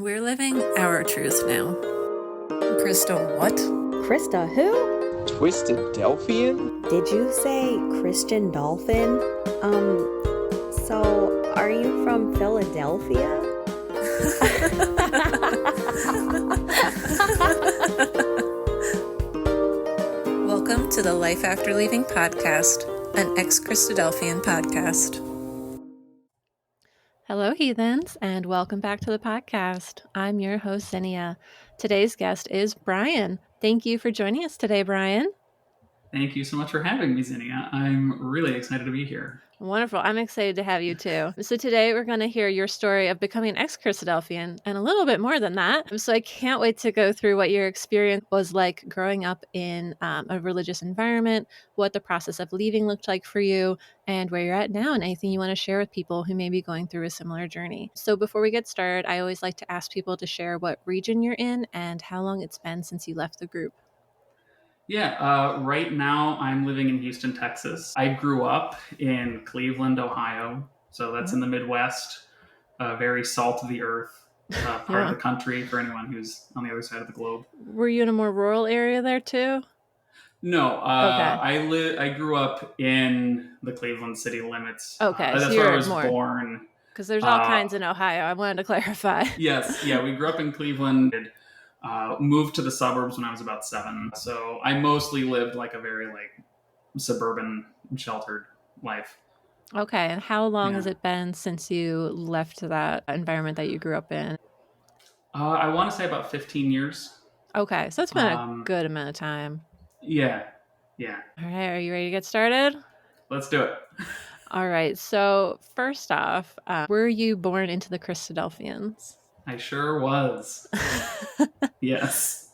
We're living our truth now. Krista, what? Krista who? Christadelphian? Did you say Christian Dolphin? So are you from Philadelphia? Welcome to the Life After Leaving podcast, an ex-Christadelphian podcast. Hello, heathens, and welcome back to the podcast. I'm your host, Zinnia. Today's guest is Brian. Thank you for joining us today, Brian. Thank you so much for having me, Zinnia. I'm really excited to be here. Wonderful. I'm excited to have you too. So today we're going to hear your story of becoming an ex-Christadelphian and a little bit more than that. So I can't wait to go through what your experience was like growing up in a religious environment, what the process of leaving looked like for you, and where you're at now, and anything you want to share with people who may be going through a similar journey. So before we get started, I always like to ask people to share what region you're in and how long it's been since you left the group. Yeah, right now I'm living in Houston, Texas. I grew up in Cleveland, Ohio. So that's in the Midwest, very salt of the earth part of the country for anyone who's on the other side of the globe. Were you in a more rural area there too? No, Okay. I grew up in the Cleveland city limits. Okay, That's so where I you're was more- born. Because there's all kinds in Ohio. I wanted to clarify. Yes, yeah, we grew up in Cleveland. Moved to the suburbs when I was about 7. So I mostly lived like a very suburban sheltered life. Okay, and how long has it been since you left that environment that you grew up in? I want to say about 15 years. Okay, so it's been a good amount of time. Yeah. All right, are you ready to get started? Let's do it. All right, so first off, were you born into the Christadelphians? I sure was. Yes.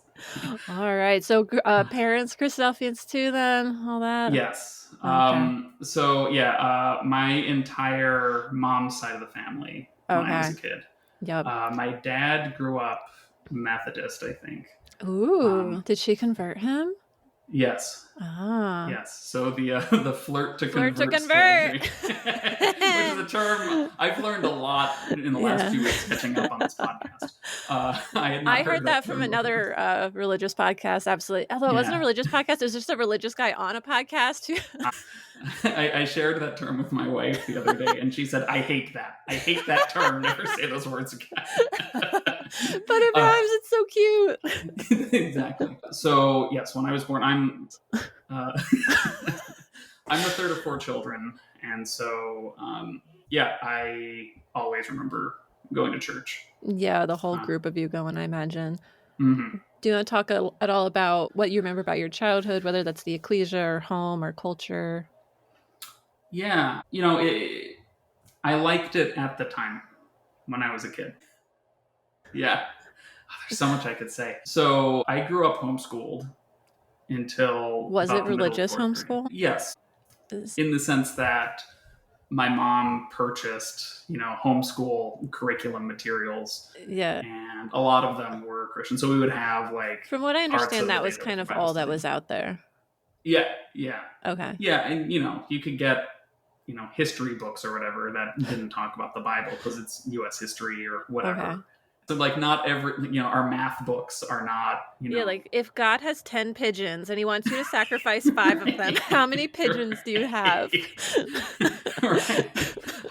All right, so parents Christadelphians too then, all that? Yes. Okay. My entire mom's side of the family when I was a kid. Yep. My dad grew up Methodist, I think. Ooh, did she convert him? Yes. Ah. Yes. So the flirt to Flirt convert to convert. strategy, which is a term I've learned a lot in the last few weeks catching up on this podcast. I heard that from another religious podcast. Absolutely. Although it wasn't a religious podcast, it was just a religious guy on a podcast. I shared that term with my wife the other day, and she said, "I hate that. I hate that term. Never say those words again." But it rhymes. It's so cute. Exactly. So yes, when I was born, I'm the third of 4 children, and so I always remember going to church. Yeah, the whole group of you going, I imagine. Mm-hmm. Do you want to talk at all about what you remember about your childhood, whether that's the ecclesia or home or culture? Yeah, I liked it at the time when I was a kid. Yeah, there's so much I could say. So I grew up homeschooled until... Was it about the middle of religious 4th grade. homeschool? Yes, in the sense that my mom purchased, homeschool curriculum materials. Yeah. And a lot of them were Christian. So we would have From what I understand, that was kind of all that was out there. Yeah. Okay. Yeah, and you could get history books or whatever that didn't talk about the Bible because it's U.S. history or whatever. Okay. So not every, our math books are not, Yeah, if God has 10 pigeons and he wants you to sacrifice 5 of them, how many pigeons do you have? Right.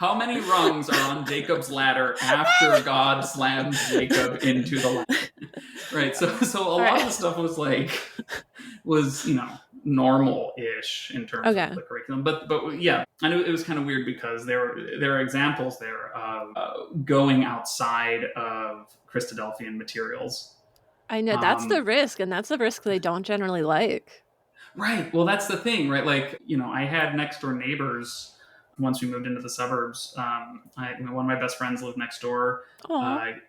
How many rungs are on Jacob's ladder after God slams Jacob into the ladder? Right. So a lot of the stuff was normal-ish in terms of the curriculum. But yeah, I knew it was kind of weird because there are examples there of going outside of Christadelphian materials. I know, that's the risk, and that's the risk they don't generally like. Right. Well, that's the thing, right? I had next-door neighbors once we moved into the suburbs. One of my best friends lived next door.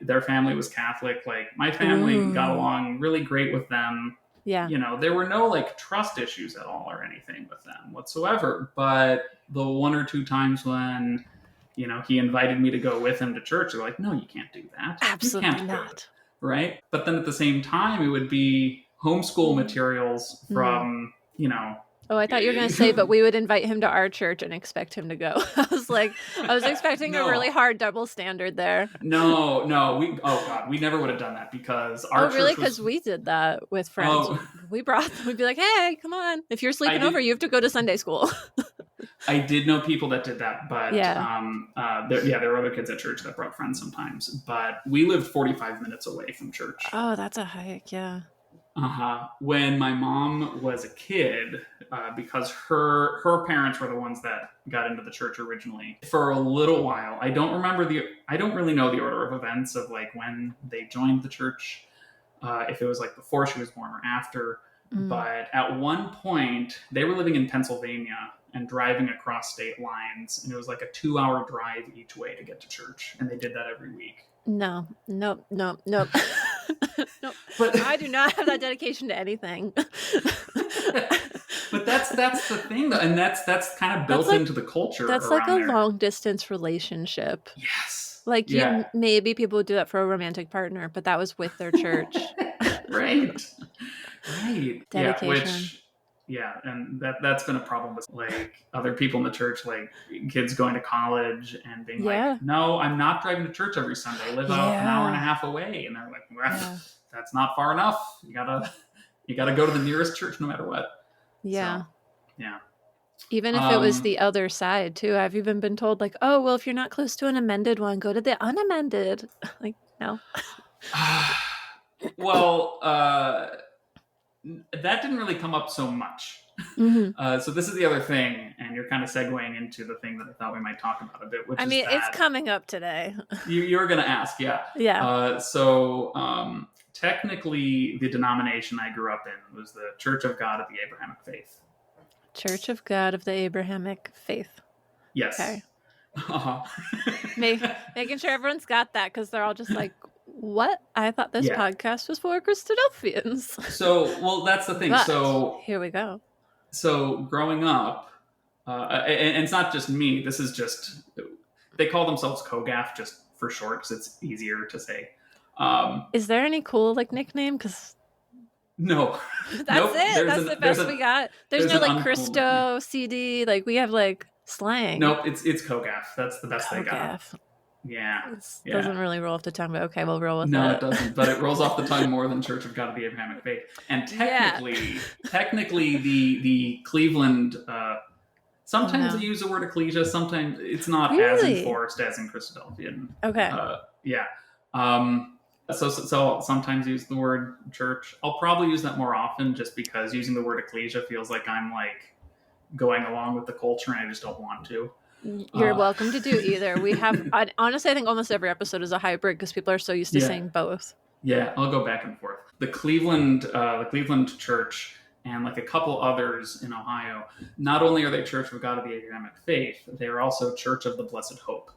Their family was Catholic. My family got along really great with them. Yeah. There were no trust issues at all or anything with them whatsoever. But the 1 or 2 times when, he invited me to go with him to church, they're like, no, you can't do that. Absolutely you can't not. Right. But then at the same time, it would be homeschool materials from, Oh, I thought you were going to say, but we would invite him to our church and expect him to go. I was expecting a really hard double standard there. No, we never would have done that because our church really? Because we did that with friends. We'd be like, hey, come on. If you're sleeping over, you have to go to Sunday school. I did know people that did that, but there were other kids at church that brought friends sometimes. But we lived 45 minutes away from church. Oh, that's a hike, yeah. When my mom was a kid, because her parents were the ones that got into the church originally. For a little while, I don't really know the order of events of like when they joined the church, if it was like before she was born or after. But at one point, they were living in Pennsylvania and driving across state lines, and it was like a 2-hour drive each way to get to church, and they did that every week. Nope. Nope. But I do not have that dedication to anything. But that's the thing, though, and that's kind of built into the culture. That's like a long distance relationship. Yes. Like maybe people would do that for a romantic partner, but that was with their church. Right. Dedication. And that's been a problem with like other people in the church, like kids going to college and being like, no, I'm not driving to church every Sunday. I live out an hour and a half away. And they're like, well, that's not far enough. You gotta go to the nearest church no matter what. Yeah. So, yeah. Even if it was the other side too. Have you been told like, oh, well, if you're not close to an amended one, go to the unamended? Like, no. Well, that didn't really come up so much. So this is the other thing, and you're kind of segueing into the thing that I thought we might talk about a bit, which is it's coming up today. You were going to ask, yeah. Yeah. Technically, the denomination I grew up in was the Church of God of the Abrahamic Faith. Church of God of the Abrahamic Faith. Yes. Okay. Making sure everyone's got that, because they're all just like, what? I thought this podcast was for Christadelphians. So, that's the thing. But so here we go. So growing up, and it's not just me. This is just, they call themselves COGAF just for short because it's easier to say. Is there any cool like nickname? Because no, that's it. That's the best we got. There's no like Christo CD. Like we have like slang. Nope, it's COGAF. That's the best they got. Yeah. It doesn't really roll off the tongue, but okay, we'll roll with it. No, it doesn't. But it rolls off the tongue more than Church of God of the Abrahamic Faith. And technically, the Cleveland. Sometimes they use the word ecclesia. Sometimes it's not as enforced as in Christadelphian. Okay. So sometimes use the word church. I'll probably use that more often, just because using the word ecclesia feels like I'm like going along with the culture, and I just don't want to. You're welcome to do either. We have, honestly, I think almost every episode is a hybrid because people are so used to saying both. Yeah, I'll go back and forth. The Cleveland Church and like a couple others in Ohio, not only are they Church of God of the Abrahamic Faith, they are also Church of the Blessed Hope,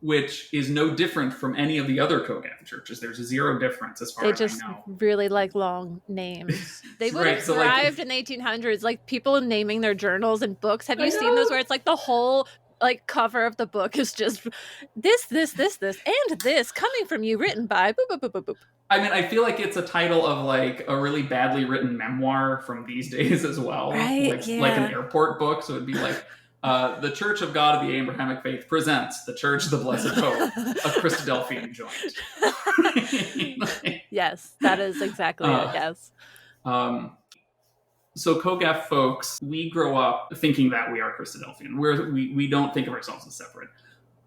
which is no different from any of the other COGAF churches. There's zero difference as far as I know. They just really like long names. They would have thrived in the 1800s, like people naming their journals and books. Have you seen those where it's like the whole like cover of the book is just this, and this coming from you, written by boop, boop, boop, boop, boop. I mean, I feel like it's a title of like a really badly written memoir from these days as well. Right? Like an airport book. So it'd be like, the Church of God of the Abrahamic Faith presents the Church of the Blessed Hope, a Christadelphian joint. Yes, that is exactly it. Yes. So COGAF folks, we grow up thinking that we are Christadelphian. We don't think of ourselves as separate.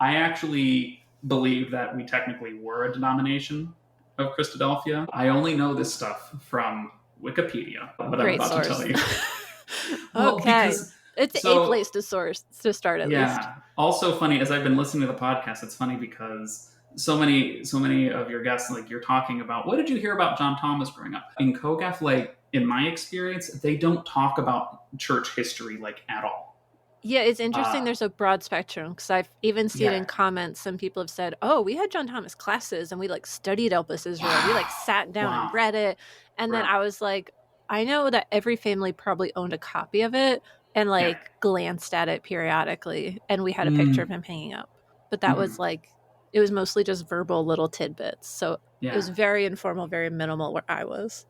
I actually believe that we technically were a denomination of Christadelphia. I only know this stuff from Wikipedia, what I'm about to tell you. Okay. It's a place to start at least. Yeah. Also funny, as I've been listening to the podcast, it's funny because so many of your guests, like you're talking about, what did you hear about John Thomas growing up? In COGAF, like in my experience, they don't talk about church history like at all. Yeah, it's interesting. There's a broad spectrum because I've even seen in comments, some people have said, oh, we had John Thomas classes and we like studied Elpis Israel. We like sat down and read it. And then I was like, I know that every family probably owned a copy of it and like glanced at it periodically. And we had a picture of him hanging up. But that was like, it was mostly just verbal little tidbits. So it was very informal, very minimal where I was.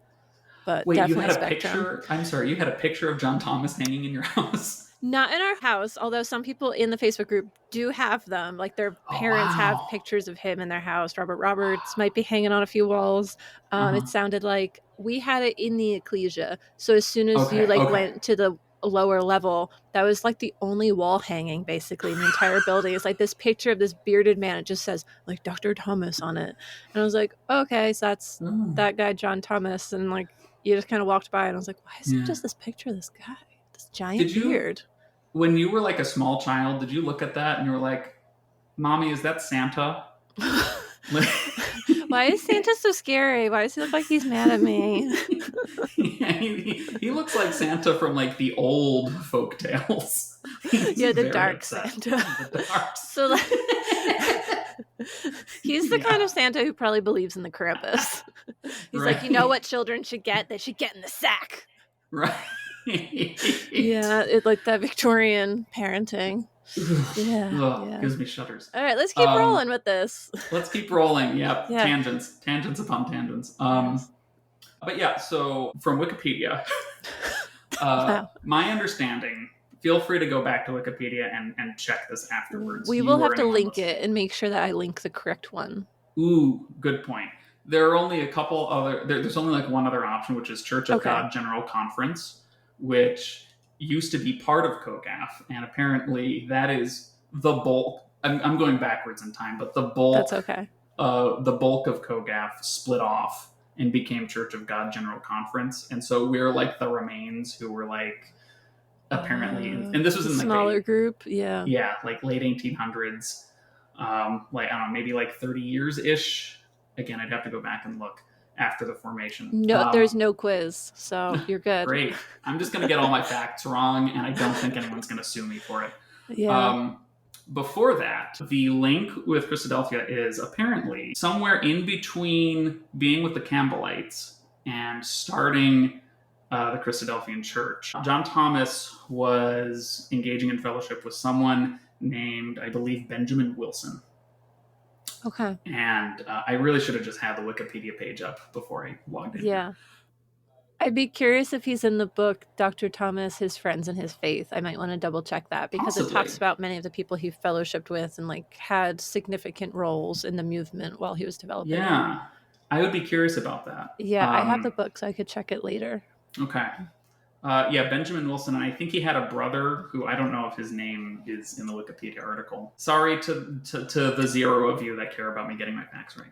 but Wait, you definitely had a spectrum. picture? I'm sorry, you had a picture of John Thomas hanging in your house? Not in our house, although some people in the Facebook group do have them. Like their Oh, parents have wow. pictures of him in their house. Robert Roberts might be hanging on a few walls. It sounded like we had it in the ecclesia. So as soon as you went to the lower level, that was like the only wall hanging basically in the entire building. It's like this picture of this bearded man. It just says like Dr. Thomas on it. And I was like, okay, so that's that guy, John Thomas. And like, you just kind of walked by and I was like, why is it just this picture of this guy? This giant beard. When you were like a small child, did you look at that and you were like, Mommy, is that Santa? Why is Santa so scary? Why does he look like he's mad at me? Yeah, he looks like Santa from like the old folk tales. Yeah, the dark Santa. The dark. So like, he's the kind of Santa who probably believes in the Krampus. He's like, you know what children should get? They should get in the sack. Right. Yeah, it's like that Victorian parenting. Yeah. Gives me shudders. All right, let's keep rolling with this. Let's keep rolling. Yep. Yeah. Tangents upon tangents. But yeah, so from Wikipedia, Wow. my understanding, feel free to go back to Wikipedia and check this afterwards. We will have to link it and make sure that I link the correct one. Ooh, good point. There are only a couple other, there's only like one other option, which is Church of God General Conference, which used to be part of COGAF, and apparently that is the bulk. I'm going backwards in time, but the bulk. That's okay. The bulk of COGAF split off and became Church of God General Conference, and so we're like the remains who were like apparently, and this was in like smaller group, yeah, like late 1800s, like I don't know, maybe like 30 years ish. Again, I'd have to go back and look after the formation. No, there's no quiz, so you're good. Great. I'm just going to get all my facts wrong, and I don't think anyone's going to sue me for it. Yeah. Before that, the link with Christadelphia is apparently somewhere in between being with the Campbellites and starting the Christadelphian church. John Thomas was engaging in fellowship with someone named, I believe, Benjamin Wilson. Okay. And I really should have just had the Wikipedia page up before I logged in. Yeah. I'd be curious if he's in the book, Dr. Thomas, His Friends and His Faith. I might want to double check that because It talks about many of the people he fellowshipped with and like had significant roles in the movement while he was developing. Yeah. I would be curious about that. Yeah, I have the book, so I could check it later. Okay. Benjamin Wilson, and I think he had a brother who I don't know if his name is in the Wikipedia article. Sorry to the zero of you that care about me getting my facts right.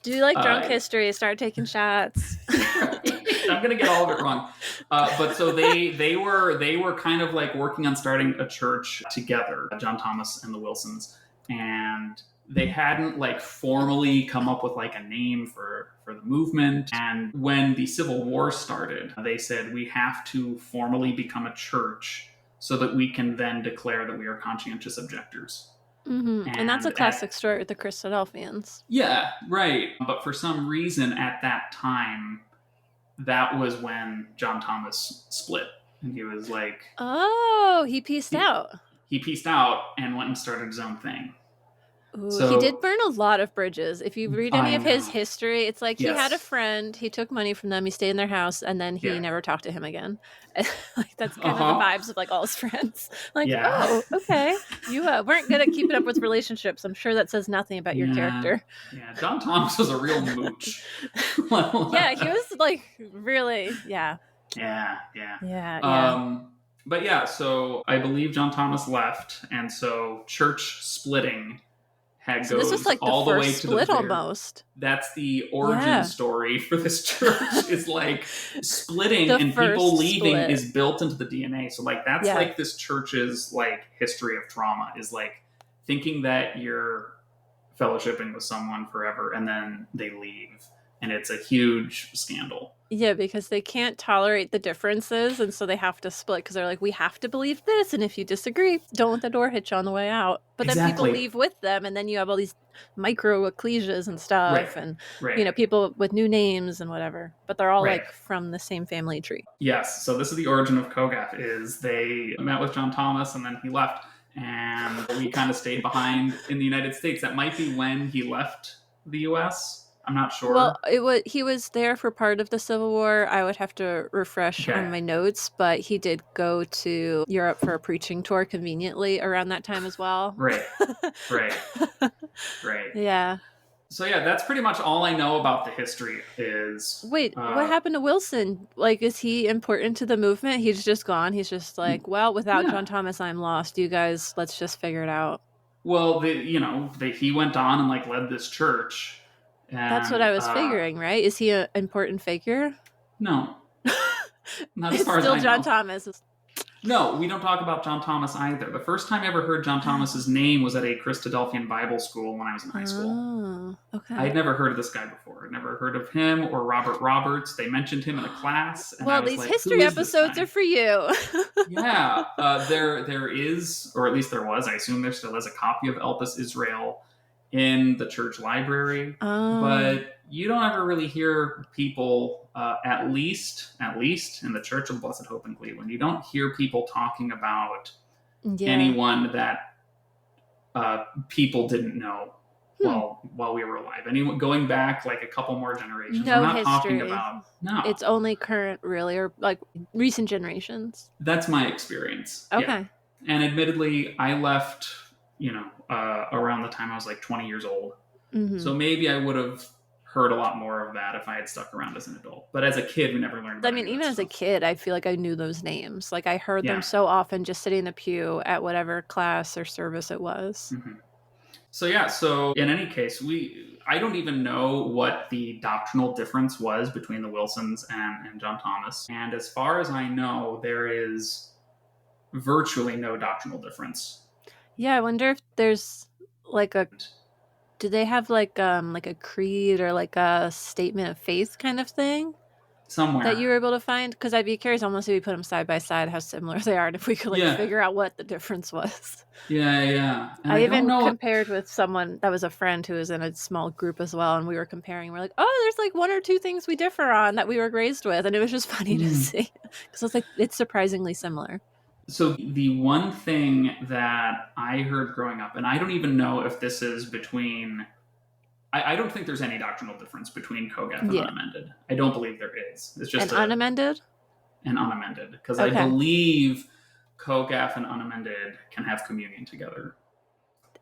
Do you like drunk history? Start taking shots. I'm gonna get all of it wrong. But so they were kind of like working on starting a church together, John Thomas and the Wilsons, and they hadn't like formally come up with like a name for the movement. And when the Civil War started, they said we have to formally become a church so that we can then declare that we are conscientious objectors. Mm-hmm. And that's a classic story with the Christadelphians. Yeah, right. But for some reason at that time, that was when John Thomas split. And he was like... Oh, he pieced out. He pieced out and went and started his own thing. Ooh, so, he did burn a lot of bridges. If you read any of his history, it's like he had a friend, he took money from them, he stayed in their house, and then he never talked to him again. Like that's kind of the vibes of like all his friends. Like, oh, okay, you weren't good at keeping up with relationships. I'm sure that says nothing about your character. Yeah, John Thomas was a real mooch. Yeah, he was like really, yeah. But yeah, so I believe John Thomas left, and so church splitting so this was like all the way to split the almost. That's the origin story for this church. Is like splitting and people leaving is built into the DNA. So like that's like this church's like history of trauma is like thinking that you're fellowshipping with someone forever and then they leave, and it's a huge scandal. Yeah, because they can't tolerate the differences, and so they have to split because they're like, we have to believe this, and if you disagree, don't let the door hit you on the way out. But then people leave with them, and then you have all these micro ecclesias and stuff, and you know, people with new names and whatever. But they're all like from the same family tree. Yes, so this is the origin of COGAF, is they met with John Thomas, and then he left, and we kind of stayed behind in the United States. That might be when he left the U.S., I'm not sure. Well, he was there for part of the Civil War. I would have to refresh Okay. on my notes, but he did go to Europe for a preaching tour conveniently around that time as well. Right. Yeah. So yeah, that's pretty much all I know about the history is... Wait, what happened to Wilson? Like, is he important to the movement? He's just gone. He's just like, well, without John Thomas, I'm lost. You guys, let's just figure it out. Well, he went on and like led this church. And, that's what I was figuring, right? Is he an important figure? No. Not as it's far as still I John know. Thomas. No, we don't talk about John Thomas either. The first time I ever heard John Thomas's name was at a Christadelphian Bible school when I was in high school. Oh, okay. I'd never heard of this guy before. I'd never heard of him or Robert Roberts. They mentioned him in a class. And well, these history episodes are for you. Yeah. There is, or at least there was, I assume there still is, a copy of Elpis Israel in the church library. But you don't ever really hear people, at least in the Church of the Blessed Hope in Cleveland, you don't hear people talking about anyone that people didn't know while we were alive. Anyone going back like a couple more generations. No I'm not history. talking about It's only current, really, or like recent generations. That's my experience. Okay. Yeah. And admittedly, I left, around the time I was like 20 years old. Mm-hmm. So maybe I would have heard a lot more of that if I had stuck around as an adult. But as a kid, we never learned. I mean, even as a kid, I feel like I knew those names. Like I heard them so often just sitting in the pew at whatever class or service it was. Mm-hmm. So in any case, I don't even know what the doctrinal difference was between the Wilsons and John Thomas. And as far as I know, there is virtually no doctrinal difference. Yeah, I wonder if there's like do they have like a creed or like a statement of faith kind of thing? Somewhere. That you were able to find? Because I'd be curious almost if we put them side by side how similar they are and if we could figure out what the difference was. Yeah. And I even compared with someone that was a friend who was in a small group as well, and we were comparing. We're like, oh, there's like one or two things we differ on that we were raised with, and it was just funny to see because it's like it's surprisingly similar. So the one thing that I heard growing up, and I don't even know if this is between... I don't think there's any doctrinal difference between COGAF and unamended. I don't believe there is. It's just unamended? And unamended. Because I believe COGAF and unamended can have communion together.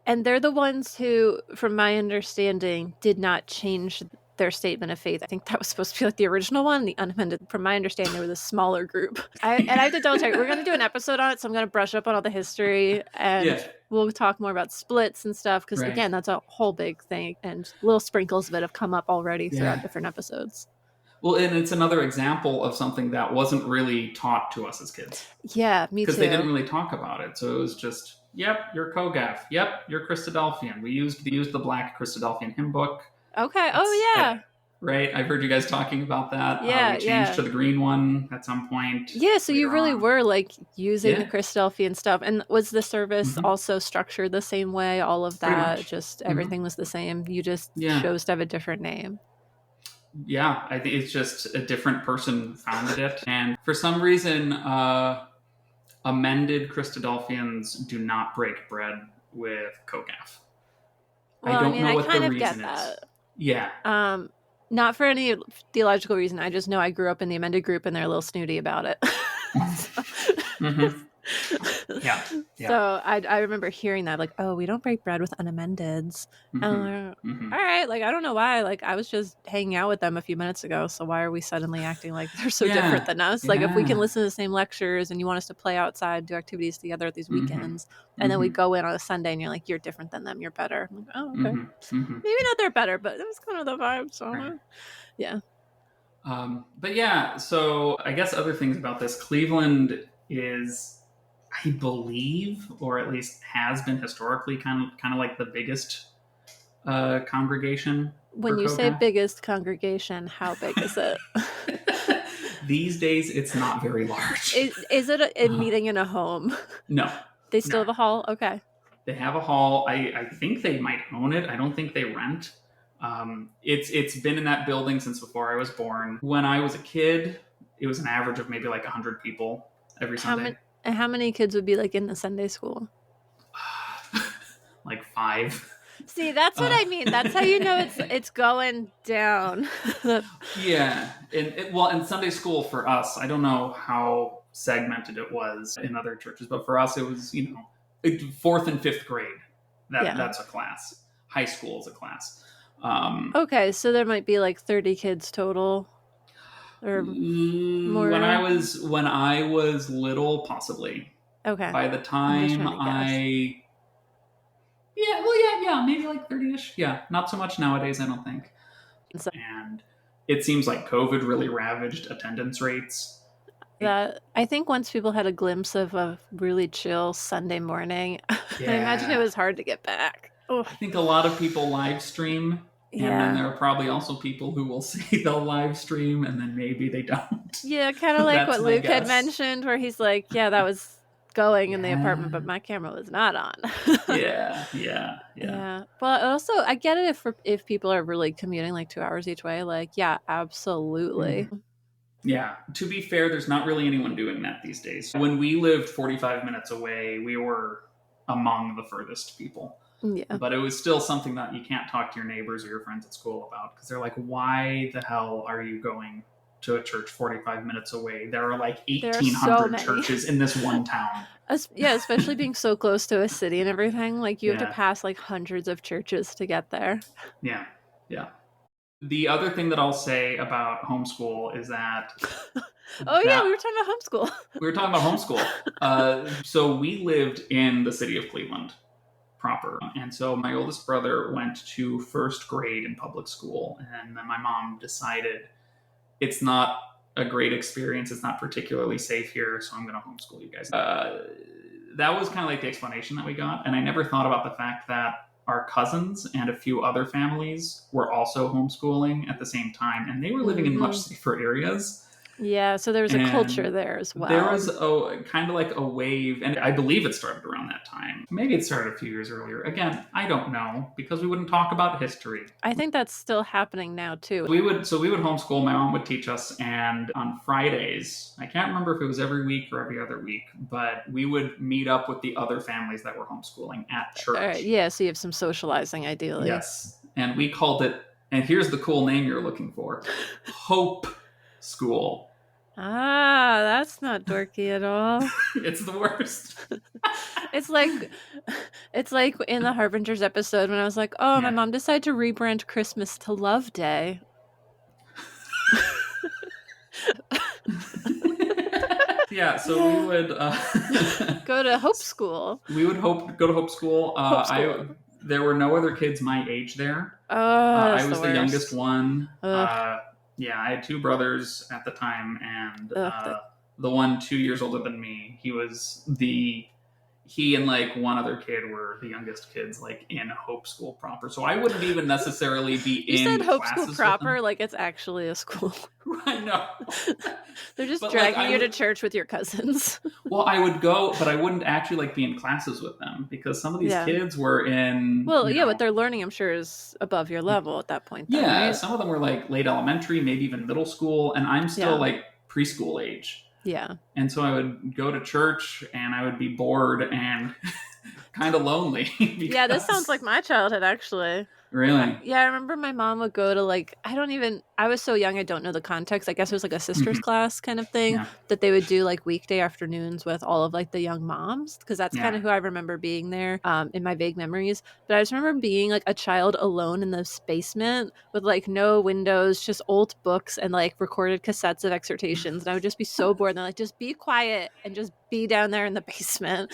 And they're the ones who, from my understanding, did not change their statement of faith. I think that was supposed to be like the original one, the unamended. From my understanding, they were the smaller group. And I have to double check. We're going to do an episode on it, so I'm going to brush up on all the history, and we'll talk more about splits and stuff, because again, that's a whole big thing, and little sprinkles of it have come up already throughout different episodes. Well, and it's another example of something that wasn't really taught to us as kids. Yeah, me too. Because they didn't really talk about it. So it was just, yep, you're COGAF. Yep, you're Christadelphian. We used the black Christadelphian hymn book. Okay. Right? I've heard you guys talking about that. We changed to the green one at some point. Yeah, so you really were like using the Christadelphian stuff. And was the service also structured the same way? All of that, just everything was the same. You just chose to have a different name. Yeah, I think it's just a different person founded it. And for some reason, amended Christadelphians do not break bread with COGAF. Well, I don't know what the reason is. Yeah. Not for any theological reason. I just know I grew up in the amended group and they're a little snooty about it. Yeah. So I remember hearing that, like, oh, we don't break bread with unamendeds. All right, like, I don't know why. Like, I was just hanging out with them a few minutes ago, so why are we suddenly acting like they're so different than us? Like, if we can listen to the same lectures and you want us to play outside, do activities together at these weekends, and then we go in on a Sunday and you're like, you're different than them, you're better. I'm like, oh, okay. Maybe not they're better, but that was kind of the vibe, so yeah. But yeah, so I guess other things about this. Cleveland is, I believe, or at least has been historically kind of like the biggest congregation. When you say biggest congregation, how big is it? These days, it's not very large. Is it a meeting in a home? No. They still have a hall? Okay. They have a hall. I think they might own it. I don't think they rent. It's been in that building since before I was born. When I was a kid, it was an average of maybe like 100 people every Sunday. How many kids would be like in the Sunday school? Like 5. See, that's what I mean. That's how you know it's going down. Yeah. And Sunday school for us, I don't know how segmented it was in other churches, but for us, it was, fourth and fifth grade. That's a class. High school is a class. Okay, so there might be like 30 kids total, or more. When I was little, possibly. Okay. By the time maybe like 30-ish. Yeah, not so much nowadays, I don't think. And it seems like COVID really ravaged attendance rates. I think once people had a glimpse of a really chill Sunday morning, I imagine it was hard to get back. I think a lot of people live stream, and then there are probably also people who will say they'll live stream, and then maybe they don't. Yeah, kind of like what Luke had mentioned, where he's like, yeah, that was going in the apartment, but my camera was not on. Yeah. Well, also, I get it if people are really commuting like 2 hours each way. Like, yeah, absolutely. Mm-hmm. Yeah. To be fair, there's not really anyone doing that these days. When we lived 45 minutes away, we were among the furthest people. Yeah. But it was still something that you can't talk to your neighbors or your friends at school about, because they're like, why the hell are you going to a church 45 minutes away? There are like 1,800 churches in this one town. Yeah, especially being so close to a city and everything. Like, you have to pass like hundreds of churches to get there. Yeah. The other thing that I'll say about homeschool is that... we were talking about homeschool. We were talking about homeschool. So we lived in the city of Cleveland proper. And so my oldest brother went to first grade in public school. And then my mom decided it's not a great experience. It's not particularly safe here. So I'm going to homeschool you guys. That was kind of like the explanation that we got. And I never thought about the fact that our cousins and a few other families were also homeschooling at the same time. And they were living in much safer areas. Yeah, so there was a culture there as well. There was kind of like a wave, and I believe it started around that time. Maybe it started a few years earlier. Again, I don't know, because we wouldn't talk about history. I think that's still happening now, too. We would homeschool. My mom would teach us, and on Fridays, I can't remember if it was every week or every other week, but we would meet up with the other families that were homeschooling at church. So you have some socializing, ideally. Yes, and we called it, and here's the cool name you're looking for, Hope School. Ah, that's not dorky at all. It's the worst. It's like in the Harbingers episode when I was like, my mom decided to rebrand Christmas to Love Day. So we would go to Hope School. We would go to Hope School. There were no other kids my age there. I was the youngest one. I had two brothers at the time, and the one 2 years older than me, he and like one other kid were the youngest kids like in Hope School proper. So I wouldn't even necessarily be in You said Hope classes School proper, like it's actually a school. I know. They're just dragging you to church with your cousins. Well, I would go, but I wouldn't actually like be in classes with them, because some of these kids were in... Well, what they're learning, I'm sure, is above your level at that point. Then, right? Some of them were like late elementary, maybe even middle school, and I'm still like preschool age. Yeah. And so I would go to church, and I would be bored and kind of lonely. Yeah, this sounds like my childhood, actually. Really? Yeah, I remember my mom would go to I was so young, I don't know the context. I guess it was like a sister's class kind of thing that they would do like weekday afternoons with all of like the young moms, because that's kind of who I remember being there in my vague memories. But I just remember being like a child alone in this basement with like no windows, just old books and like recorded cassettes of exhortations. And I would just be so bored. And they're like, just be quiet and just be down there in the basement.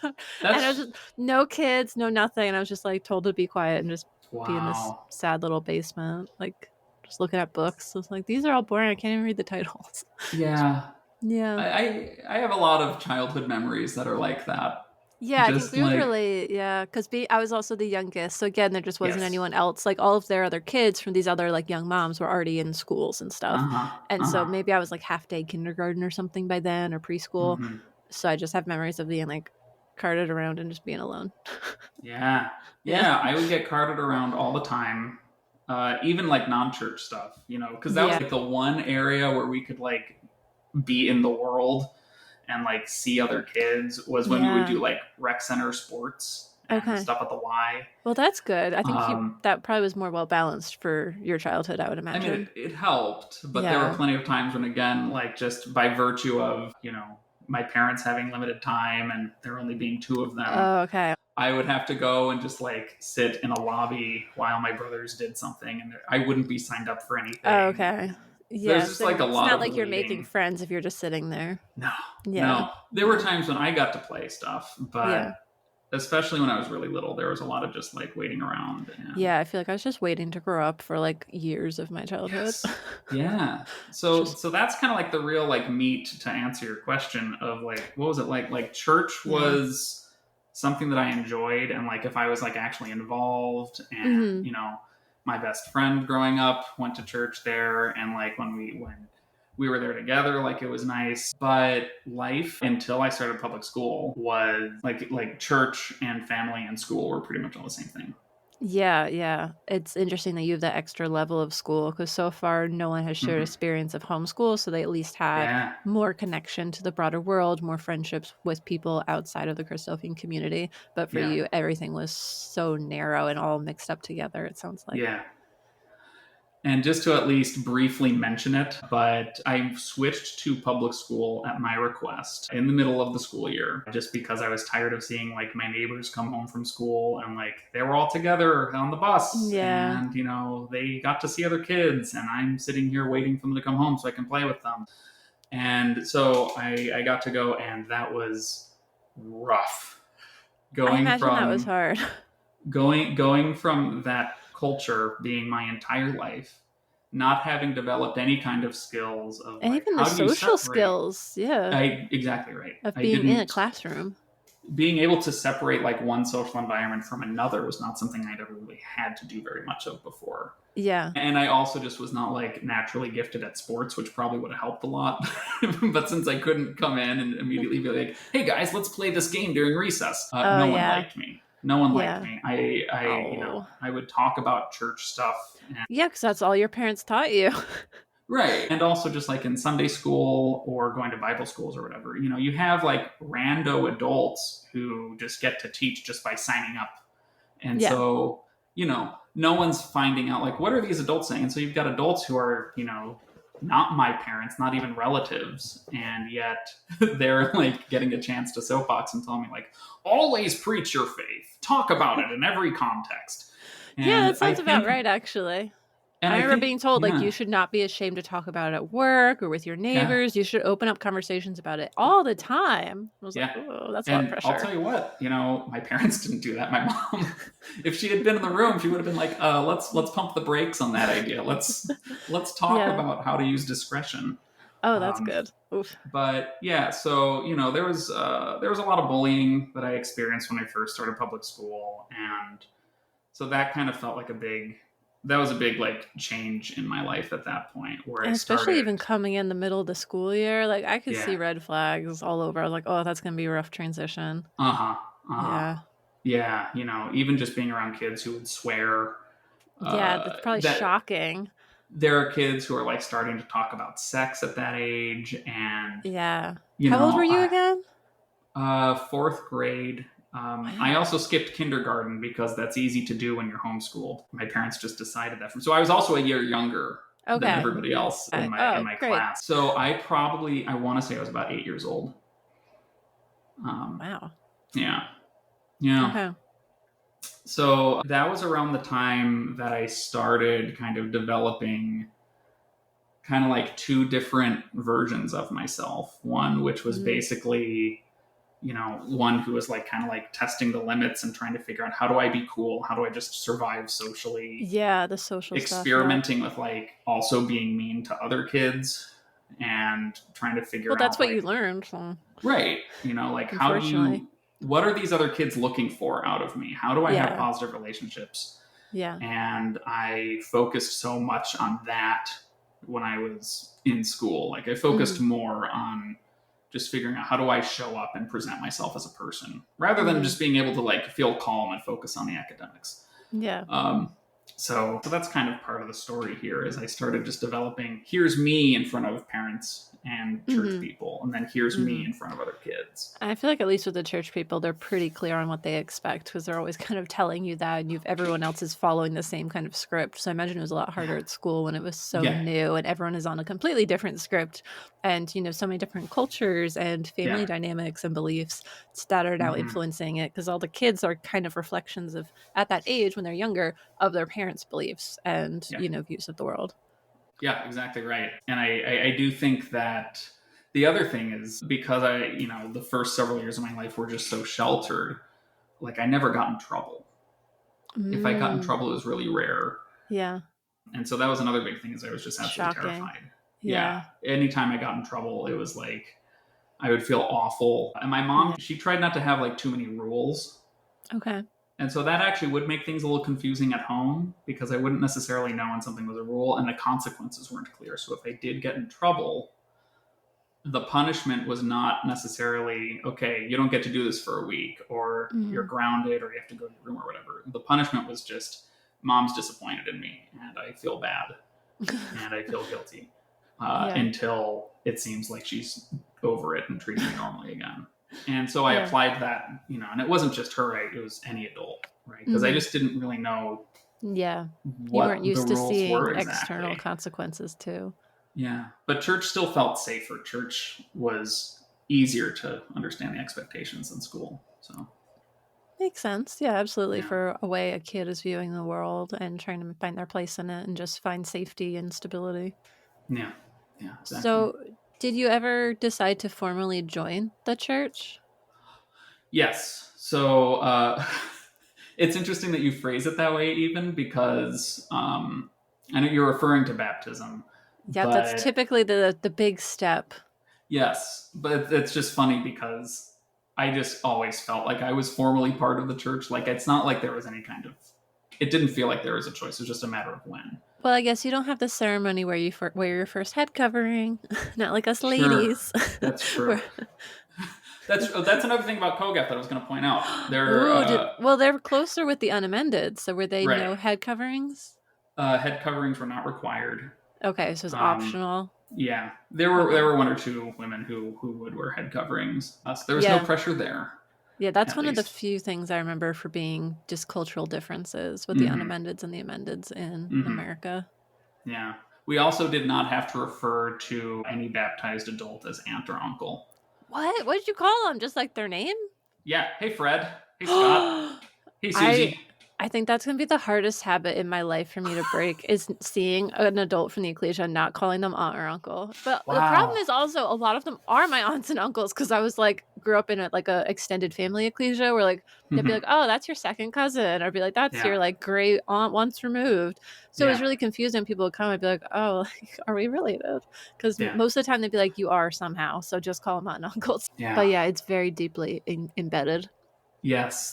And I was just, no kids, no nothing. And I was just like told to be quiet and just be in this sad little basement, like just looking at books. I was like, these are all boring. I can't even read the titles. Yeah. Yeah. I have a lot of childhood memories that are like that. Yeah, I think we would relate. Yeah, because I was also the youngest. So again, there just wasn't anyone else. Like all of their other kids from these other like young moms were already in schools and stuff. And so maybe I was like half day kindergarten or something by then, or preschool. Mm-hmm. So I just have memories of being like carted around and just being alone. Yeah, I would get carted around all the time, even like non-church stuff, because that was like the one area where we could like be in the world and like see other kids was when we would do like rec center sports. and Okay. stuff at the Y. Well, that's good. I think Um, that probably was more well balanced for your childhood, I would I mean, imagine. it helped, but there were Yeah. plenty of times when, again, like just by virtue of, my parents having limited time and there only being two of them, Oh, okay. I would have to go and just like sit in a lobby while my brothers did something, and I wouldn't be signed up for anything. Oh, okay. And there's Yeah. just So like a it's lot not of like you're making waiting. friends if you're just sitting there. No, Yeah. no. There were times when I got to play stuff, but Yeah. especially when I was really little, there was a lot of just like waiting around. And Yeah. I feel like I was just waiting to grow up for like years of my childhood. yes, yeah. So Just- so that's kind of like the real like meat to answer your question of like what was it like? Like church Yeah. was something that I enjoyed, and like if I was like actually involved, and Mhm. my best friend growing up went to church there, and like when we were there together, like it was nice. But life until I started public school was like church and family and school were pretty much all the same thing. Yeah, yeah. It's interesting that you have that extra level of school because so far no one has shared Mhm. experience of homeschool, so they at least had Yeah, more connection to the broader world, more friendships with people outside of the Christadelphian community. But for yeah, you, everything was so narrow and all mixed up together, it sounds like. yeah. And just to at least briefly mention it, but I switched to public school at my request in the middle of the school year, just because I was tired of seeing like my neighbors come home from school and like they were all together on the bus, Yeah. and they got to see other kids, and I'm sitting here waiting for them to come home so I can play with them. And so I got to go, and that was rough. I Going imagine that was from hard. going from that culture being my entire life, not having developed any kind of skills of And like even the how do you social separate. skills, yeah, Exactly right. of I being in a didn't classroom. Being able to separate like one social environment from another was not something I'd ever really had to do very much of before. Yeah. And I also just was not like naturally gifted at sports, which probably would have helped a lot. But since I couldn't come in and immediately be like, "Hey guys, let's play this game during recess," Oh, no one yeah. liked me. No one Yeah. liked me. I would talk about church stuff, and Yeah, because that's all your parents taught you. right. And also just like in Sunday school or going to Bible schools or whatever, you have like rando adults who just get to teach just by signing up. And Yeah. so, no one's finding out like, what are these adults saying? And so you've got adults who are, not my parents, not even relatives. And yet they're like getting a chance to soapbox and telling me like, always preach your faith, talk about it in every context. Yeah, And that sounds I about think- right, actually. and I remember think- being told, like, yeah. you should not be ashamed to talk about it at work or with your neighbors. You should open up conversations about it all the time. I was like, Yeah. oh, that's a lot of And pressure. I'll tell you what, my parents didn't do that. My mom, if she had been in the room, she would have been like, let's pump the brakes on that idea. Let's talk Yeah. about how to use discretion. Oh, that's Um, good. Oof. But yeah, so there was a lot of bullying that I experienced when I first started public school, and so that kind of felt like a big like change in my life at that point, where And I especially started. even coming in the middle of the school year, like, I could see Yeah. red flags all over. I was like, oh, that's going to be a rough transition. Yeah. Yeah, even just being around kids who would swear. Yeah, that's probably shocking. There are kids who are like starting to talk about sex at that age, and Yeah. How old were you again? 4th grade. I also skipped kindergarten because that's easy to do when you're homeschooled. My parents just decided that. So I was also a year younger Okay. than everybody else in my great. class. So I want to say I was about 8 years old. Wow. Yeah. Okay. So that was around the time that I started kind of developing kind of like two different versions of myself. One, which was basically, one who was like kind of like testing the limits and trying to figure out how do I be cool? How do I just survive socially? Yeah, the social Experimenting with like also being mean to other kids and trying to figure out. Well, that's what like, you learned. So. right. Like how do you, what are these other kids looking for out of me? How do I have positive relationships? Yeah. And I focused so much on that when I was in school. Like I focused more on just figuring out how do I show up and present myself as a person rather than just being able to like feel calm and focus on the academics. Yeah. So that's kind of part of the story here is I started just developing, here's me in front of parents and church people, and then here's me in front of other kids. I feel like at least with the church people, they're pretty clear on what they expect because they're always kind of telling you that, and everyone else is following the same kind of script. So I imagine it was a lot harder at school when it was so new and everyone is on a completely different script, and so many different cultures and family dynamics and beliefs that are now influencing it, because all the kids are kind of reflections of, at that age when they're younger, of their parents' beliefs and views of the world. Yeah, exactly right. And I do think that the other thing is because the first several years of my life were just so sheltered, like I never got in trouble. If I got in trouble, it was really rare. Yeah. And so that was another big thing is I was just absolutely terrified. Yeah. Anytime I got in trouble, it was like I would feel awful. And my mom, she tried not to have like too many rules. Okay. And so that actually would make things a little confusing at home because I wouldn't necessarily know when something was a rule and the consequences weren't clear. So if I did get in trouble, the punishment was not necessarily, okay, you don't get to do this for a week, or you're grounded, or you have to go to your room or whatever. The punishment was just, mom's disappointed in me and I feel bad and I feel guilty until it seems like she's over it and treating me normally again. And so I applied that, and it wasn't just her, right? It was any adult, right? Because I just didn't really know. Yeah. You What weren't used the to rules seeing were external exactly. consequences too. Yeah. But church still felt safer. Church was easier to understand the expectations than school. So Makes sense. Yeah, absolutely. Yeah. For a way a kid is viewing the world and trying to find their place in it and just find safety and stability. Yeah. Yeah. Exactly. So did you ever decide to formally join the church? Yes. So it's interesting that you phrase it that way, even because I know you're referring to baptism. Yeah, that's typically the big step. Yes, but it's just funny because I just always felt like I was formally part of the church. Like it's not like there was any kind of, it didn't feel like there was a choice. It was just a matter of when. Well, I guess you don't have the ceremony where you wear your first head covering, not like us ladies. That's true. That's another thing about COGAF that I was going to point out. They're closer with the unamended. So were they no head coverings? Head coverings were not required. Okay, so it's optional. Yeah, there were one or two women who would wear head coverings. So there was no pressure there. Yeah, that's one of the few things I remember for being just cultural differences with the unamendeds and the amendeds in America. Yeah. We also did not have to refer to any baptized adult as aunt or uncle. What? What did you call them? Just like their name? Yeah. Hey, Fred. Hey, Scott. Hey, Susie. I think that's going to be the hardest habit in my life for me to break is seeing an adult from the ecclesia and not calling them aunt or uncle. But the problem is also a lot of them are my aunts and uncles because I was grew up in a extended family ecclesia where they'd be like, oh, that's your second cousin. Or I'd be like, that's your great aunt once removed. So it was really confusing. People would come and be like, oh, are we related? Because most of the time they'd be like, you are somehow. So just call them aunt and uncles. Yeah. But yeah, it's very deeply embedded. Yes.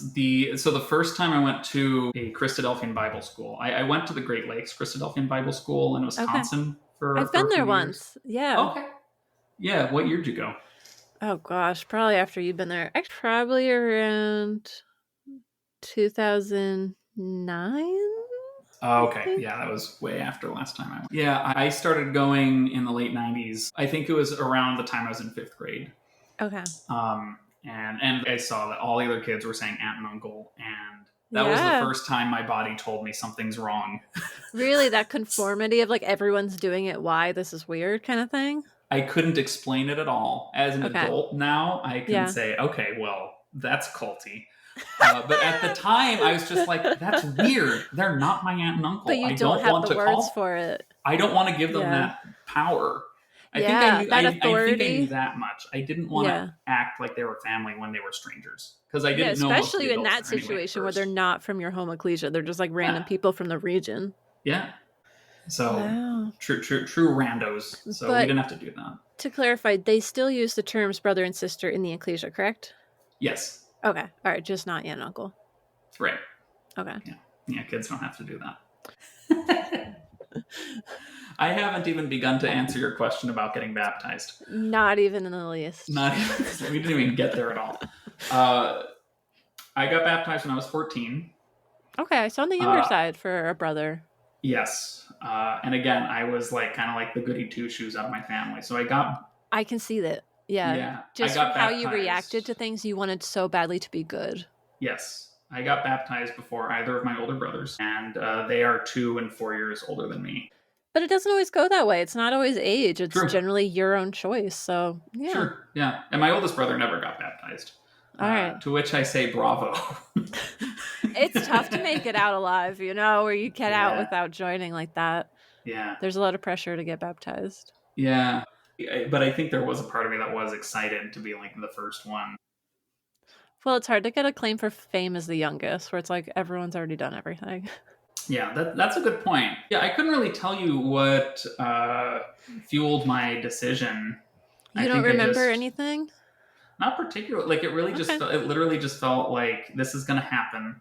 So the first time I went to a Christadelphian Bible school, I went to the Great Lakes Christadelphian Bible School in Wisconsin I've been there once. Yeah. Okay. Yeah. What year did you go? Oh gosh, probably after you'd been there. Actually, probably around 2009. Oh, okay. Yeah, that was way after the last time I went. Yeah, I started going in the late 90s. I think it was around the time I was in 5th grade. Okay. And I saw that all the other kids were saying aunt and uncle, and that was the first time my body told me something's wrong. Really, that conformity of everyone's doing it, why this is weird kind of thing? I couldn't explain it at all. As an adult now, I can say, okay, well, that's culty. But at the time, I was just like, that's weird. They're not my aunt and uncle. But you don't have the words for it. I don't want to give them that power. I think I knew that much. I didn't want to act like they were family when they were strangers because I didn't know. Especially in that situation where they're not from your home ecclesia, they're just random people from the region. Yeah. So true randos. So we didn't have to do that. To clarify, they still use the terms brother and sister in the ecclesia, correct? Yes. Okay. All right. Just not aunt and uncle. Right. Okay. Yeah. Kids don't have to do that. I haven't even begun to answer your question about getting baptized. Not even in the least. Not even. We didn't even get there at all. I got baptized when I was 14. Okay, so on the younger Uh, side for a brother. Yes. And again, I was like kind of like the goody two shoes out of my family. So I got, I can see that. Yeah. yeah, I Just from got how you reacted baptized. to things, you wanted so badly to be good. Yes. I got baptized before either of my older brothers, and they are 2 and 4 years older than me. But it doesn't always go that way. It's not always age. It's True. generally your own choice. So, yeah. Sure. Yeah. And my oldest brother never got baptized. All right. To which I say bravo. It's tough to make it out alive, where you get out Yeah. without joining like that. Yeah. There's a lot of pressure to get baptized. Yeah. But I think there was a part of me that was excited to be like the first one. Well, it's hard to get a claim for fame as the youngest, where it's like everyone's already done everything. Yeah, that's a good point. Yeah, I couldn't really tell you what fueled my decision. You don't remember anything? Not particularly. Like it really it literally just felt like this is going to happen.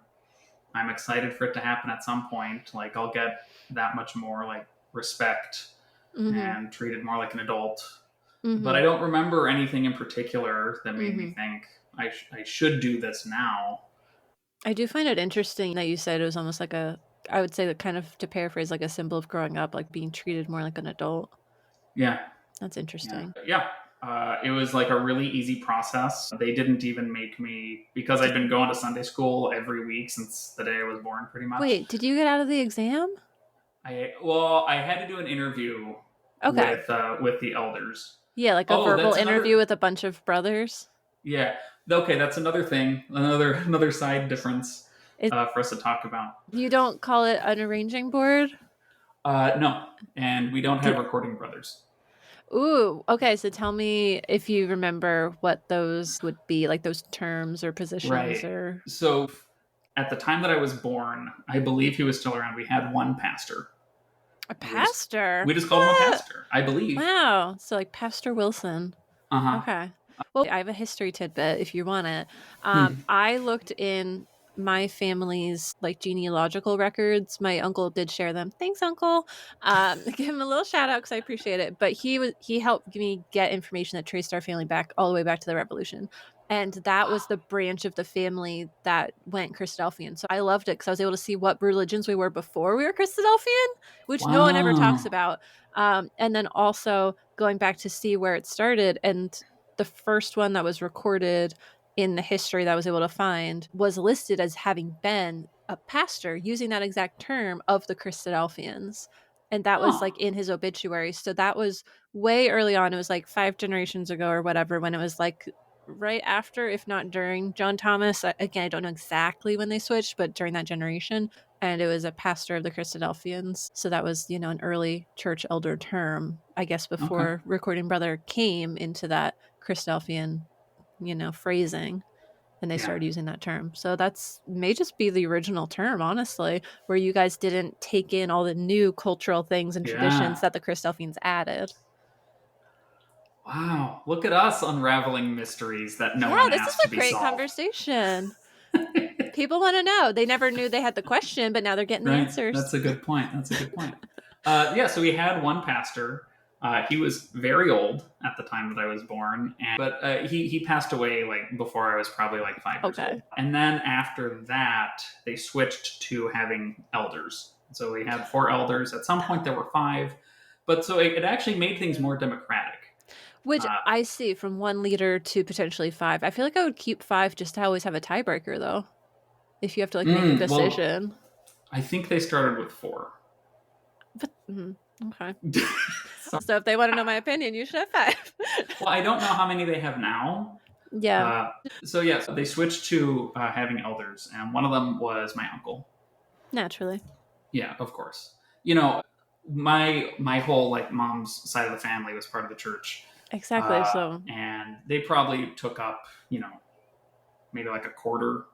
I'm excited for it to happen at some point. Like I'll get that much more like respect and treated more like an adult. But I don't remember anything in particular that made me think I should do this now. I do find it interesting that you said it was almost like I would say that kind of, to paraphrase, like a symbol of growing up, like being treated more like an adult. Yeah. That's interesting. Yeah. It was like a really easy process. They didn't even make me, because I'd been going to Sunday school every week since the day I was born, pretty much. Wait, did you get out of the exam? I had to do an interview with the elders. Yeah, like a verbal interview with a bunch of brothers. Yeah. Okay, that's another thing, another side difference for us to talk about. You don't call it an arranging board? No, and we don't have recording brothers. Ooh, okay. So tell me if you remember what those would be, like those terms or positions. Right. Or... So at the time that I was born, I believe he was still around. We had one pastor. A pastor? We just called him a pastor, I believe. Wow. So like Pastor Wilson. Uh-huh. Okay. Well, I have a history tidbit if you want it. I looked in my family's like genealogical records. My uncle did share them. Thanks, Uncle. Give him a little shout out because I appreciate it. But he helped me get information that traced our family back all the way back to the Revolution. And that was the branch of the family that went Christadelphian. So I loved it because I was able to see what religions we were before we were Christadelphian, which no one ever talks about. And then also going back to see where it started. And the first one that was recorded in the history that I was able to find was listed as having been a pastor using that exact term of the Christadelphians. And that was like in his obituary. So that was way early on. It was like 5 generations ago or whatever, when it was like right after, if not during John Thomas. Again, I don't know exactly when they switched, but during that generation. And it was a pastor of the Christadelphians. So that was, an early church elder term, I guess, before Recording Brother came into that Christadelphian, phrasing. And they started using that term. So that's may just be the original term, honestly, where you guys didn't take in all the new cultural things and traditions that the Christadelphians added. Wow. Look at us unraveling mysteries that no one asked to be solved. Yeah, this is a great conversation. People want to know. They never knew they had the question, but now they're getting the answers. That's a good point. So we had one pastor. He was very old at the time that I was born, but he passed away like before I was probably like 5 years old. And then after that, they switched to having elders. So we had 4 elders. At some point, there were 5, but so it actually made things more democratic. Which I see, from 1 leader to potentially 5. I feel like I would keep 5 just to always have a tiebreaker, though. If you have to like make a decision. Well, I think they started with 4. But, okay. So if they want to know my opinion, you should have 5. Well, I don't know how many they have now. Yeah. So they switched to having elders, and one of them was my uncle. Naturally. Yeah, of course. My whole like mom's side of the family was part of the church. Exactly. And they probably took up, maybe like a quarter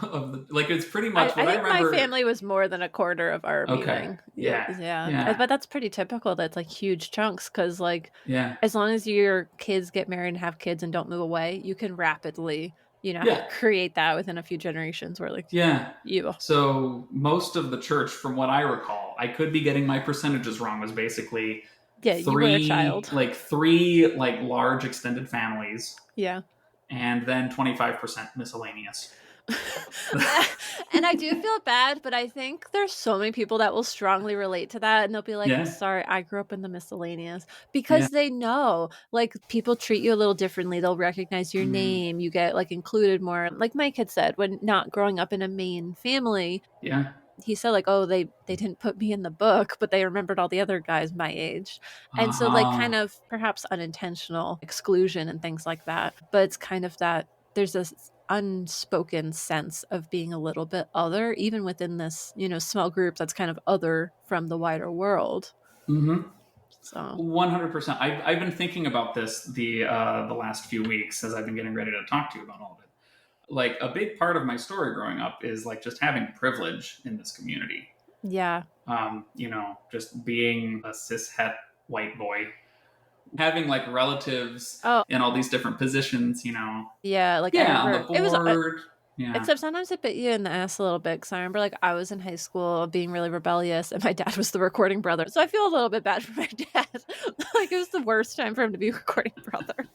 of the, like it's pretty much what I remember. My family was more than a quarter of our meeting. Yeah. But that's pretty typical. That's like huge chunks because as long as your kids get married and have kids and don't move away, you can rapidly create that within a few generations where So most of the church, from what I recall, I could be getting my percentages wrong, was basically 3, you were a child. Like 3 like large extended families. Yeah. And then 25% miscellaneous. And I do feel bad, but I think there's so many people that will strongly relate to that, and they'll be like, Yeah. sorry, I grew up in the miscellaneous, Yeah. because they know, like, people treat you a little differently. They'll recognize your name. You get, like, included more. Like Mike had said, when not growing up in a main family, Yeah. he said, like, oh, they didn't put me in the book, but they remembered all the other guys my age. And so, like, kind of perhaps unintentional exclusion and things like that. But it's kind of that there's this unspoken sense of being a little bit other, even within this, small group that's kind of other from the wider world. Mm-hmm. So 100%. I've been thinking about this the last few weeks as I've been getting ready to talk to you about all of it. Like, a big part of my story growing up is like just having privilege in this community. yeah. Just being a cishet white boy, having like relatives Oh. in all these different positions, Yeah, like, Yeah, I on the remember it was board. Yeah. except sometimes it bit you in the ass a little bit, because I remember, like, I was in high school being really rebellious, and my dad was the recording brother. So I feel a little bit bad for my dad. Like, it was the worst time for him to be recording brother.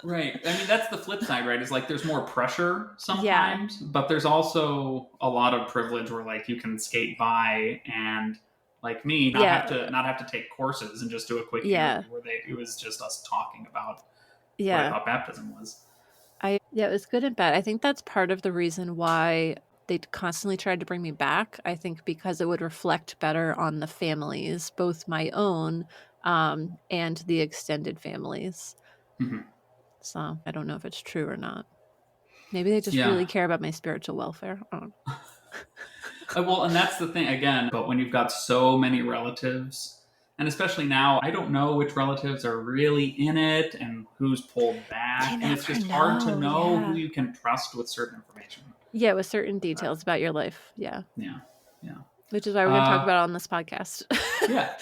Right. I mean, that's the flip side, right? Is like there's more pressure sometimes, but there's also a lot of privilege where like you can skate by and, like me, not have to take courses and just do a quick interview where it was just us talking about what I thought baptism was. It was good and bad. I think that's part of the reason why they constantly tried to bring me back. I think because it would reflect better on the families, both my own and the extended families. Mm-hmm. So I don't know if it's true or not. Maybe they just really care about my spiritual welfare. Well, and that's the thing again, but when you've got so many relatives, and especially now, I don't know which relatives are really in it and who's pulled back. And it's just hard to know who you can trust with certain information. Yeah, with certain details about your life. Yeah. Yeah. Which is why we're going to talk about it on this podcast. Yeah.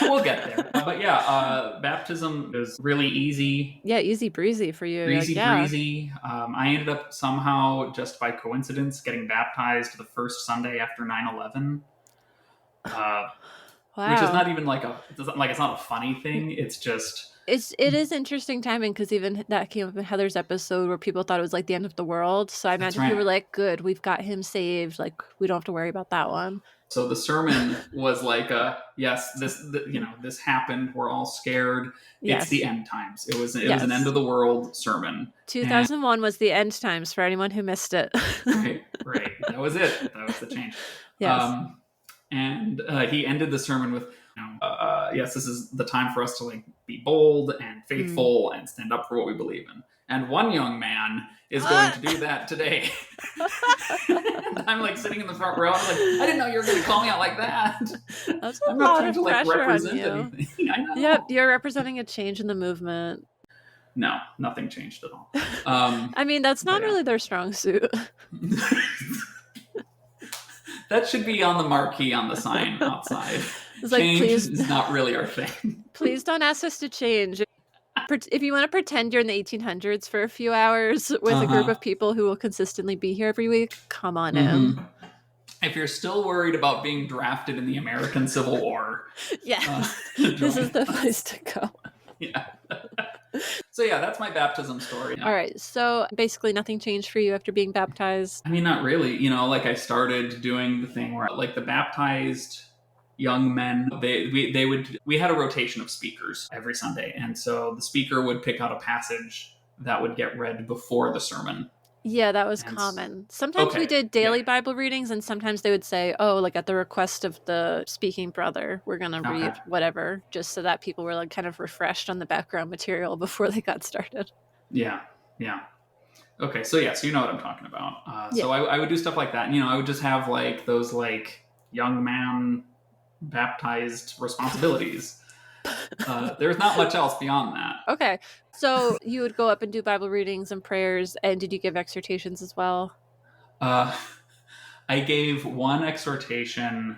We'll get there. But yeah, baptism is really easy. Yeah, easy breezy for you. Breezy. I ended up somehow, just by coincidence, getting baptized the first Sunday after 9/11. Wow. Which is not even it's not a funny thing. It's just... It is interesting timing, because even that came up in Heather's episode where people thought it was like the end of the world. So I imagine people were like, good, we've got him saved. Like, we don't have to worry about that one. So the sermon was like, yes, this happened. We're all scared. Yes. It's the end times. It was an end of the world sermon. 2001 was the end times for anyone who missed it. Right. That was it. That was the change. Yes. And he ended the sermon with, yes, this is the time for us to like be bold and faithful and stand up for what we believe in. And one young man is going to do that today. I'm like sitting in the front row. I'm like, I didn't know you were going to call me out like that. That's I'm not trying to like represent anything. I know. Yep, you're representing a change in the movement. No, nothing changed at all. I mean, that's not really their strong suit. That should be on the marquee on the sign outside. It's like, change is not really our thing. Please don't ask us to change. If you want to pretend you're in the 1800s for a few hours with a group of people who will consistently be here every week, come on in. If you're still worried about being drafted in the American Civil War, this is the place to go. Yeah. So yeah, that's my baptism story. All right. So basically nothing changed for you after being baptized? I mean, not really. Like I started doing the thing where like the baptized young men, we had a rotation of speakers every Sunday. And so the speaker would pick out a passage that would get read before the sermon. Yeah, that was common. Sometimes we did daily Bible readings, and sometimes they would say, oh, like at the request of the speaking brother, we're going to read whatever, just so that people were like kind of refreshed on the background material before they got started. Yeah. Okay, so you know what I'm talking about. So I would do stuff like that. And, I would just have like those like young man baptized responsibilities. There's not much else beyond that. Okay. So you would go up and do Bible readings and prayers, and did you give exhortations as well? I gave one exhortation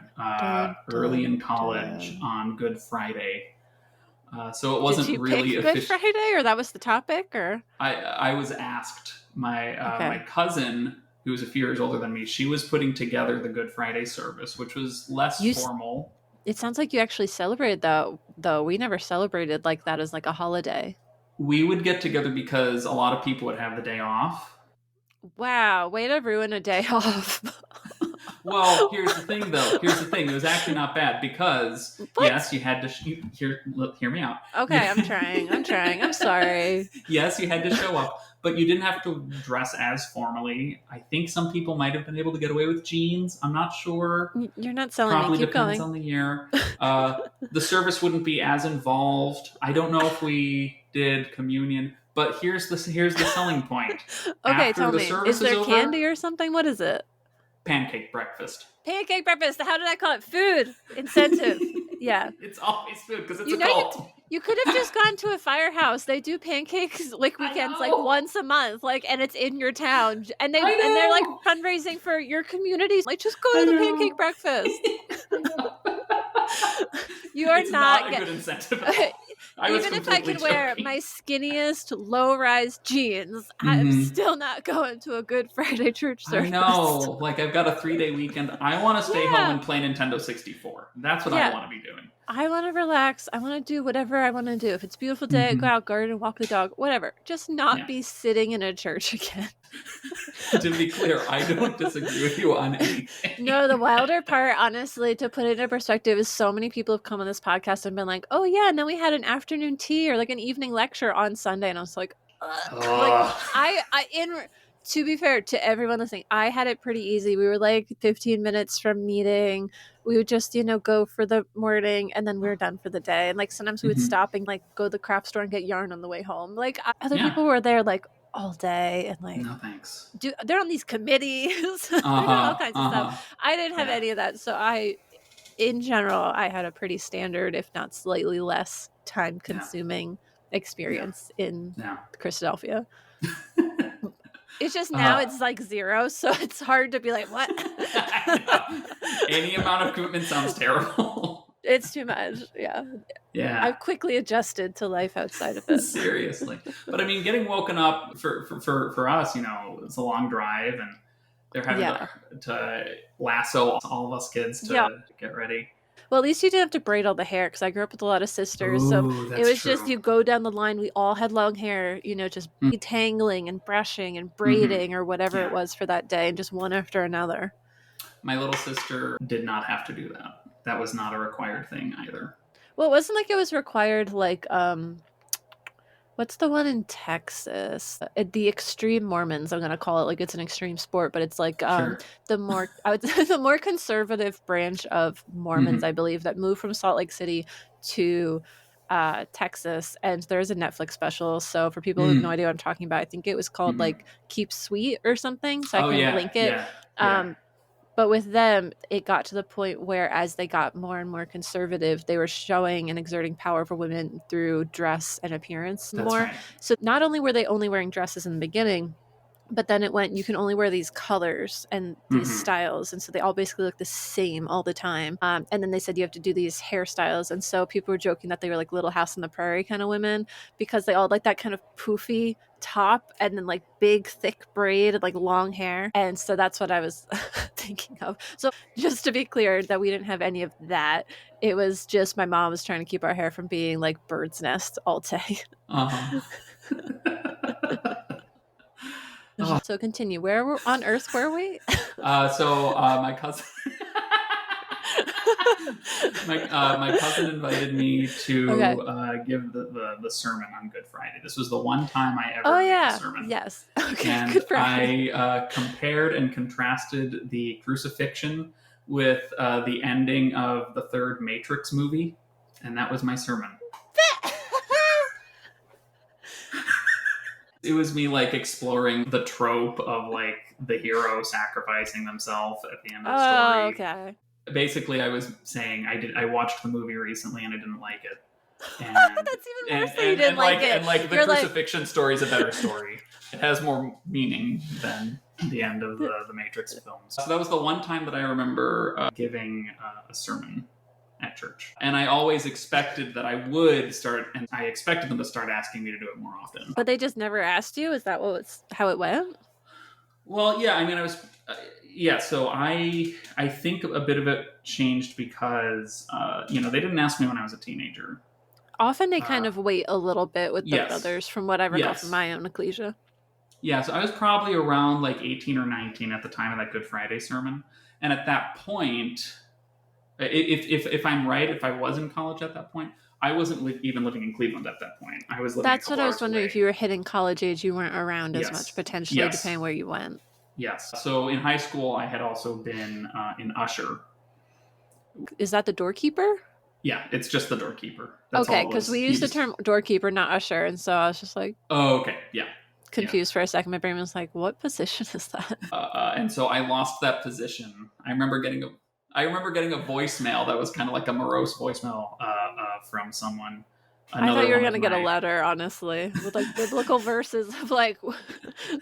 early in college on Good Friday. So it wasn't did you really pick Good Friday, or that was the topic, or? I was asked. My cousin, who was a few years older than me, she was putting together the Good Friday service, which was less formal. It sounds like you actually celebrated that, though. We never celebrated like that as like a holiday. We would get together because a lot of people would have the day off. Wow, way to ruin a day off. Well, here's the thing, though. Here's the thing. It was actually not bad because, What? yes, you had to... hear me out. Okay, I'm trying. I'm sorry. Yes, you had to show up, but you didn't have to dress as formally. I think some people might have been able to get away with jeans. I'm not sure. You're not selling Probably me. Keep depends going. on the year. The service wouldn't be as involved. I don't know if we did communion, but here's the selling point. Okay, After tell the me. service Is there over, candy or something? What is it? pancake breakfast. Pancake breakfast. How did I call it? Food incentive. Yeah. It's always food because it's You a know, cult. You could have just gone to a firehouse. They do pancakes like weekends, like know. once a month, like, and it's in your town, and they're like fundraising for your communities. Like, just go to the pancake breakfast. You are It's not a get- good incentive. Even if I could wear my skinniest low-rise jeans, I'm still not going to a Good Friday church service. I know. Like, I've got a 3-day weekend. I want to stay home and play Nintendo 64. That's what I want to be doing. I want to relax. I want to do whatever I want to do. If it's a beautiful day, go out, garden, walk the dog, whatever. Just not be sitting in a church again. To be clear, I don't disagree with you on anything. No, the wilder part, honestly, to put it in perspective, is so many people have come on this podcast and been like, oh yeah, and then we had an afternoon tea or like an evening lecture on Sunday. And I was like, to be fair to everyone listening, I had it pretty easy. We were like 15 minutes from meeting. We would just, go for the morning and then we were done for the day. And like sometimes we would stop and like go to the craft store and get yarn on the way home. Like other people were there like all day and like, no thanks. They're on these committees, all kinds of stuff. I didn't have any of that. So in general, I had a pretty standard, if not slightly less time consuming experience in Christadelphia. It's just now it's like 0, so it's hard to be like, what? Any amount of commitment sounds terrible. It's too much. Yeah. I've quickly adjusted to life outside of it. Seriously. But I mean, getting woken up for us, it's a long drive and they're having to lasso all of us kids to get ready. Well, at least you didn't have to braid all the hair because I grew up with a lot of sisters. So it was just you go down the line. We all had long hair, just detangling and brushing and braiding or whatever it was for that day, and just one after another. My little sister did not have to do that. That was not a required thing either. Well, it wasn't like it was required like what's the one in Texas? The extreme Mormons, I'm going to call it, like it's an extreme sport, but it's like the more conservative branch of Mormons, I believe, that moved from Salt Lake City to Texas. And there's a Netflix special. So for people who have no idea what I'm talking about, I think it was called like Keep Sweet or something. So I can link it. But with them, it got to the point where as they got more and more conservative, they were showing and exerting power for women through dress and appearance more. Right. So not only were they only wearing dresses in the beginning, but then it went, you can only wear these colors and these styles. And so they all basically look the same all the time. And then they said you have to do these hairstyles. And so people were joking that they were like Little House on the Prairie kind of women because they all like that kind of poofy top and then like big thick braid and like long hair. And so that's what I was thinking of. So just to be clear that we didn't have any of that. It was just my mom was trying to keep our hair from being like bird's nest all day. So continue. Where on earth were we? My cousin, my cousin invited me to give the sermon on Good Friday. This was the one time I ever gave a sermon. Yes. Okay. And Good Friday. I compared and contrasted the crucifixion with the ending of the third Matrix movie, and that was my sermon. It was me like exploring the trope of like the hero sacrificing themselves at the end of the story. Oh, okay. Basically, I was saying I watched the movie recently and I didn't like it. And, that's even worse that you didn't like it. And like the crucifixion story is a better story. It has more meaning than the end of the Matrix films. So that was the one time that I remember giving a sermon at church. And I always expected that I would start, and I expected them to start asking me to do it more often. But they just never asked you? Is that how it went? Well, yeah, I mean, I was, so I think a bit of it changed because, they didn't ask me when I was a teenager. Often they kind of wait a little bit with the brothers from what I recall from my own ecclesia. Yeah, so I was probably around like 18 or 19 at the time of that Good Friday sermon. And at that point, if I'm right, if I was in college at that point, I wasn't even living in Cleveland at that point. I was living That's a what couple I was hours wondering. away. If you were hitting college age, you weren't around as much, Yes. potentially, Yes. depending where you went. Yes. So in high school, I had also been in usher. Is that the doorkeeper? Yeah, it's just the doorkeeper. That's Okay, all it because was. we used the term doorkeeper, not usher, and so I was just like, Oh, okay. Yeah. confused for a second. My brain was like, what position is that? And so I lost that position. I remember getting a voicemail that was kind of like a morose voicemail from someone. I thought you were going to get a letter, honestly, with like biblical verses of like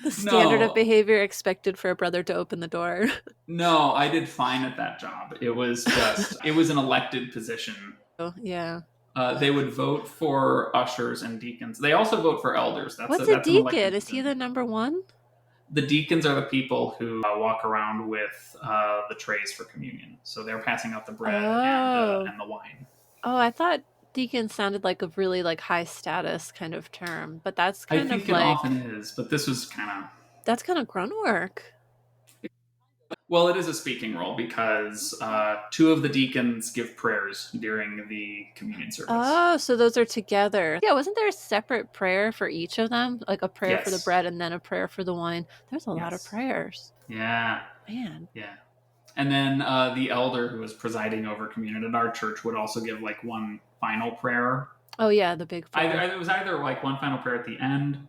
the standard of behavior expected for a brother to open the door. No, I did fine at that job. It was just, it was an elected position. Oh, yeah. They would vote for ushers and deacons. They also vote for elders. What's a deacon? Is he the number one? The deacons are the people who walk around with the trays for communion. So they're passing out the bread and the wine. Oh, I thought deacon sounded like a really like high status kind of term, but that's kind of like... I think it often is, but this was kind of... That's kind of grunt work. Well, it is a speaking role because 2 of the deacons give prayers during the communion service. Oh, so those are together. Yeah, wasn't there a separate prayer for each of them? Like a prayer for the bread and then a prayer for the wine? There's a lot of prayers. Yeah. Man. Yeah. And then the elder who was presiding over communion at our church would also give like one final prayer. Oh, yeah, the big prayer. It was either like one final prayer at the end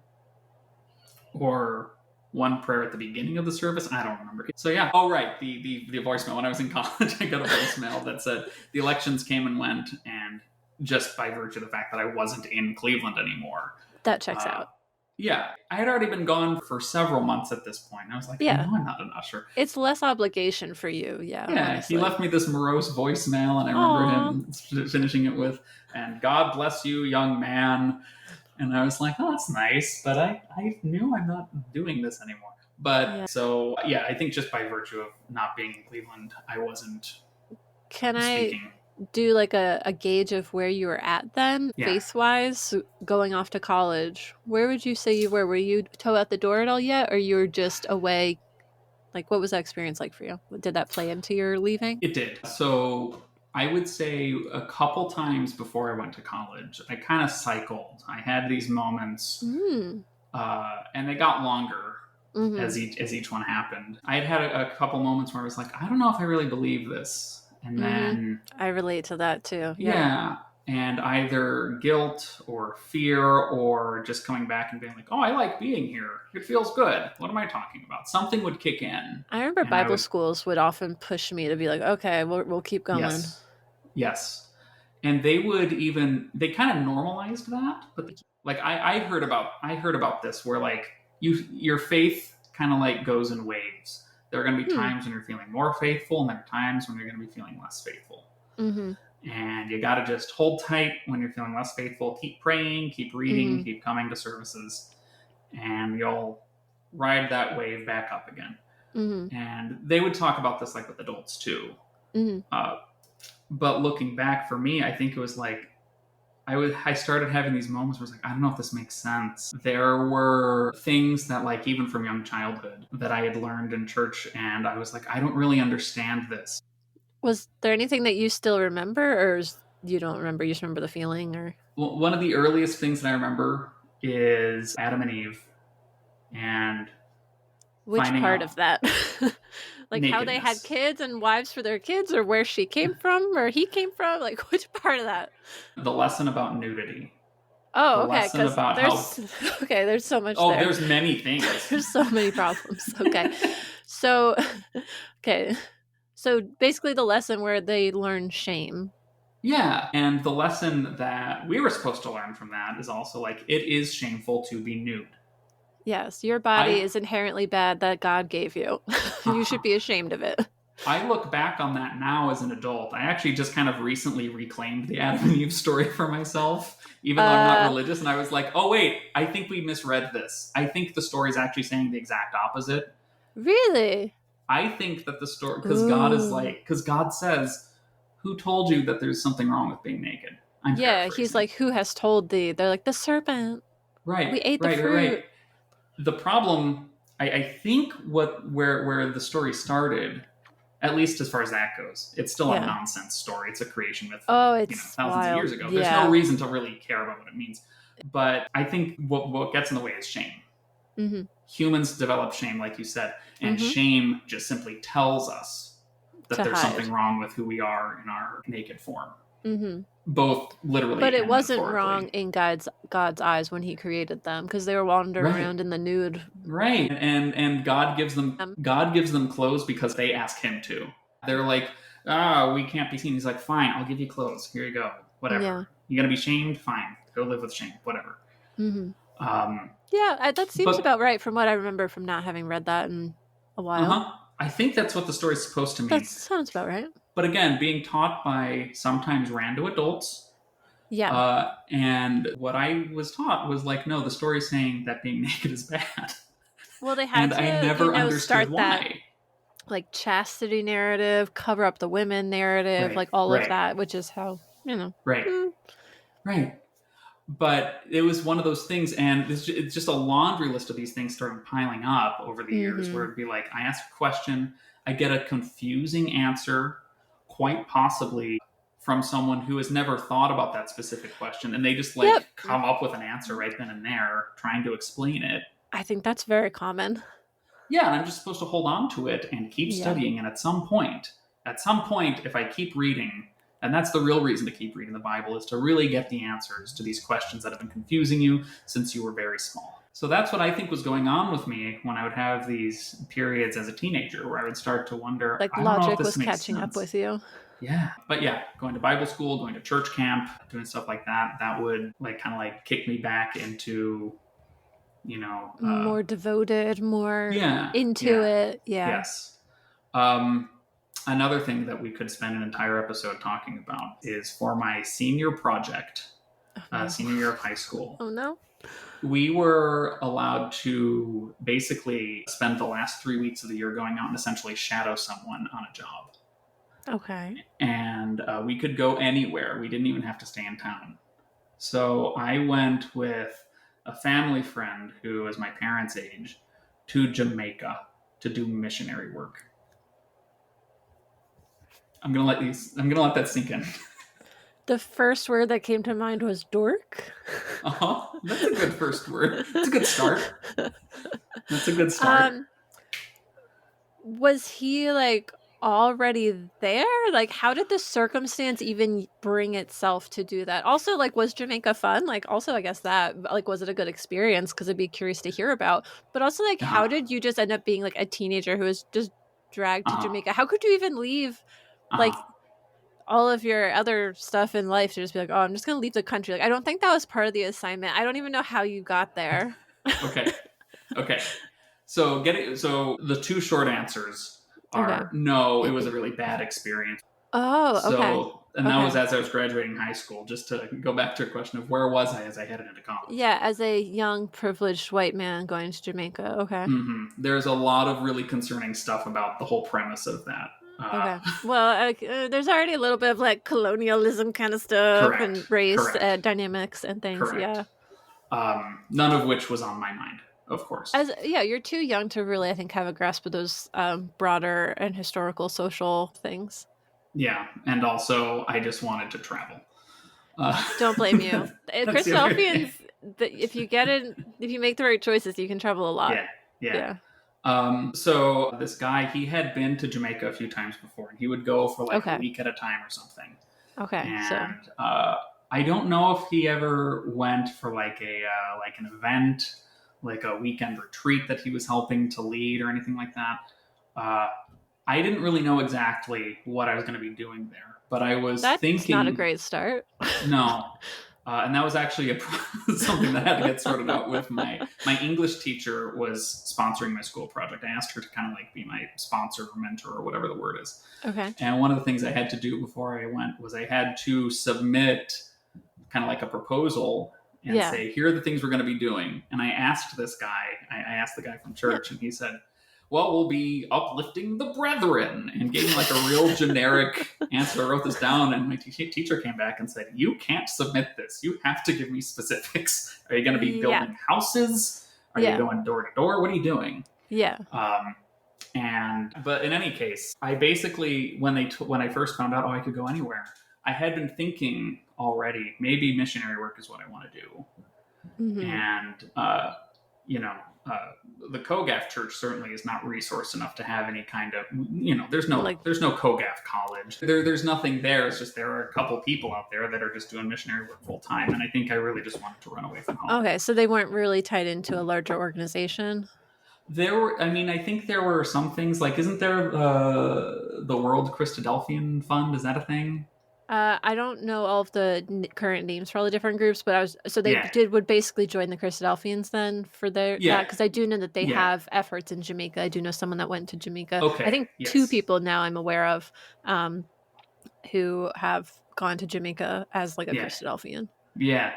or one prayer at the beginning of the service. I don't remember. So yeah. Oh, right. The voicemail. When I was in college, I got a voicemail that said the elections came and went, and just by virtue of the fact that I wasn't in Cleveland anymore. That checks out. Yeah. I had already been gone for several months at this point. I was like, yeah. No, I'm not an usher. It's less obligation for you. Yeah. Yeah. Honestly. He left me this morose voicemail, and I remember him finishing it with, "And God bless you, young man." And I was like, oh, that's nice, but I knew I'm not doing this anymore. But so, yeah, I think just by virtue of not being in Cleveland, I wasn't Can speaking. I do like a gauge of where you were at then, faith-wise, going off to college? Where would you say you were? Were you toe out the door at all yet, or you were just away? Like, what was that experience like for you? Did that play into your leaving? It did. So I would say a couple times before I went to college, I kind of cycled. I had these moments, and they got longer as each one happened. I had a couple moments where I was like, I don't know if I really believe this. And then... I relate to that too. Yeah. And either guilt or fear or just coming back and being like, oh, I like being here. It feels good. What am I talking about? Something would kick in. I remember Bible schools would often push me to be like, okay, we'll keep going. Yes. And they kind of normalized that. But like I heard about this where like your faith kind of like goes in waves. There are going to be times when you're feeling more faithful, and there are times when you're going to be feeling less faithful. Mm-hmm. And you got to just hold tight when you're feeling less faithful. Keep praying, keep reading, keep coming to services, and you'll ride that wave back up again. Mm-hmm. And they would talk about this like with adults too. Mm-hmm. But looking back for me, I think it was like I started having these moments where I was like, I don't know if this makes sense. There were things that like even from young childhood that I had learned in church, and I was like, I don't really understand this. Was there anything that you still remember, or you don't remember? You just remember the feeling? Or well, one of the earliest things that I remember is Adam and Eve, and which part of that? Like nakedness. How they had kids and wives for their kids, or where she came from, or he came from? Like which part of that? The lesson about nudity. Oh, okay. Because there's so much. Oh, there. There's many things. There's so many problems. Okay, so basically the lesson where they learn shame. Yeah, and the lesson that we were supposed to learn from that is also like it is shameful to be nude. Yes, your body is inherently bad that God gave you. You should be ashamed of it. I look back on that now as an adult. I actually just kind of recently reclaimed the Adam and Eve story for myself, even though I'm not religious. And I was like, oh, wait, I think we misread this. I think the story is actually saying the exact opposite. Really? I think that the story, because God says, who told you that there's something wrong with being naked? He's like, who has told thee? They're like, the serpent. Right. We ate the fruit. Right. The problem, I think where the story started, at least as far as that goes, it's still a Yeah. nonsense story. It's a creation myth Oh, from it's thousands of wild. years ago. Yeah. There's no reason to really care about what it means. But I think what gets in the way is shame. Mm-hmm. Humans develop shame, like you said, and Mhm. shame just simply tells us that To there's hide. something wrong with who we are in our naked form, Mm-hmm. both literally But it and wasn't metaphorically. wrong in God's eyes when he created them, because they were wandering Right. around in the nude. Right, and God gives them clothes because they ask him to. They're like, we can't be seen. He's like, fine, I'll give you clothes. Here you go. Whatever. Yeah. You gotta be shamed? Fine. Go live with shame. Whatever. Mm-hmm. Um, Yeah, that seems but- about right from what I remember from not having read that in a while. I think that's what the story's supposed to mean. That sounds about right. But again, being taught by sometimes rando adults. Yeah. And what I was taught was like, no, the story's saying that being naked is bad. Well, they had And to, I never understood start why. that like chastity narrative, cover up the women narrative, Right, like all of right. that, which is how, Right. Right. But it was one of those things, and it's just a laundry list of these things started piling up over the years, where it'd be like, I ask a question, I get a confusing answer, quite possibly from someone who has never thought about that specific question, and they just come up with an answer right then and there, trying to explain it. I think that's very common. Yeah, and I'm just supposed to hold on to it and keep studying, and at some point, if I keep reading, and that's the real reason to keep reading the Bible, is to really get the answers to these questions that have been confusing you since you were very small. So that's what I think was going on with me when I would have these periods as a teenager where I would start to wonder, Like I don't know logic if this was makes catching up sense. with you. Yeah. But yeah, going to Bible school, going to church camp, doing stuff like that, that would kick me back into, more devoted, more into it. Yeah. Yes. Another thing that we could spend an entire episode talking about is for my senior project, senior year of high school. Oh, no. We were allowed to basically spend the last 3 weeks of the year going out and essentially shadow someone on a job. Okay. And we could go anywhere. We didn't even have to stay in town. So I went with a family friend who is my parents' age to Jamaica to do missionary work. I'm gonna let that sink in. The first word that came to mind was dork. That's a good first word. It's a good start. That's a good start. Was he already there? How did the circumstance even bring itself to do that? Also, was Jamaica fun? Also, I guess that, was it a good experience? Because I'd be curious to hear about. But also, how did you just end up being a teenager who was just dragged to Jamaica? How could you even leave, all of your other stuff in life to just be oh, I'm just going to leave the country? I don't think that was part of the assignment. I don't even know how you got there. Okay. So the two short answers are no, it was a really bad experience. Oh, okay. And that was as I was graduating high school, just to go back to a question of where was I as I headed into college. Yeah, as a young, privileged white man going to Jamaica. Okay. Mm-hmm. There's a lot of really concerning stuff about the whole premise of that. Okay. Well, there's already a little bit of colonialism kind of stuff and race dynamics and things. Correct. Yeah. None of which was on my mind, of course. You're too young to really, I think, have a grasp of those broader and historical social things. Yeah, and also I just wanted to travel. Don't blame you. Christadelphians, if you make the right choices, you can travel a lot. Yeah. So this guy, he had been to Jamaica a few times before, and he would go for a week at a time or something. Okay. And I don't know if he ever went for an event, a weekend retreat that he was helping to lead or anything like that. I didn't really know exactly what I was going to be doing there, but I was thinking... That's not a great start. No. And that was actually something that had to get sorted out with my English teacher was sponsoring my school project. I asked her to kind of be my sponsor or mentor or whatever the word is. Okay. And one of the things I had to do before I went was I had to submit kind of a proposal and say, here are the things we're going to be doing. And I asked this guy, I asked the guy from church, and he said, well, we'll be uplifting the brethren, and gave me a real generic answer. I wrote this down, and my teacher came back and said, you can't submit this. You have to give me specifics. Are you going to be building houses? Are you going door to door? What are you doing? Yeah. But in any case, I basically, when I first found out, I could go anywhere, I had been thinking already, maybe missionary work is what I want to do. Mm-hmm. And, the COGAF church certainly is not resourced enough to have any kind of, there's no COGAF college. There's nothing there. It's just there are a couple people out there that are just doing missionary work full time. And I think I really just wanted to run away from home. Okay, so they weren't really tied into a larger organization? I think there were some things, like, isn't there the World Christadelphian Fund? Is that a thing? I don't know all of the current names for all the different groups, but would basically join the Christadelphians then for their, because I do know that they have efforts in Jamaica. I do know someone that went to Jamaica. Okay. I think 2 people now I'm aware of who have gone to Jamaica as like a Christadelphian. Yeah.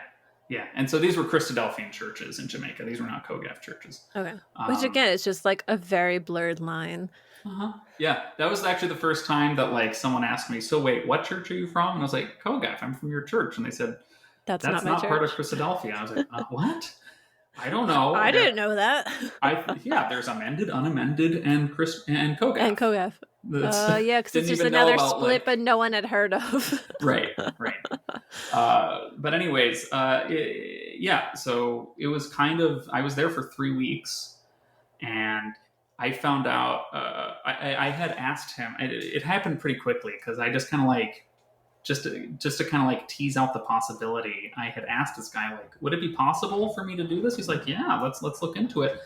Yeah. And so these were Christadelphian churches in Jamaica. These were not COGAF churches. Okay. Which again, is just like a very blurred line. Uh-huh. Yeah, that was actually the first time that like someone asked me, so wait, what church are you from? And I was like, COGAF, I'm from your church. And they said, that's not part of Christadelphia. I was like, what? I don't know. I didn't know that. There's amended, unamended, and COGAF. And COGAF. Because it's just another split, but no one had heard of. Right. But anyways, so it was kind of, I was there for 3 weeks, and I found out, I had asked him, it happened pretty quickly, because I just kind of like, just to kind of like tease out the possibility, I had asked this guy, like, would it be possible for me to do this? He's like, yeah, let's look into it.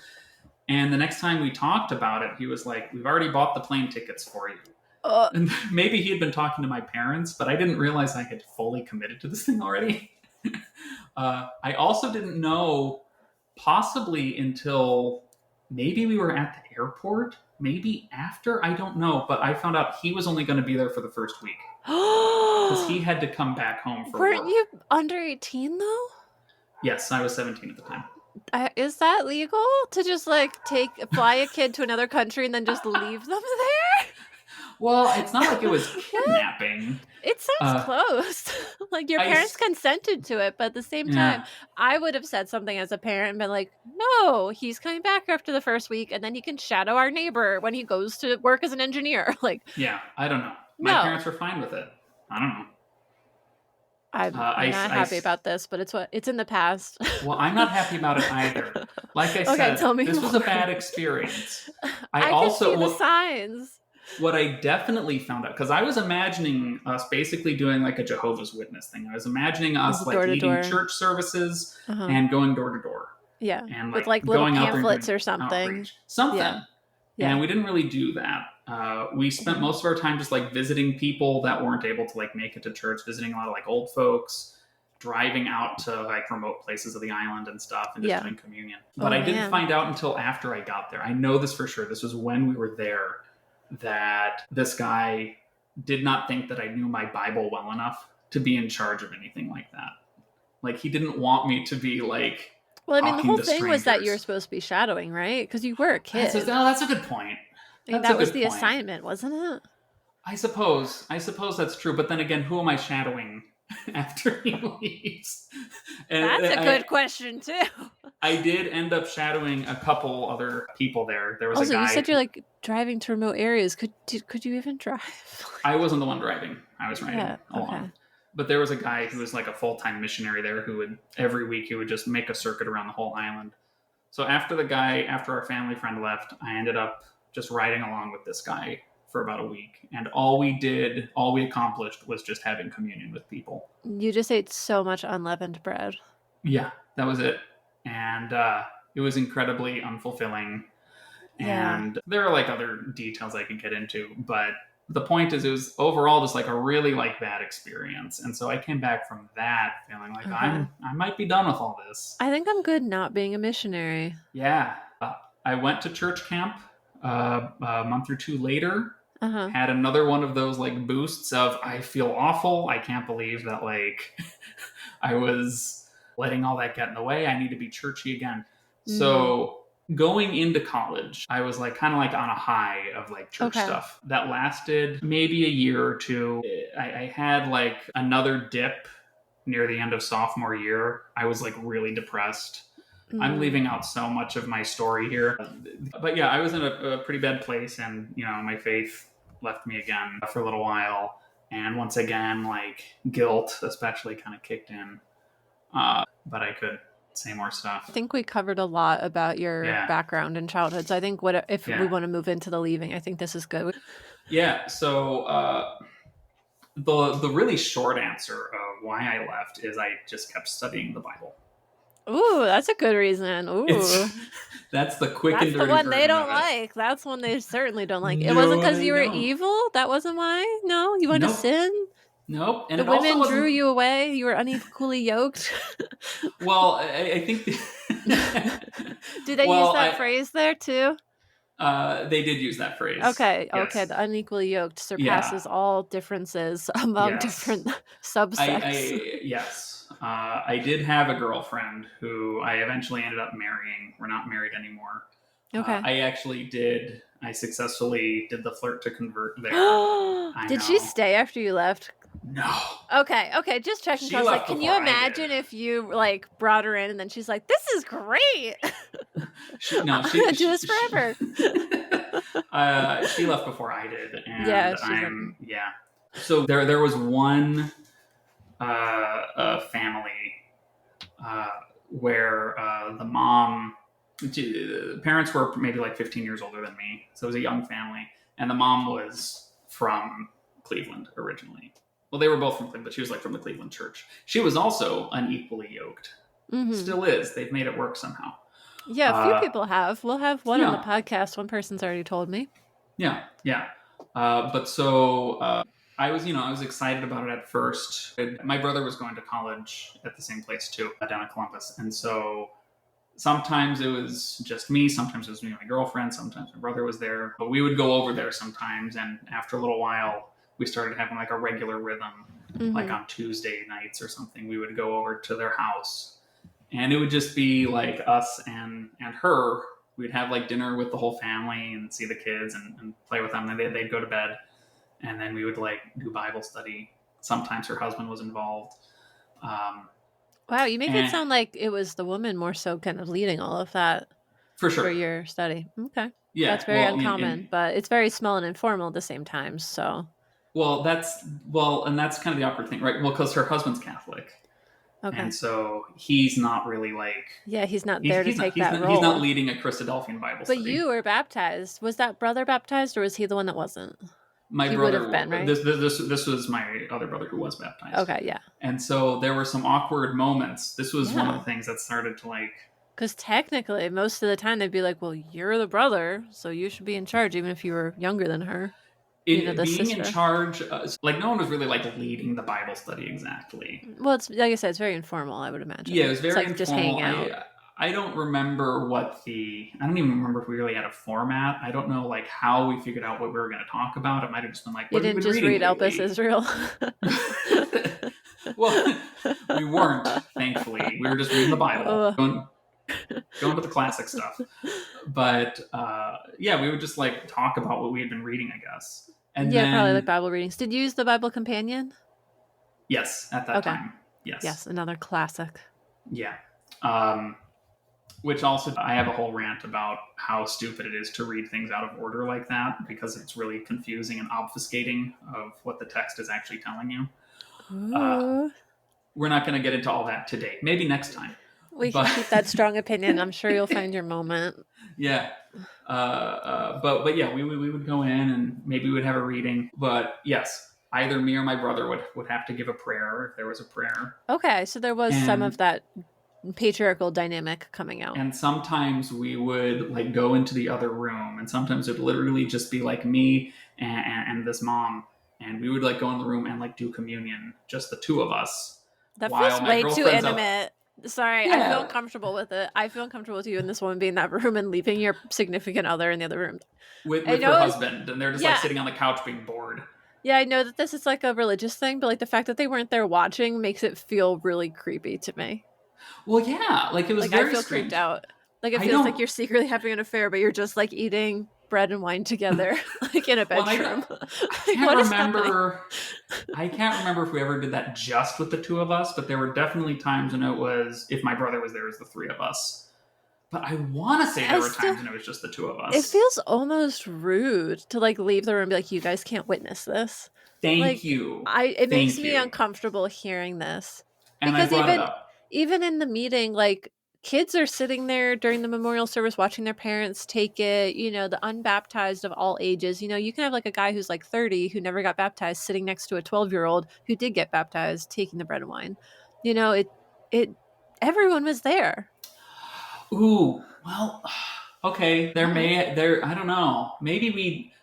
And the next time we talked about it, he was like, we've already bought the plane tickets for you. And maybe he had been talking to my parents, but I didn't realize I had fully committed to this thing already. I also didn't know, possibly until maybe we were at the airport, maybe after, I don't know. But I found out he was only going to be there for the first week. Because he had to come back home for Weren't work. you under 18 though? Yes, I was 17 at the time. Is that legal to just like fly a kid to another country and then just leave them there? Well, it's not like it was kidnapping. It sounds close. Like your parents consented to it, but at the same time, I would have said something as a parent and been like, no, he's coming back after the first week and then he can shadow our neighbor when he goes to work as an engineer. Like, yeah, I don't know. My parents were fine with it. I don't know. I'm not happy about this, but it's in the past. Well, I'm not happy about it either. Like I said, tell me this more. was a bad experience. I also can see the signs. What I definitely found out, because I was imagining us basically doing like a Jehovah's Witness thing. I was imagining us like leading church services and going door to door. Yeah, and with like little pamphlets or something. Outreach. Something. Yeah. And we didn't really do that. We spent most of our time just like visiting people that weren't able to like make it to church, visiting a lot of like old folks, driving out to like remote places of the island and stuff, and just doing communion. But I didn't find out until after I got there. I know this for sure. This was when we were there, that this guy did not think that I knew my Bible well enough to be in charge of anything like that. Like, he didn't want me to be like, well, I mean, the whole thing was that you were supposed to be shadowing, right? Because you were a kid. That's a good point. I mean, that was the assignment, wasn't it? I suppose that's true. But then again, who am I shadowing after he leaves? And that's a good question too. I did end up shadowing a couple other people there. There was a guy. You said you're like driving to remote areas. Could you even drive? I wasn't the one driving. I was riding along. Okay. But there was a guy who was like a full-time missionary there who would, every week, he would just make a circuit around the whole island. So after our family friend left, I ended up just riding along with this guy for about a week. And all we accomplished was just having communion with people. You just ate so much unleavened bread. Yeah, that was it. And it was incredibly unfulfilling. And there are like other details I could get into, but the point is, it was overall just like a really like bad experience. And so I came back from that feeling like I might be done with all this. I think I'm good not being a missionary. Yeah. I went to church camp a month or two later. Had another one of those like boosts of, I feel awful. I can't believe that like I was letting all that get in the way. I need to be churchy again. So going into college, I was like kind of like on a high of like church stuff that lasted maybe a year or two. I had like another dip near the end of sophomore year. I was like really depressed. I'm leaving out so much of my story here. But yeah, I was in a pretty bad place, and my faith left me again for a little while. And once again, like guilt especially kind of kicked in. But I could say more stuff. I think we covered a lot about your background and childhood. So I think if we want to move into the leaving, I think this is good. Yeah. So the really short answer of why I left is I just kept studying the Bible. Ooh, that's a good reason. Ooh. That's the quick and dirty That's the one they version don't of it. like. That's one they certainly don't like. It wasn't because you were evil? That wasn't why? No? You wanted to sin? Nope. And the women drew you away? You were unequally yoked? Well, I think... Do they use that phrase there too? They did use that phrase. Okay, yes. okay. The unequally yoked surpasses all differences among different subsects. Yes. I did have a girlfriend who I eventually ended up marrying. We're not married anymore. Okay. I successfully did the flirt to convert there. Did she stay after you left? No. Okay. Just checking. She I was left like, can you imagine if you like brought her in and then she's like, "This is great. I'm gonna do this forever." She left before I did, and So there was one family where the parents were maybe like 15 years older than me, so it was a young family, and the mom was from Cleveland originally. Well, they were both from Cleveland, but she was like from the Cleveland church. She was also unequally yoked. Mm-hmm. Still is. They've made it work somehow. Yeah, a few people have. We'll have one on the podcast. One person's already told me. Yeah. But so I was excited about it at first. My brother was going to college at the same place too, down in Columbus. And so sometimes it was just me. Sometimes it was me and my girlfriend. Sometimes my brother was there. But we would go over there sometimes. And after a little while, we started having like a regular rhythm, like on Tuesday nights or something. We would go over to their house, and it would just be like us and her. We'd have like dinner with the whole family and see the kids and play with them. And they'd go to bed, and then we would like do Bible study. Sometimes her husband was involved. Wow, you made it sound like it was the woman more so kind of leading all of that for sure for your study. Okay, yeah, that's very uncommon, but it's very small and informal at the same time. So. And that's kind of the awkward thing, right? Well, because her husband's Catholic. Okay. And so he's not really like... Yeah, he's not there to take that role. He's not leading a Christadelphian Bible study. But you were baptized. Was that brother baptized, or was he the one that wasn't? My brother would have been, right? This was my other brother who was baptized. Okay, yeah. And so there were some awkward moments. This was one of the things that started to like... Because technically, most of the time they'd be like, well, you're the brother, so you should be in charge, even if you were younger than her. Being in charge, like no one was really like leading the Bible study exactly. Well, it's like I said, it's very informal, I would imagine. Yeah, it was very informal. Just hanging out. I don't remember I don't even remember if we really had a format. I don't know like how we figured out what we were going to talk about. It might have just been like, you didn't just read Elpis Israel. Well, we weren't, thankfully. We were just reading the Bible. Going to the classic stuff. But we would just like talk about what we had been reading, I guess. And then, probably like Bible readings. Did you use the Bible Companion? Yes, at that time. Yes, another classic. Yeah. Which also, I have a whole rant about how stupid it is to read things out of order like that, because it's really confusing and obfuscating of what the text is actually telling you. We're not going to get into all that today. Maybe next time. We can keep that strong opinion. I'm sure you'll find your moment. Yeah. But yeah, we would go in and maybe we would have a reading. But yes, either me or my brother would have to give a prayer if there was a prayer. Okay, so there was some of that patriarchal dynamic coming out. And sometimes we would like go into the other room, and sometimes it would literally just be like me and this mom, and we would like go in the room and like do communion, just the two of us. That feels way too intimate. Sorry, yeah. I feel uncomfortable with it. I feel uncomfortable with you and this woman being in that room and leaving your significant other in the other room. With her husband, and they're just like sitting on the couch being bored. Yeah, I know that this is like a religious thing, but like the fact that they weren't there watching makes it feel really creepy to me. Well, yeah, like it was like, very I feel strange. Creeped out. Like it feels like you're secretly having an affair, but you're just like eating bread and wine together, like in a bedroom. I can't remember if we ever did that just with the two of us, but there were definitely times when it was, if my brother was there, it was the three of us. But I want to say there were times when it was just the two of us. It feels almost rude to like leave the room and be like, you guys can't witness this. Thank you. It makes me uncomfortable hearing this. And because I brought it up. Even in the meeting, like kids are sitting there during the memorial service watching their parents take it, the unbaptized of all ages. You can have like a guy who's like 30 who never got baptized sitting next to a 12-year-old who did get baptized taking the bread and wine. Everyone was there. Ooh, well, okay. I don't know. Maybe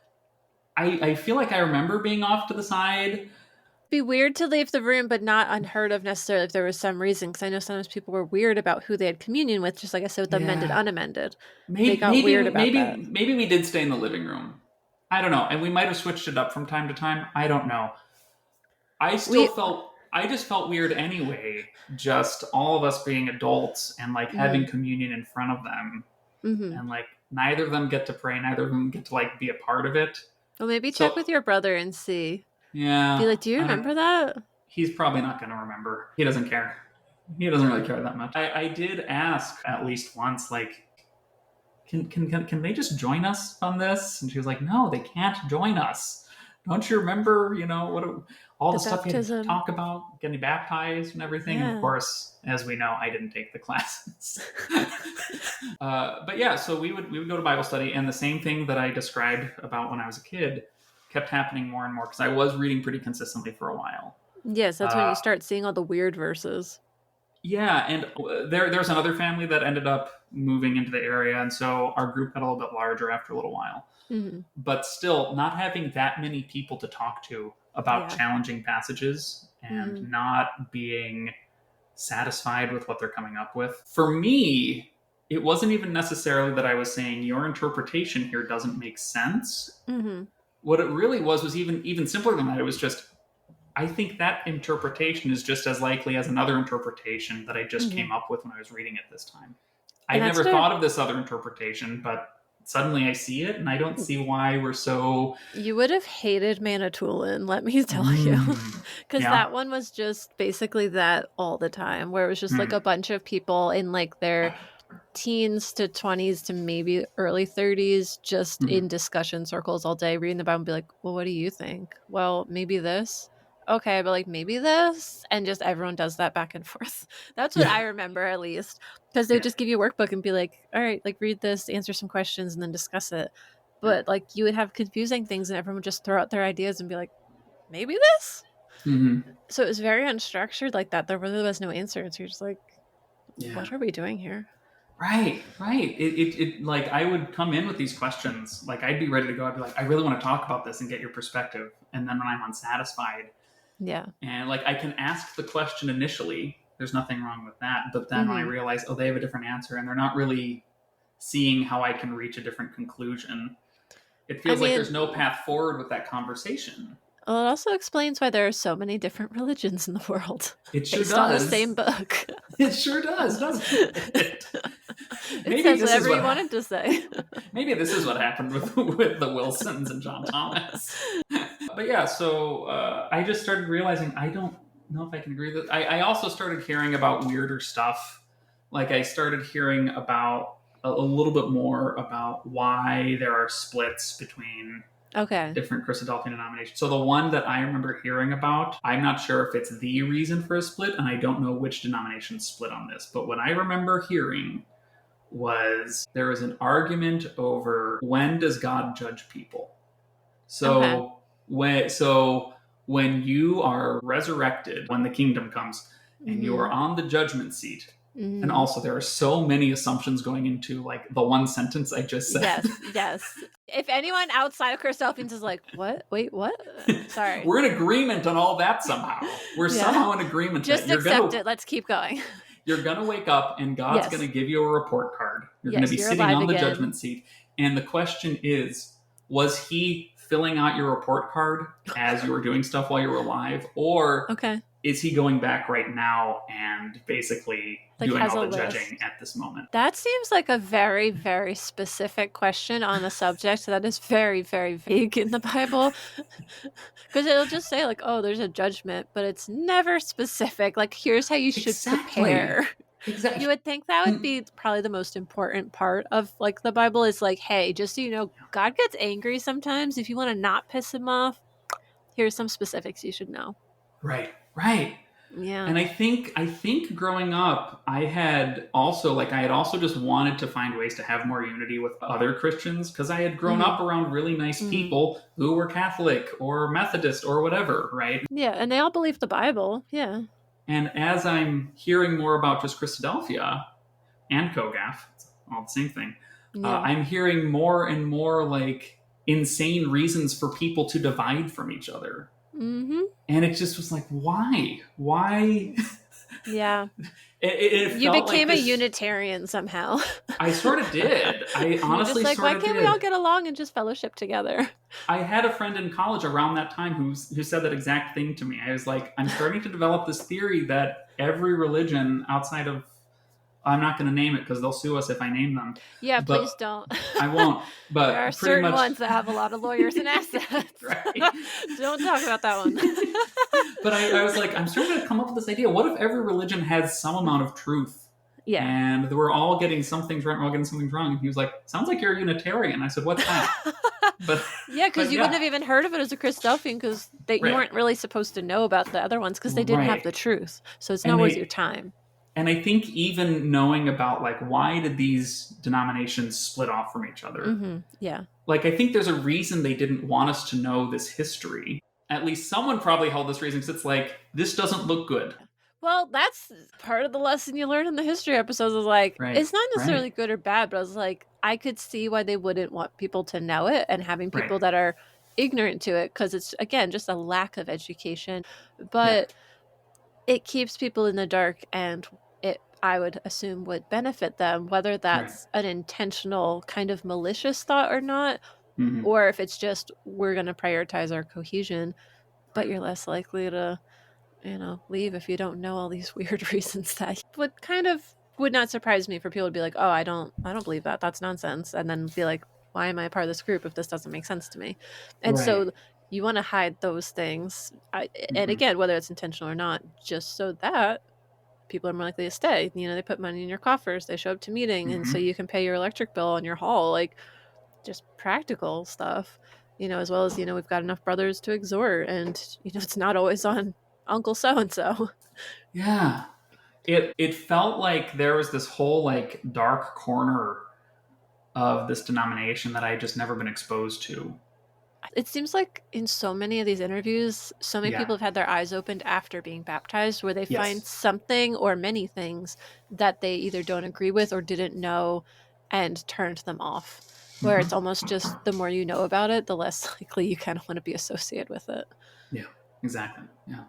I feel like I remember being off to the side. Be weird to leave the room, but not unheard of necessarily if there was some reason. Because I know sometimes people were weird about who they had communion with, just like I said with the amended, unamended. They got weird about that. Maybe we did stay in the living room. I don't know. And we might have switched it up from time to time. I don't know. I just felt weird anyway, just all of us being adults and like having communion in front of them. Mm-hmm. And like neither of them get to pray, neither of them get to like be a part of it. Well, maybe check with your brother and see. Yeah. Be like, do you remember that? He's probably not going to remember. He doesn't care. He doesn't really care that much. I did ask at least once, like, can they just join us on this? And she was like, no, they can't join us. Don't you remember, all the stuff you had to talk about, getting baptized and everything? Yeah. And of course, as we know, I didn't take the classes. But yeah, so we would go to Bible study, and the same thing that I described about when I was a kid kept happening more and more because I was reading pretty consistently for a while. Yes, that's when you start seeing all the weird verses. Yeah, and there's another family that ended up moving into the area, and so our group got a little bit larger after a little while. Mm-hmm. But still, not having that many people to talk to about challenging passages and not being satisfied with what they're coming up with. For me, it wasn't even necessarily that I was saying your interpretation here doesn't make sense. Mm-hmm. What it really was even simpler than that. It was just, I think that interpretation is just as likely as another interpretation that I just came up with when I was reading it this time. I never thought of this other interpretation, but suddenly I see it, and I don't see why we're so... You would have hated Manitoulin, let me tell you. Because that one was just basically that all the time, where it was just like a bunch of people in like their teens to 20s to maybe early 30s just in discussion circles all day, reading the Bible and be like, well, what do you think? Well, maybe this. Okay, but like maybe this, and just everyone does that back and forth. That's what I remember, at least, because they would just give you a workbook and be like, all right, like read this, answer some questions, and then discuss it. But like you would have confusing things, and everyone would just throw out their ideas and be like, maybe this. So it was very unstructured like that. There really was no answer, and so you're just like, what are we doing here? Right. It like I would come in with these questions, like I'd be ready to go. I'd be like, I really want to talk about this and get your perspective, and then when I'm unsatisfied. Yeah. And like I can ask the question initially. There's nothing wrong with that. But then when I realize, they have a different answer and they're not really seeing how I can reach a different conclusion, it feels like there's no path forward with that conversation. Well, it also explains why there are so many different religions in the world. It sure based does. On the same book. It sure does, doesn't it? It says whatever you wanted to say. Maybe this is what happened with the Wilsons and John Thomas. But yeah, so I just started realizing I don't know if I can agree with it. I also started hearing about weirder stuff. Like I started hearing about a little bit more about why there are splits between different Christadelphian denominations. So the one that I remember hearing about, I'm not sure if it's the reason for a split, and I don't know which denomination split on this. But what I remember hearing was there was an argument over when does God judge people. So when you are resurrected, when the kingdom comes, and you are on the judgment seat, and also there are so many assumptions going into like the one sentence I just said. Yes. If anyone outside of Christadelphians is like, what? Wait, what? Sorry. We're in agreement on all that somehow. We're somehow in agreement. Just accept it. Let's keep going. You're going to wake up and God's going to give you a report card. You're going to be sitting on the judgment seat. And the question is, was he filling out your report card as you were doing stuff while you were alive? Or is he going back right now and basically doing all the judging at this moment? That seems like a very, very specific question on a subject that is very, very vague in the Bible. Because it'll just say like, oh, there's a judgment, but it's never specific. Like, here's how you should prepare. Exactly. You would think that would be probably the most important part of like the Bible is like, hey, just so you know, God gets angry sometimes. If you want to not piss him off, here's some specifics you should know. Right. Yeah. And I think growing up, I had also just wanted to find ways to have more unity with other Christians because I had grown up around really nice people who were Catholic or Methodist or whatever, right? Yeah, and they all believe the Bible. Yeah. And as I'm hearing more about just Christadelphia and COGAF, it's all the same thing, Yeah. I'm hearing more and more like insane reasons for people to divide from each other. Mm-hmm. And it just was like, why? Yeah. It You felt became like a Unitarian somehow. I sort of did. I honestly just like, sort why of can't did. we all get along and just fellowship together? I had a friend in college around that time who said that exact thing to me. I was like, I'm starting to develop this theory that every religion outside of, I'm not going to name it because they'll sue us if I name them. Yeah, but please don't. I won't. But there are pretty certain much, ones that have a lot of lawyers and assets. Right. Don't talk about that one. But I was like, I'm starting to come up with this idea. What if every religion has some amount of truth? Yeah. And we're all getting some things right, we're all getting some things wrong. And he was like, sounds like you're a Unitarian. I said, what's that? But yeah, because you wouldn't have even heard of it as a Christadelphian because you weren't really supposed to know about the other ones because they didn't have the truth. So it's not worth your time. And I think even knowing about like, why did these denominations split off from each other? Mm-hmm. Yeah. Like, I think there's a reason they didn't want us to know this history. At least someone probably held this reason because it's like, this doesn't look good. Well, that's part of the lesson you learn in the history episodes is like, it's not necessarily good or bad, but I was like, I could see why they wouldn't want people to know it and having people that are ignorant to it because it's, again, just a lack of education. But it keeps people in the dark and it, I would assume, would benefit them, whether that's an intentional kind of malicious thought or not, or if it's just we're going to prioritize our cohesion, but you're less likely to leave if you don't know all these weird reasons that would not surprise me for people to be like, oh, I don't believe that. That's nonsense. And then be like, why am I a part of this group if this doesn't make sense to me? And so you want to hide those things. And again, whether it's intentional or not, just so that people are more likely to stay. They put money in your coffers. They show up to meeting. And so you can pay your electric bill on your hall, like just practical stuff, as well as, we've got enough brothers to exhort. And, it's not always on Uncle so-and-so. Yeah. It felt like there was this whole like dark corner of this denomination that I had just never been exposed to. It seems like in so many of these interviews, so many people have had their eyes opened after being baptized where they find something or many things that they either don't agree with or didn't know and turned them off. Where it's almost just the more you know about it, the less likely you kind of want to be associated with it. Yeah, exactly. Yeah.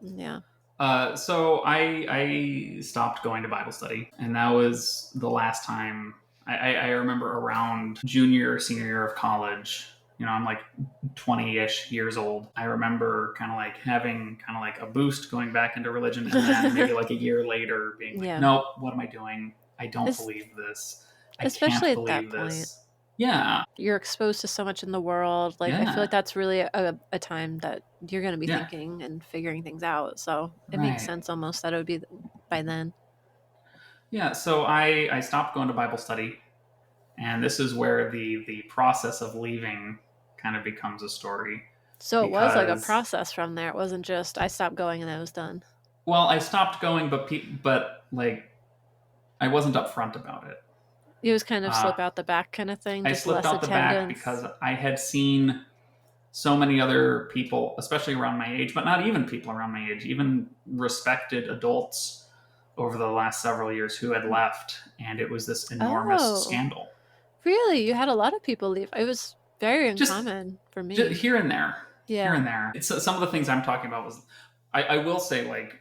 Yeah. So I stopped going to Bible study, and that was the last time. I remember around junior or senior year of college. I'm like 20-ish years old. I remember kind of like having kind of like a boost going back into religion, and then maybe like a year later being like, nope, what am I doing? I don't believe this. Especially at that point. Yeah. You're exposed to so much in the world. Like, I feel like that's really a time that you're going to be thinking and figuring things out. So it makes sense almost that it would be by then. Yeah. So I stopped going to Bible study. And this is where the process of leaving kind of becomes a story. So it was like a process from there. It wasn't just I stopped going and then it was done. Well, I stopped going, but like I wasn't upfront about it. It was kind of slip out the back kind of thing. I slipped out the back because I had seen so many other people, especially around my age, but not even people around my age, even respected adults over the last several years who had left, and it was this enormous scandal. Really? You had a lot of people leave. It was very uncommon for me. Just here and there. Yeah. Here and there. It's, some of the things I'm talking about was, I will say, like,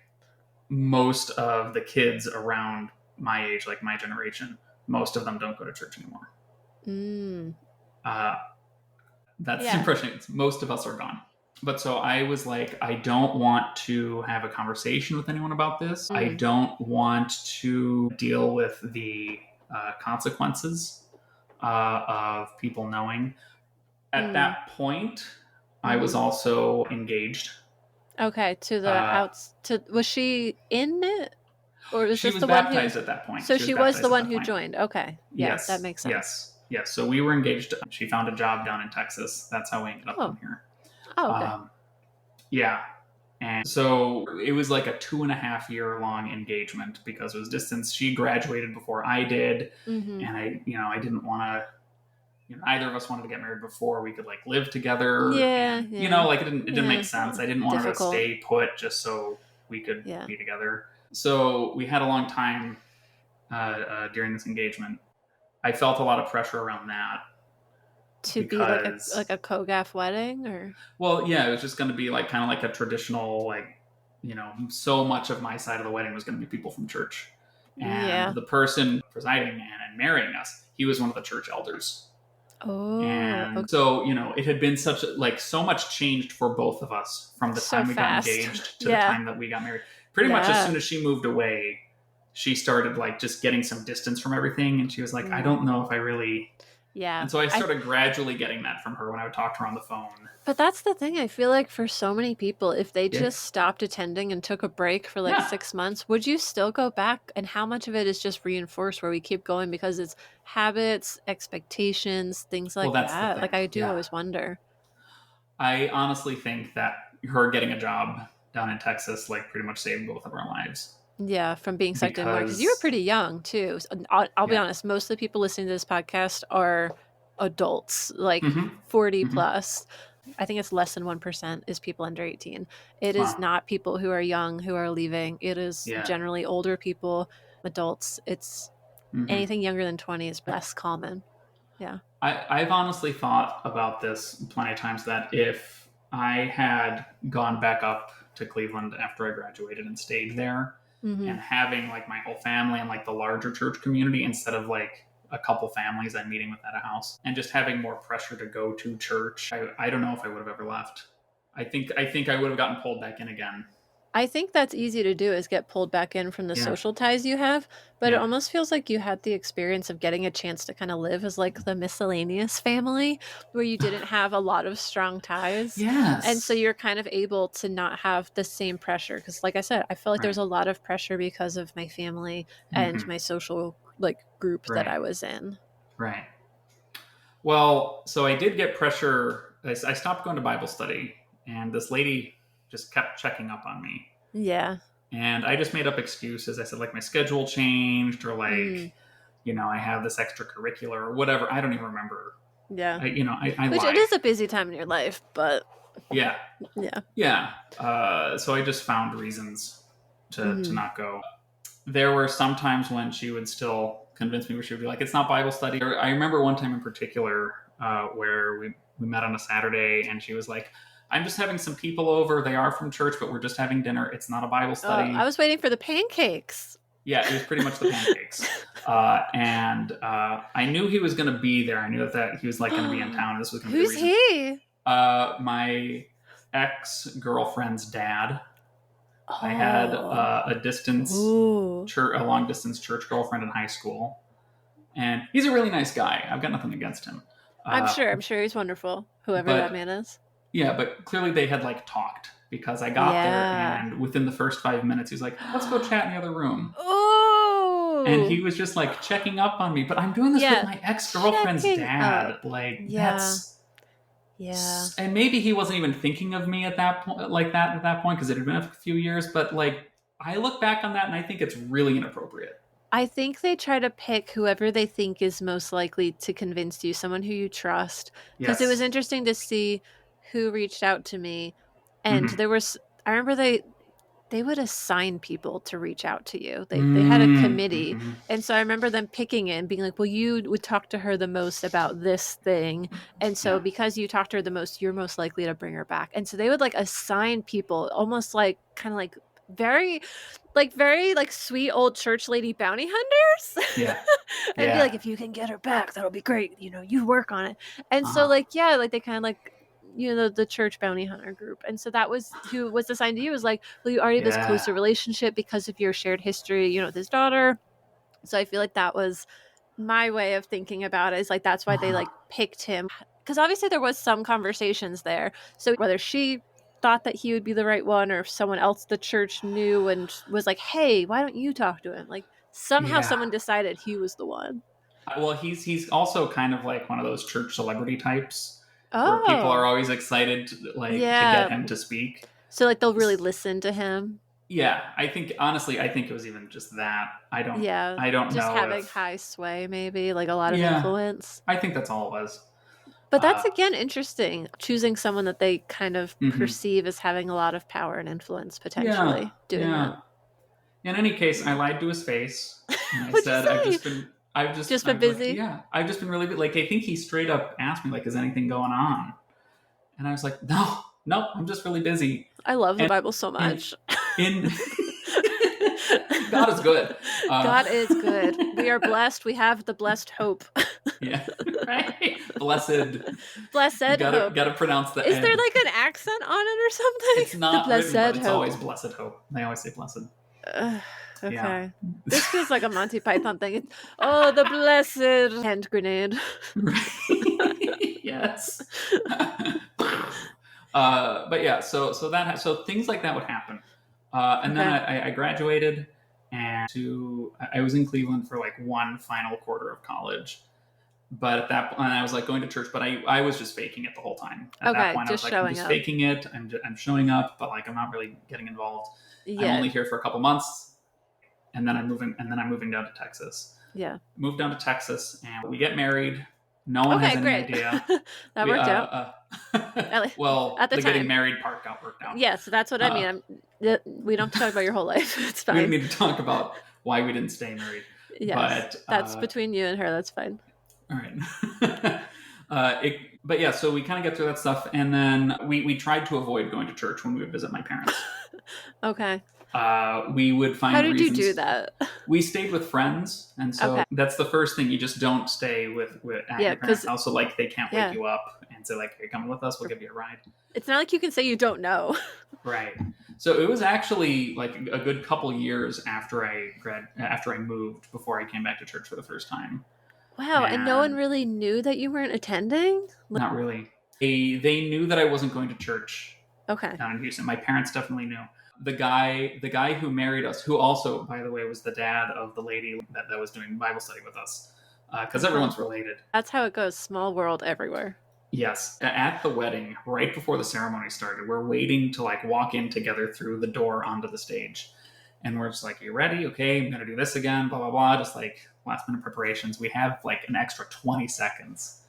most of the kids around my age, like my generation, most of them don't go to church anymore. That's the impression. Most of us are gone. But so I was like, I don't want to have a conversation with anyone about this. I don't want to deal with the consequences of people knowing. At that point, I was also engaged. Okay, to the outs. Was she in it? Or was She this was the one who? baptized at that point. So she was the baptized at one that who point. joined. Okay. Yeah, Yes. that makes sense. Yes. So we were engaged. She found a job down in Texas. That's how we ended up down here. Oh, okay. Yeah. And so it was like a 2.5 year long engagement because it was distance. She graduated before I did. Mm-hmm. And I didn't want to, neither of us wanted to get married before we could like live together. Yeah. And, it didn't make sense. I didn't want Difficult. her to stay put just so we could Yeah. be together. So we had a long time during this engagement. I felt a lot of pressure around that. To be like a COGAF wedding, or? Well, yeah, it was just going to be like kind of like a traditional, so much of my side of the wedding was going to be people from church. And the person presiding and marrying us, he was one of the church elders. Oh. And okay. so, it had been so much changed for both of us from the time we got engaged to the time that we got married. Pretty much as soon as she moved away, she started like just getting some distance from everything. And she was like, I don't know if I really... Yeah. And so I started gradually getting that from her when I would talk to her on the phone. But that's the thing. I feel like for so many people, if they just stopped attending and took a break for 6 months, would you still go back? And how much of it is just reinforced where we keep going because it's habits, expectations, things like that? Like I do always wonder. I honestly think that her getting a job down in Texas like pretty much saved both of our lives. Yeah, from being sucked in more. Because you were pretty young, too. I'll be honest. Most of the people listening to this podcast are adults, like 40 plus. I think it's less than 1% is people under 18. It is not people who are young who are leaving. It is generally older people, adults. It's anything younger than 20 is less common. Yeah. I've honestly thought about this plenty of times that if I had gone back up to Cleveland after I graduated and stayed there, and having like my whole family and like the larger church community instead of like a couple families I'm meeting with at a house, and just having more pressure to go to church, I don't know if I would have ever left. I think I would have gotten pulled back in again. I think that's easy to do, is get pulled back in from the social ties you have. But it almost feels like you had the experience of getting a chance to kind of live as like the miscellaneous family where you didn't have a lot of strong ties. Yes. And so you're kind of able to not have the same pressure. Because like I said, I feel like there's a lot of pressure because of my family and my social like group that I was in. Right. Well, so I did get pressure. I stopped going to Bible study, and this lady just kept checking up on me. Yeah. And I just made up excuses. I said, like, my schedule changed, or like, I have this extracurricular or whatever. I don't even remember. Yeah. I Which lied. it is a busy time in your life, but. Yeah. Yeah. Yeah. So I just found reasons to not go. There were some times when she would still convince me, where she would be like, it's not Bible study. I remember one time in particular where we met on a Saturday, and she was like, I'm just having some people over. They are from church, but we're just having dinner. It's not a Bible study. I was waiting for the pancakes. Yeah, it was pretty much the pancakes. And I knew he was going to be there. I knew that he was like going to be in town. This was going to be Who's he? My ex-girlfriend's dad. Oh. I had a long distance church girlfriend in high school, and he's a really nice guy. I've got nothing against him. I'm sure he's wonderful. Whoever that man is. Yeah, but clearly they had like talked, because I got there, and within the first 5 minutes, he's like, let's go chat in the other room. Oh! And he was just like checking up on me. But I'm doing this with my ex-girlfriend's dad. That's... Yeah. And maybe he wasn't even thinking of me at that point, because it had been a few years. But like, I look back on that and I think it's really inappropriate. I think they try to pick whoever they think is most likely to convince you, someone who you trust. Because it was interesting to see who reached out to me, and I remember they would assign people to reach out to you. They had a committee, and so I remember them picking it and being like, well, you would talk to her the most about this thing, and so because you talked to her the most, you're most likely to bring her back. And so they would like assign people, almost like kind of like very sweet old church lady bounty hunters. Yeah. And be like, if you can get her back, that'll be great. You work on it. And so they kind of like, the church bounty hunter group. And so that was who was assigned to you, was like, well, you already have this closer relationship because of your shared history, with his daughter. So I feel like that was my way of thinking about it, is like, that's why they like picked him. Because obviously there was some conversations there. So whether she thought that he would be the right one, or if someone else the church knew and was like, hey, why don't you talk to him? Like somehow Yeah. someone decided he was the one. Well, he's also kind of like one of those church celebrity types where people are always excited to, to get him to speak. So like they'll really listen to him. Yeah, I think honestly, it was even just that. I don't know. Just having high sway, maybe like a lot of influence. I think that's all it was. But that's again interesting. Choosing someone that they kind of perceive as having a lot of power and influence, potentially doing that. In any case, I lied to his face. And I said, I've just been busy. Like, I've just been really like. I think he straight up asked me like, "Is anything going on?" And I was like, "No, I'm just really busy." I love the Bible so much. God is good. God is good. We are blessed. We have the blessed hope. Yeah, right. Blessed hope. Gotta pronounce the. Is there like an accent on it or something? It's not the blessed written, but it's hope. always blessed hope. They always say blessed. Okay. Yeah. This feels like a Monty Python thing. It's, the blessed hand grenade. Yes. But yeah, so things like that would happen. And then I graduated, and I was in Cleveland for like one final quarter of college. But at that point, I was like going to church, but I was just faking it the whole time. At that point, I was like, I'm just faking it. I'm showing up, but like I'm not really getting involved. Yeah. I'm only here for a couple months, and then I'm moving down to Texas. Yeah. Moved down to Texas, and we get married. No one has any idea. That worked out. Well, at the time, getting married part got worked out. Yeah, so that's what I mean. We don't have to talk about your whole life. It's fine. We don't need to talk about why we didn't stay married. Yes, but that's between you and her. That's fine. All right. But yeah, so we kind of get through that stuff, and then we tried to avoid going to church when we would visit my parents. Okay. We would find reasons. How did you do that? We stayed with friends, and so that's the first thing. You just don't stay with at your parents' house. So like they can't wake you up and say like, "You're coming with us. We'll give you a ride." It's not like you can say you don't know. Right. So it was actually like a good couple years after I moved before I came back to church for the first time. Wow, and no one really knew that you weren't attending? Not really. They knew that I wasn't going to church. Okay. Down in Houston. My parents definitely knew. The guy who married us, who also, by the way, was the dad of the lady that was doing Bible study with us, because everyone's related. That's how it goes. Small world everywhere. Yes. At the wedding, right before the ceremony started, we're waiting to like walk in together through the door onto the stage. And we're just like, "Are you ready? Okay, I'm going to do this again, blah, blah, blah." Just like last minute preparations. We have like an extra 20 seconds.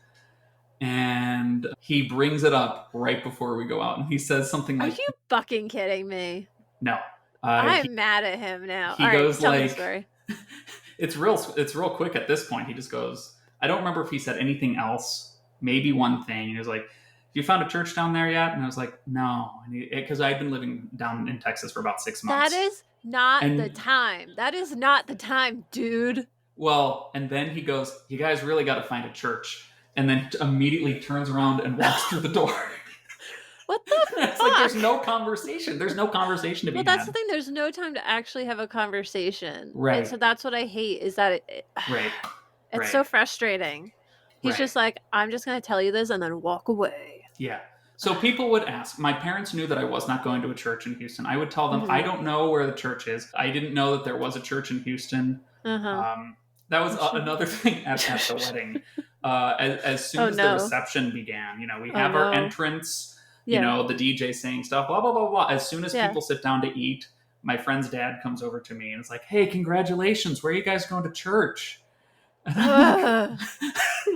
And he brings it up right before we go out. And he says something like... Are you fucking kidding me? No. I'm mad at him now. He goes tell me the story. It's real quick at this point. He just goes, I don't remember if he said anything else, maybe one thing. And he was like, "You found a church down there yet?" And I was like, "No." Because I'd been living down in Texas for about 6 months. That is not the time. That is not the time, dude. Well, and then he goes, "You guys really got to find a church." And then immediately turns around and walks through the door. What the fuck? It's like there's no conversation. There's no conversation to be had. Well, that's the thing. There's no time to actually have a conversation. Right. And so that's what I hate is that it's so frustrating. He's just like, "I'm just going to tell you this and then walk away." Yeah. So people would ask. My parents knew that I was not going to a church in Houston. I would tell them, "I don't know where the church is. I didn't know that there was a church in Houston." That was another thing at the wedding. As soon as the reception began, we have our entrance, the DJ saying stuff, blah, blah, blah, blah. As soon as people sit down to eat, my friend's dad comes over to me and it's like, "Hey, congratulations. Where are you guys going to church?" And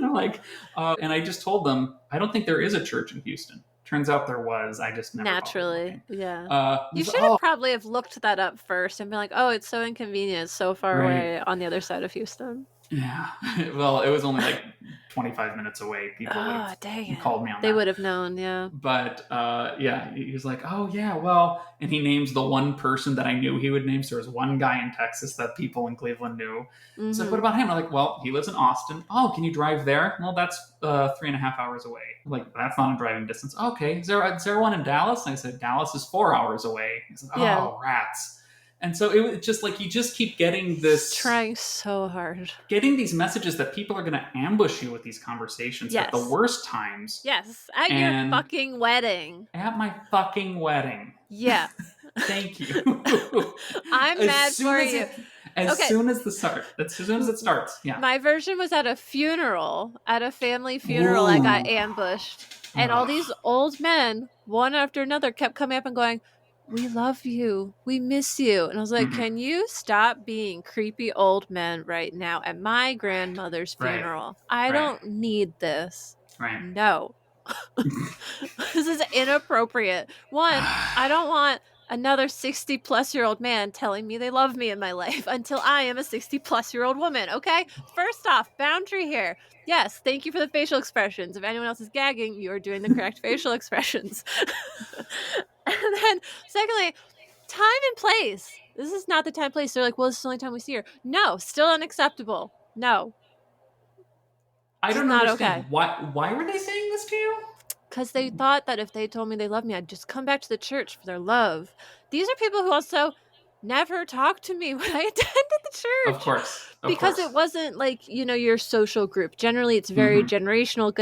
I'm like, and I just told them, I don't think there is a church in Houston. Turns out there was. I just never naturally, you should have probably have looked that up first and been like, "Oh, it's so inconvenient, it's so far away on the other side of Houston." Yeah. Well, it was only like 25 minutes away. People would have called me on that. They would have known, yeah. But he was like, "Oh yeah, well," and he names the one person that I knew he would name. So there was one guy in Texas that people in Cleveland knew. It's like, "What about him?" I'm like, "Well, he lives in Austin." "Oh, can you drive there?" "Well, that's 3.5 hours away." I'm like, "That's not a driving distance." "Okay, is there one in Dallas?" And I said, "Dallas is 4 hours away." He's like, "Oh, rats." And so it was just like you just keep getting this, Trying so hard. getting these messages that people are going to ambush you with these conversations at the Yes. worst times. Yes, at your And- fucking wedding. At my fucking wedding. Yeah. Thank you. I'm mad for you. As Okay. soon as it starts. Yeah. My version was at a funeral, at a family funeral. I got Ooh. ambushed. And all these old men, one after another, kept coming up and going, "We love you. We miss you." And I was like, Mhm. can you stop being creepy old men right now at my grandmother's Right. funeral? I Right. don't need this. Right. No. This is inappropriate. One, I don't want another 60-plus-year-old man telling me they love me in my life until I am a 60-plus-year-old woman, okay? First off, boundary here. Yes, thank you for the facial expressions. If anyone else is gagging, you're doing the correct facial expressions. And then, secondly, time and place. This is not the time and place. They're like, well, this is the only time we see her. No, still unacceptable. No. I don't not understand. okay. Why were they saying this to you? Because they thought that if they told me they love me, I'd just come back to the church for their love. These are people who also never talked to me when I attended the church. Of course. Because it wasn't like, your social group. Generally, it's very generational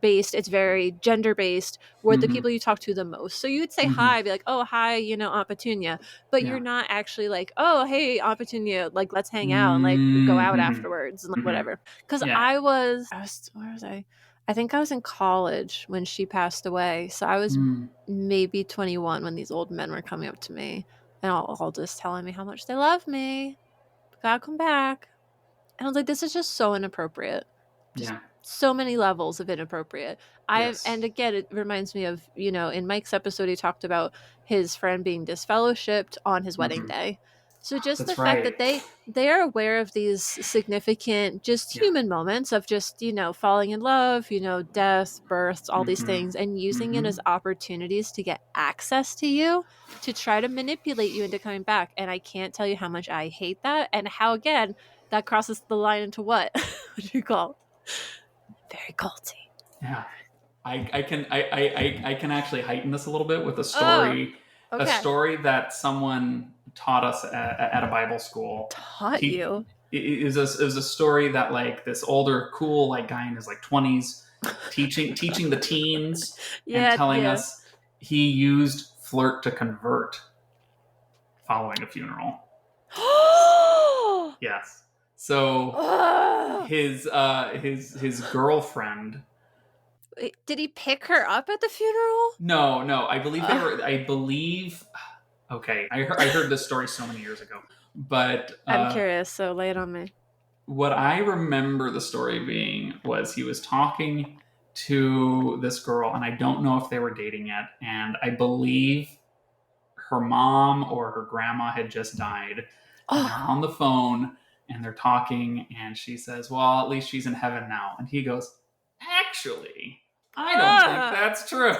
based. It's very gender based. We're the people you talk to the most. So you would say hi, be like, oh, hi, Aunt Petunia. But you're not actually like, oh, hey, Aunt Petunia, like, let's hang out and like go out afterwards and like whatever. Because where was I? I think I was in college when she passed away. So I was maybe 21 when these old men were coming up to me and all just telling me how much they love me. Gotta come back. And I was like, this is just so inappropriate. Just so many levels of inappropriate. And again, it reminds me of, in Mike's episode, he talked about his friend being disfellowshipped on his wedding day. So just That's the fact that they are aware of these significant, just human moments of just, falling in love, death, births, all these things, and using it as opportunities to get access to you, to try to manipulate you into coming back. And I can't tell you how much I hate that, and how, again, that crosses the line into what? What do you call? Very culty. Yeah. I can actually heighten this a little bit with a story. Okay. A story that someone taught us at a Bible school. Taught you? It was a story that like this older cool like guy in his like 20s teaching the teens and telling us he used flirt to convert following a funeral. Yes. So his girlfriend. Did he pick her up at the funeral? No. I believe. Okay, I heard this story so many years ago, but I'm curious. So lay it on me. What I remember the story being was he was talking to this girl, and I don't know if they were dating yet, and I believe her mom or her grandma had just died. And they're on the phone and they're talking, and she says, well, at least she's in heaven now. And he goes, actually, I don't think that's true.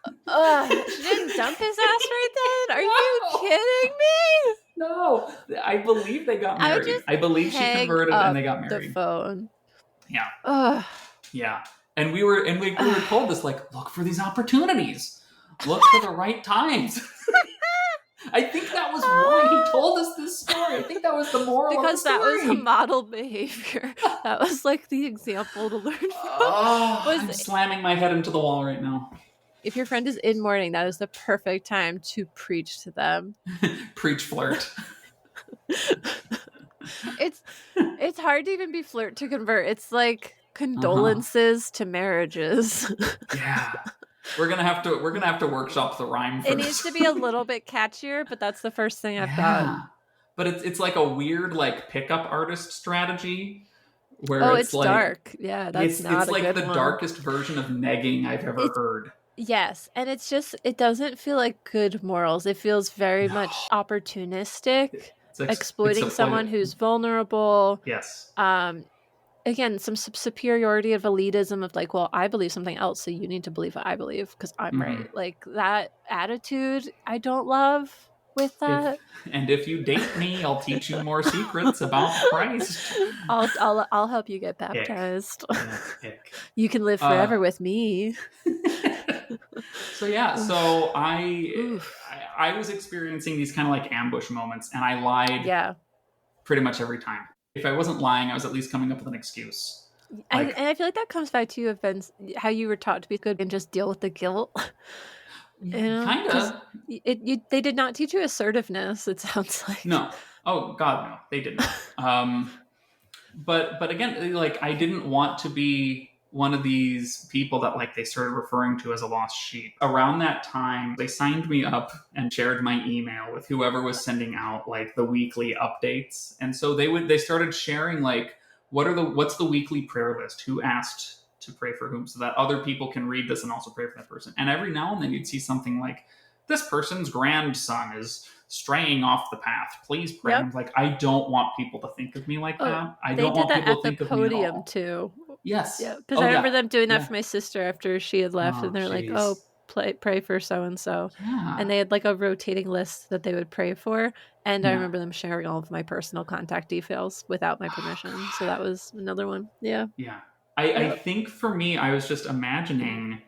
She didn't dump his ass right then? Are you kidding me? No, I believe they got married. I believe she converted and they got married. The phone. Yeah. Yeah. And we were told this, like, look for these opportunities. Look for the right times. I think that was why he told us this story. I think that was the moral of the story. Because that was a model behavior. That was like the example to learn from. I'm slamming my head into the wall right now. If your friend is in mourning, that is the perfect time to preach to them. Preach flirt. It's hard to even be flirt to convert. It's like condolences to marriages. Yeah. We're gonna have to workshop the rhyme for It this. needs to be a little bit catchier, but that's the first thing I've got. But it's like a weird like pickup artist strategy where it's like, dark. Yeah, that's not it's a like good the one. darkest version of negging I've ever heard. Yes, and it doesn't feel like good morals. It feels very much opportunistic, exploiting someone who's vulnerable. Yes. Again, some superiority of elitism of like, well, I believe something else, so you need to believe what I believe because I'm right. Like that attitude, I don't love with that. If you date me, I'll teach you more secrets about Christ. I'll help you get baptized. Ick. You can live forever with me. So yeah, so Oof. I was experiencing these kind of like ambush moments, and I lied Yeah. pretty much every time. If I wasn't lying, I was at least coming up with an excuse. Like, And I feel like that comes back to how you were taught to be good and just deal with the guilt. kind Because of. they did not teach you assertiveness. It sounds like. No. Oh God, no, they did not. But again, like I didn't want to be one of these people that like they started referring to as a lost sheep. Around that time, they signed me up and shared my email with whoever was sending out like the weekly updates. And so they started sharing like what's the weekly prayer list? Who asked to pray for whom, so that other people can read this and also pray for that person. And every now and then you'd see something like, this person's grandson is straying off the path. Please pray. Yep. I'm like, I don't want people to think of me like that. I They don't did want that people at to the think of me at podium all. too. Yes. Yeah, because I remember them doing that Yeah. for my sister after she had left, Oh, and they're like, jeez. "Oh, pray for so and so," Yeah. and they had like a rotating list that they would pray for. And I Yeah. remember them sharing all of my personal contact details without my permission. So that was another one. Yeah. Yeah. I think for me, I was just imagining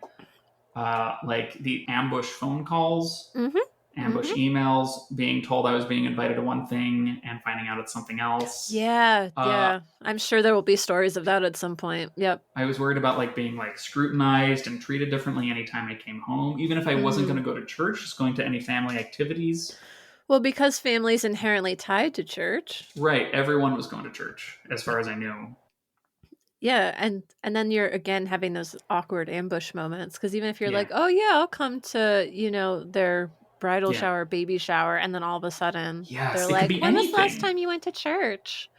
like the ambush phone calls, Mm-hmm. ambush emails, being told I was being invited to one thing and finding out it's something else. Yeah. Yeah. I'm sure there will be stories of that at some point. Yep. I was worried about like being like scrutinized and treated differently anytime I came home, even if I wasn't going to go to church, just going to any family activities. Well, because family's inherently tied to church. Right. Everyone was going to church as far as I knew. Yeah, and then you're again having those awkward ambush moments, because even if you're like, oh yeah, I'll come to their bridal shower, baby shower, and then all of a sudden they're like, when was the last time you went to church?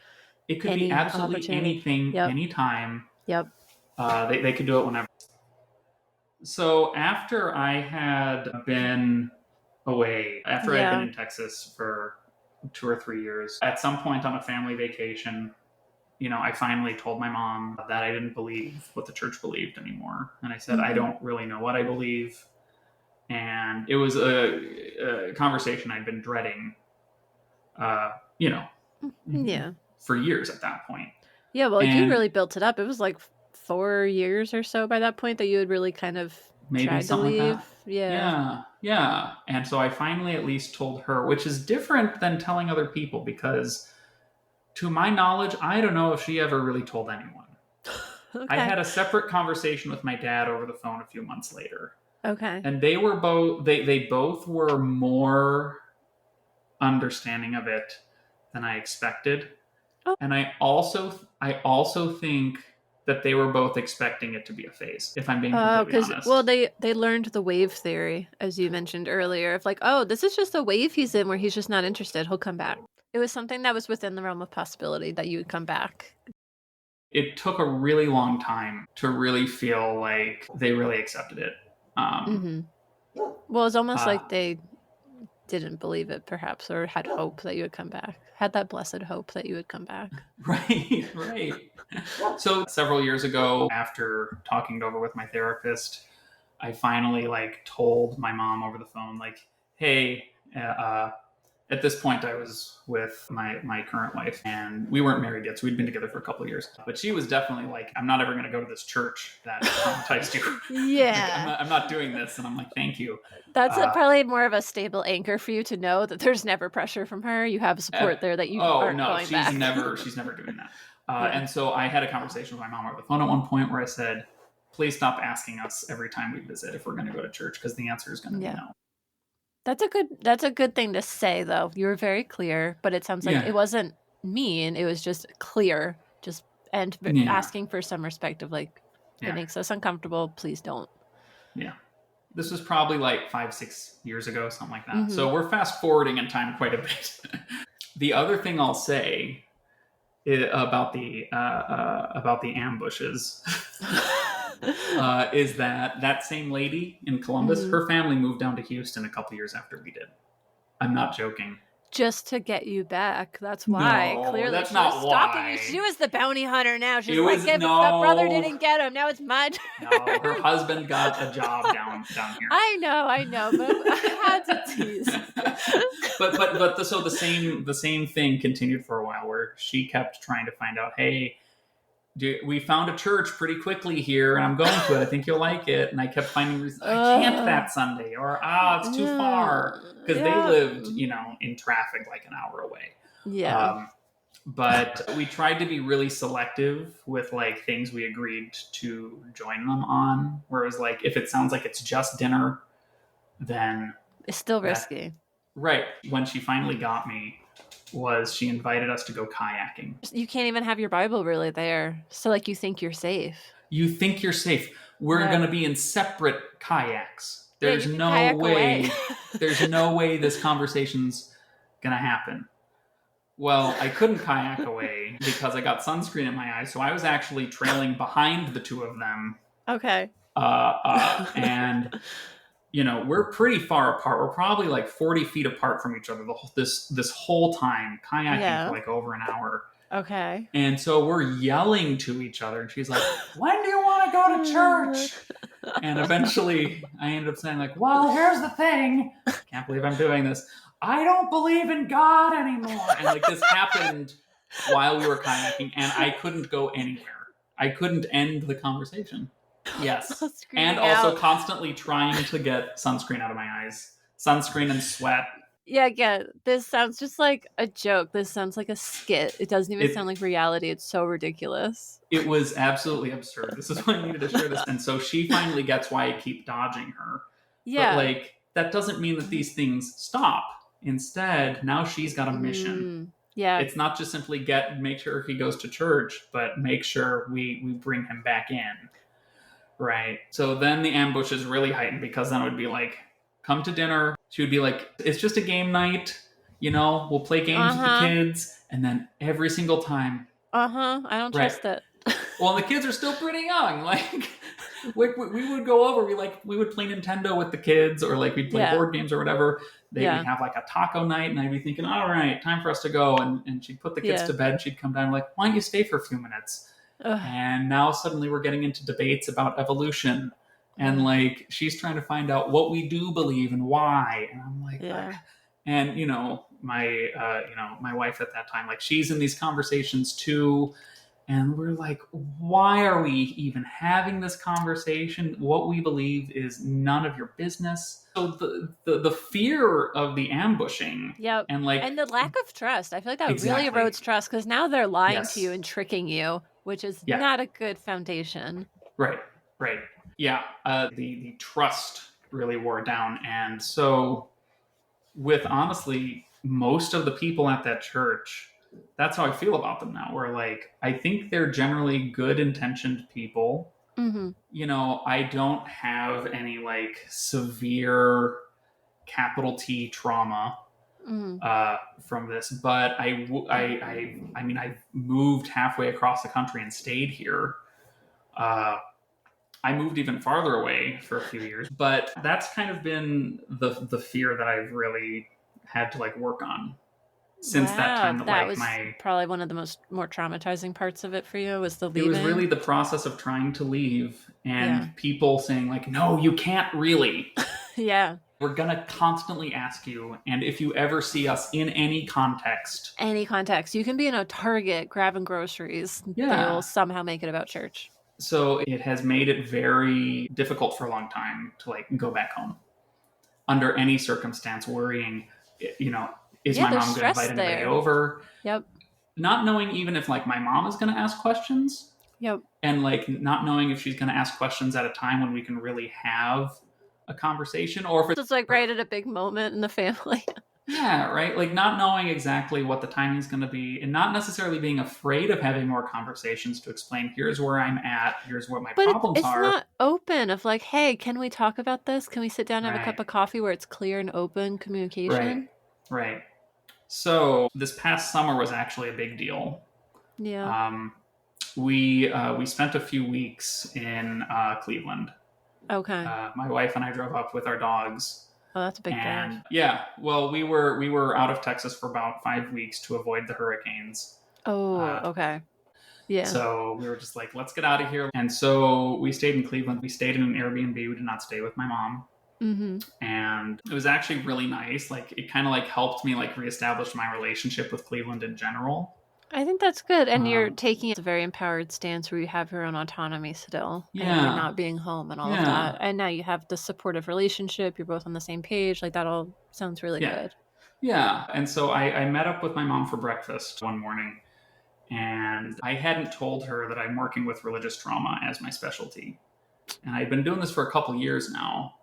It could be absolutely anything, anytime. Yep. They could do it whenever. So after I had been away, after I had been in Texas for 2 or 3 years, at some point on a family vacation, I finally told my mom that I didn't believe what the church believed anymore. And I said, I don't really know what I believe. And it was a conversation I'd been dreading, for years at that point. Yeah, well, you really built it up. It was like 4 years or so by that point that you had really kind of tried to leave. Like that. Yeah. And so I finally at least told her, which is different than telling other people, because to my knowledge, I don't know if she ever really told anyone. Okay. I had a separate conversation with my dad over the phone a few months later. Okay. And they were both they both were more understanding of it than I expected. Oh. And I also think that they were both expecting it to be a phase, if I'm being completely honest. Well, they learned the wave theory, as you mentioned earlier, of like, oh, this is just a wave he's in where he's just not interested. He'll come back. It was something that was within the realm of possibility that you would come back. It took a really long time to really feel like they really accepted it. Well, it's almost like they didn't believe it, perhaps, or had hope that you would come back. Had that blessed hope that you would come back. Right. So several years ago, after talking it over with my therapist, I finally told my mom over the phone, hey, at this point I was with my current wife, and we weren't married yet, so we'd been together for a couple of years. But she was definitely like, I'm not ever going to go to this church that traumatized you. Yeah. I'm not doing this. And I'm like, thank you. That's probably more of a stable anchor for you to know that there's never pressure from her. You have support there that you aren't going back. She's never doing that. And so I had a conversation with my mom over the phone at one point where I said, please stop asking us every time we visit if we're going to go to church, because the answer is going to be no. That's a good thing to say, though. You were very clear, but it sounds like it wasn't mean. It was just clear, asking for some respect of it makes us uncomfortable. Please don't. Yeah. This was probably 5-6 years ago, something like that. Mm-hmm. So we're fast forwarding in time quite a bit. The other thing I'll say about the ambushes is that same lady in Columbus, her family moved down to Houston a couple years after we did. I'm not joking. Just to get you back. That's why. No, clearly, that's she not was stalking why. you. She was the bounty hunter now. She's like, the brother didn't get him. Now it's my turn. No, her husband got a job down here. I know, but I had to tease. So the same thing continued for a while, where she kept trying to find out, hey, we found a church pretty quickly here and I'm going to it. I think you'll like it. And I kept finding reasons. I can't that Sunday, or it's too far, because they lived, in traffic like an hour away. Yeah. But we tried to be really selective with like things we agreed to join them on. Whereas like if it sounds like it's just dinner, then It's still risky. Right. When she finally got me was she invited us to go kayaking. You can't even have your Bible really there. So like you think you're safe. You think you're safe. We're going to be in separate kayaks. There's you can no kayak way. away. There's no way this conversation's going to happen. Well, I couldn't kayak away because I got sunscreen in my eyes. So I was actually trailing behind the two of them. Okay. And we're pretty far apart. We're probably like 40 feet apart from each other this whole time, kayaking for like over an hour. Okay. And so we're yelling to each other. And she's like, when do you want to go to church? And eventually I ended up saying like, well, here's the thing. Can't believe I'm doing this. I don't believe in God anymore. And like this happened while we were kayaking, and I couldn't go anywhere. I couldn't end the conversation. Yes. And also constantly trying to get sunscreen out of my eyes. Sunscreen and sweat. Yeah. This sounds just like a joke. This sounds like a skit. It doesn't even sound like reality. It's so ridiculous. It was absolutely absurd. This is why I needed to share this. And so she finally gets why I keep dodging her. Yeah. But like, that doesn't mean that these things stop. Instead, now she's got a mission. Yeah. It's not just simply make sure he goes to church, but make sure we bring him back in. Right. So then the ambush is really heightened, because then it would be like, come to dinner. She would be like, it's just a game night. We'll play games with the kids. And then every single time. I don't trust it. Well, the kids are still pretty young. Like, we would go over. We would play Nintendo with the kids, or like we'd play board games or whatever. They'd have like a taco night, and I'd be thinking, all right, time for us to go. And she'd put the kids to bed. And she'd come down and like, why don't you stay for a few minutes? And now suddenly we're getting into debates about evolution. And like, she's trying to find out what we do believe and why. And I'm like, and my wife at that time, like, she's in these conversations too. And we're like, why are we even having this conversation? What we believe is none of your business. So the fear of the ambushing, and the lack of trust. I feel like that really erodes trust, because now they're lying to you and tricking you, which is not a good foundation. Right. Yeah. The trust really wore down, and so with honestly most of the people at that church, that's how I feel about them now. Where like, I think they're generally good intentioned people. I don't have any like severe capital T trauma from this, but I mean, I moved halfway across the country and stayed here. I moved even farther away for a few years, but that's kind of been the fear that I've really had to like work on since that time. That was probably one of the more traumatizing parts of it for you, was the leaving. It was really the process of trying to leave, and people saying like, no, you can't really. We're going to constantly ask you, and if you ever see us in any context, you can be in a Target grabbing groceries. They'll somehow make it about church. So it has made it very difficult for a long time to like go back home under any circumstance, worrying, is my mom going to invite anybody over? Not knowing even if like my mom is going to ask questions. And like not knowing if she's going to ask questions at a time when we can really have a conversation, or if it's like right at a big moment in the family. Right. Like not knowing exactly what the timing is going to be, and not necessarily being afraid of having more conversations to explain, here's where I'm at, here's what my problems are. It's not open of like, hey, can we talk about this? Can we sit down and have a cup of coffee, where it's clear and open communication? Right. So this past summer was actually a big deal. We spent a few weeks in Cleveland. Okay. My wife and I drove up with our dogs. Oh, that's a big drive. Yeah. Well, we were out of Texas for about 5 weeks to avoid the hurricanes. Oh, okay. Yeah. So we were just like, let's get out of here. And so we stayed in Cleveland. We stayed in an Airbnb. We did not stay with my mom. And it was actually really nice. Like, it kind of like helped me like reestablish my relationship with Cleveland in general. I think that's good. And you're Um, taking a very empowered stance where you have your own autonomy still and you're yeah, not being home and all of yeah, that. And now you have the supportive relationship. You're both on the same page. Like that all sounds really yeah, good. yeah. And so I met up with my mom for breakfast one morning, and I hadn't told her that I'm working with religious trauma as my specialty. And I'd been doing this for a couple years now.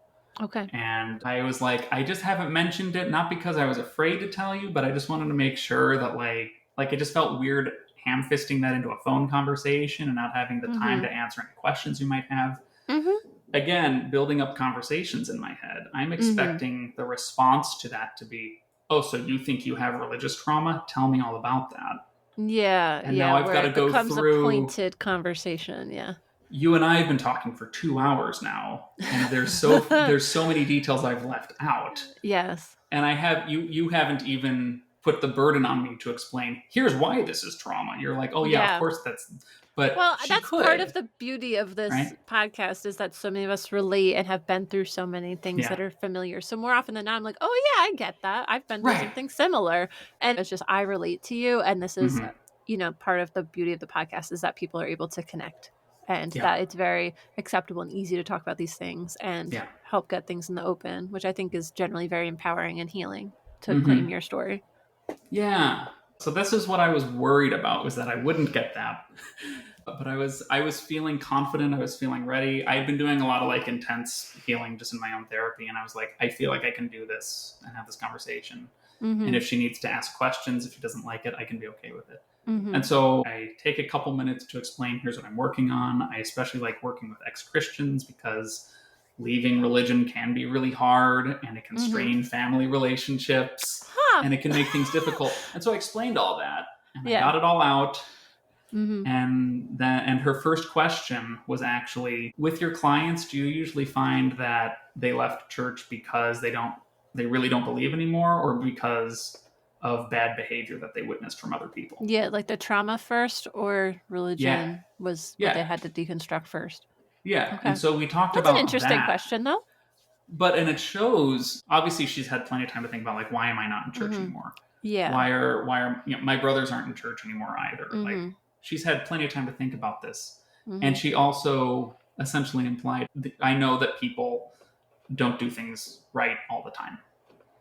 Okay. And I was like, I just haven't mentioned it, not because I was afraid to tell you, but I just wanted to make sure that like it just felt weird ham fisting that into a phone conversation and not having the time Mm-hmm. to answer any questions you might have. Mm-hmm. Again, building up conversations in my head. I'm Mm-hmm. expecting the response to that to be, oh, so you think you have religious trauma? Tell me all about that. Yeah. And now Yeah. I've Where got to it go becomes a through. pointed conversation. Yeah. You and I have been talking for 2 hours now, and there's so many details I've left out. Yes. And I have you haven't even put the burden on me to explain, here's why this is trauma. You're like, oh yeah, of Yeah. course that's, but Well, she that's part could, of the beauty of this right? podcast is that so many of us relate and have been through so many things Yeah, that are familiar. So more often than not, I'm like, oh yeah, I get that. I've been through right. something similar. And it's just, I relate to you. And this is, Hmm. part of the beauty of the podcast is that people are able to connect and Yeah, that it's very acceptable and easy to talk about these things and yeah. help get things in the open, which I think is generally very empowering and healing to claim Hmm. your story. Yeah. So this is what I was worried about, was that I wouldn't get that. But I was feeling confident, I was feeling ready. I had been doing a lot of like intense healing just in my own therapy, and I was like, I feel like I can do this and have this conversation. And Mm-hmm. if she needs to ask questions, if she doesn't like it, I can be okay with it. Mm-hmm. And so I take a couple minutes to explain, here's what I'm working on. I especially like working with ex-Christians because leaving religion can be really hard, and it can Mm-hmm. strain family relationships, Huh. and it can make things difficult. And so I explained all that, and I Yeah. got it all out. Mm-hmm. And her first question was actually, with your clients, do you usually find that they left church because they really don't believe anymore, or because of bad behavior that they witnessed from other people? Yeah, like the trauma first or Yeah, religion was what they yeah, had to deconstruct first. yeah. Okay. And so we talked That's an about interesting that. question, though. And it shows, obviously she's had plenty of time to think about, like, why am I not in church Mm-hmm. anymore? Yeah. Why are my brothers aren't in church anymore either? Mm-hmm. Like, she's had plenty of time to think about this. Mm-hmm. And she also essentially implied, I know that people don't do things right all the time.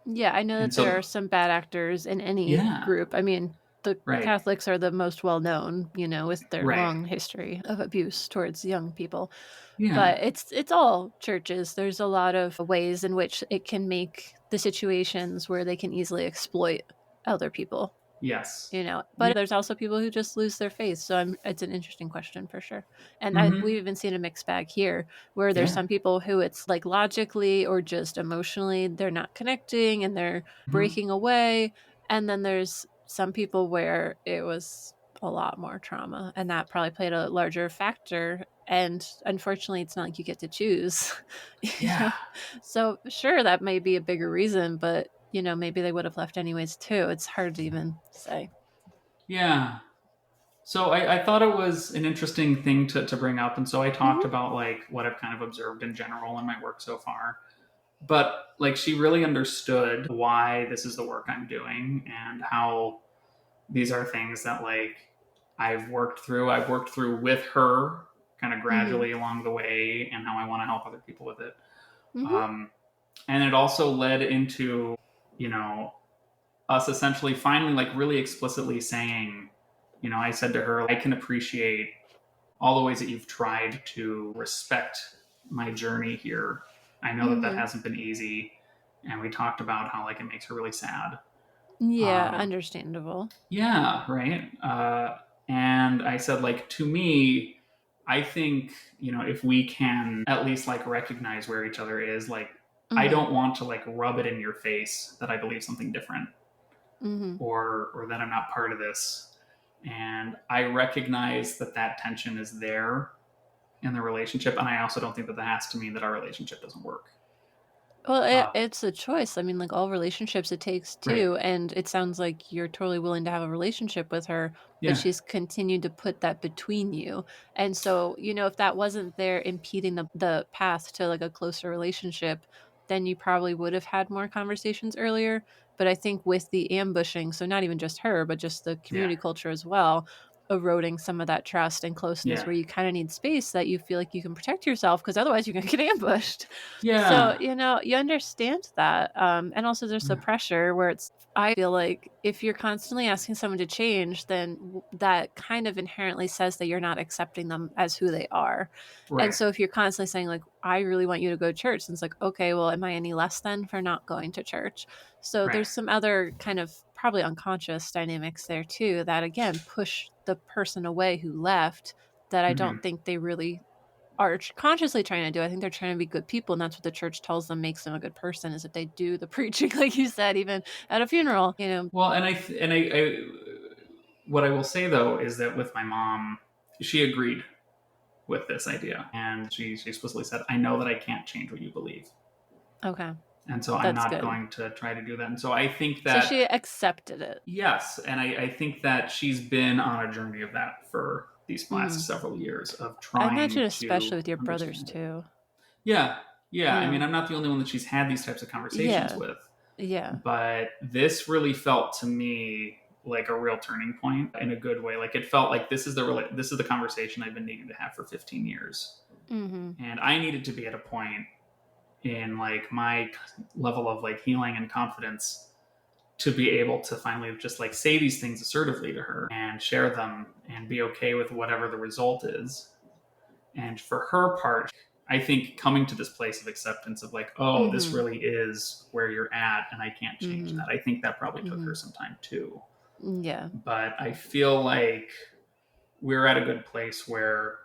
Yeah, I know And that there so, are some bad actors in any yeah, group. I mean, the right, Catholics are the most well known, with their right, long history of abuse towards young people. yeah, But it's all churches. There's a lot of ways in which it can make the situations where they can easily exploit other people. yes, But there's also people who just lose their faith. So it's an interesting question for sure. And mm-hmm, we've even seen a mixed bag here where there's yeah, some people who it's like logically or just emotionally, they're not connecting and they're mm-hmm, breaking away. And then there's some people where it was a lot more trauma and that probably played a larger factor. And unfortunately, it's not like you get to choose. yeah, So sure, that may be a bigger reason, but maybe they would have left anyways too. It's hard to even say. yeah. So I thought it was an interesting thing to bring up. And so I talked Mm-hmm. about like what I've kind of observed in general in my work so far. But like she really understood why this is the work I'm doing, and how these are things that like I've worked through. I've worked through with her kind of gradually along the way, and how I want to help other people with it. Mm-hmm. And it also led into, us essentially finally like really explicitly saying, I said to her, I can appreciate all the ways that you've tried to respect my journey here. I know that Mm-hmm. hasn't been easy. And we talked about how like it makes her really sad. Yeah, understandable. Yeah, right. And I said, like, to me, I think, if we can at least like recognize where each other is, like, I Mm-hmm. don't want to like rub it in your face that I believe something different, Mm-hmm. or that I'm not part of this. And I recognize that tension is there in the relationship. And I also don't think that has to mean that our relationship doesn't work. Well, it's a choice. I mean, like all relationships, it takes Right. two. And it sounds like you're totally willing to have a relationship with her, Yeah. but she's continued to put that between you. And so, if that wasn't there impeding the path to like a closer relationship, then you probably would have had more conversations earlier. But I think with the ambushing, so not even just her, but just the community culture as well, eroding some of that trust and closeness where you kind of need space that you feel like you can protect yourself, because otherwise you're going to get ambushed. So, you understand that. And also there's the pressure where I feel like if you're constantly asking someone to change, then that kind of inherently says that you're not accepting them as who they are. Right. And so if you're constantly saying like, I really want you to go to church, and it's like, okay, well, am I any less than for not going to church? So there's some other kind of probably unconscious dynamics there too, that again, push the person away who left, that I don't think they really are consciously trying to do. I think they're trying to be good people, and that's what the church tells them makes them a good person, is that they do the preaching, like you said, even at a funeral, Well, and I what I will say though is that with my mom, she agreed with this idea, and she explicitly said, I know that I can't change what you believe. Okay. And so I'm not going to try to do that. And so I think that... So she accepted it. Yes. And I think that she's been on a journey of that for these last several years of trying to... I imagine especially with your brothers too. Yeah. I mean, I'm not the only one that she's had these types of conversations with. Yeah. But this really felt to me like a real turning point in a good way. Like it felt like this is the conversation I've been needing to have for 15 years. And I needed to be at a point in like my level of like healing and confidence to be able to finally just like say these things assertively to her and share them and be okay with whatever the result is. And for her part, I think coming to this place of acceptance of like, oh, this really is where you're at and I can't change that. I think that probably took her some time too. Yeah. But I feel like we're at a good place where,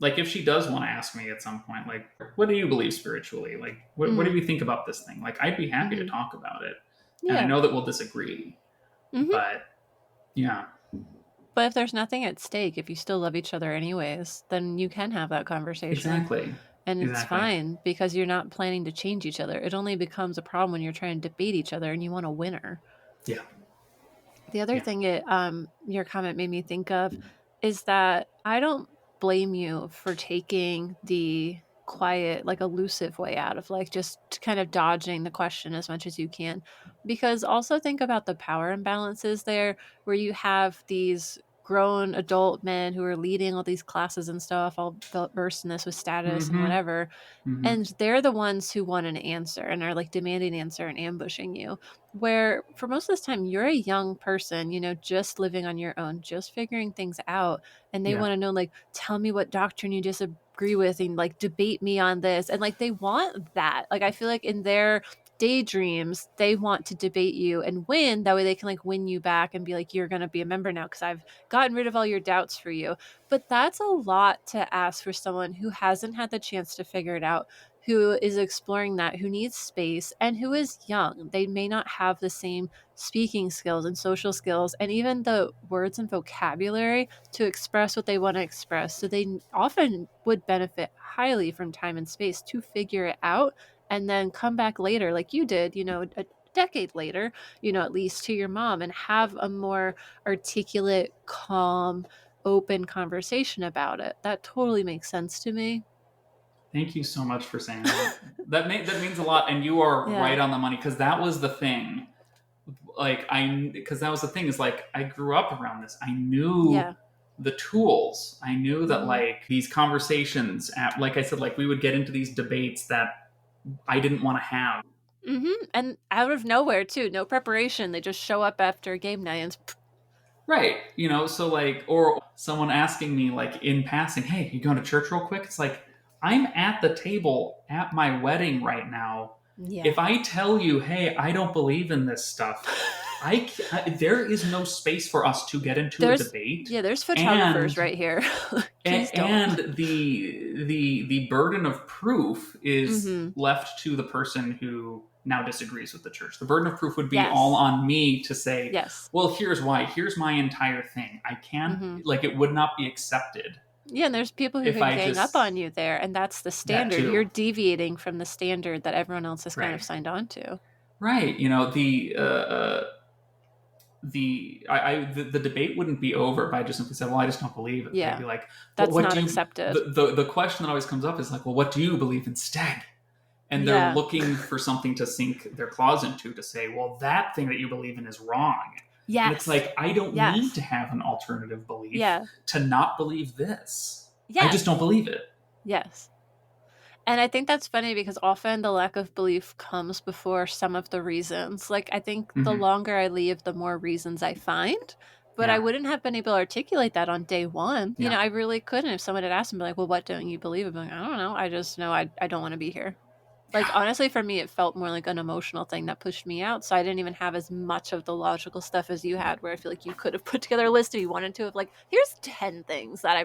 like, if she does want to ask me at some point, like, what do you believe spiritually? Like, what do you think about this thing? Like, I'd be happy to talk about it. Yeah. And I know that we'll disagree. But, yeah. But if there's nothing at stake, if you still love each other anyways, then you can have that conversation. Exactly. And it's fine because you're not planning to change each other. It only becomes a problem when you're trying to debate each other and you want a winner. Yeah. The other thing your comment made me think of is that I don't blame you for taking the quiet, like elusive way out of like just kind of dodging the question as much as you can, because also think about the power imbalances there where you have these grown adult men who are leading all these classes and stuff, all versed in this with status and whatever. And they're the ones who want an answer and are like demanding an answer and ambushing you. Where for most of this time, you're a young person, just living on your own, just figuring things out. And they want to know, like, tell me what doctrine you disagree with and like debate me on this. And like, they want that. Like, I feel like in their daydreams, they want to debate you and win. That way they can like win you back and be like, you're going to be a member now because I've gotten rid of all your doubts for you. But that's a lot to ask for someone who hasn't had the chance to figure it out, who is exploring that, who needs space, and who is young. They may not have the same speaking skills and social skills and even the words and vocabulary to express what they want to express. So they often would benefit highly from time and space to figure it out and then come back later like you did, a decade later, at least to your mom and have a more articulate, calm, open conversation about it. That totally makes sense to me. Thank you so much for saying that. that means a lot, and you are right on the money, because that was the thing. Like because that was the thing is like I grew up around this. I knew the tools. I knew that like these conversations, like I said, like we would get into these debates that I didn't want to have. And out of nowhere too, no preparation. They just show up after a game night and. Right. So like, or someone asking me like in passing, hey, you going to church real quick? It's like, I'm at the table at my wedding right now. Yeah. If I tell you, hey, I don't believe in this stuff, there is no space for us to get into a debate. Yeah, there's photographers right here. and the burden of proof is left to the person who now disagrees with the church. The burden of proof would be all on me to say, well, here's why. Here's my entire thing. I can't, like, it would not be accepted. Yeah, and there's people who can gang up on you there, and that's the standard. You're deviating from the standard that everyone else has kind of signed on to. Right. The debate wouldn't be over if I just simply said, well, I just don't believe it. Yeah. They'd be like, that's not accepted. The question that always comes up is like, well, what do you believe instead? And they're looking for something to sink their claws into to say, well, that thing that you believe in is wrong. Yes. And it's like, I don't need to have an alternative belief to not believe this. Yes. I just don't believe it. Yes. And I think that's funny because often the lack of belief comes before some of the reasons. Like, I think the longer I leave, the more reasons I find. But I wouldn't have been able to articulate that on day one. You know, I really couldn't. If someone had asked me, like, well, what don't you believe? I'd be like, I don't know. I just know I don't want to be here. Like, honestly, for me, it felt more like an emotional thing that pushed me out. So I didn't even have as much of the logical stuff as you had, where I feel like you could have put together a list if you wanted to of like, here's 10 things that I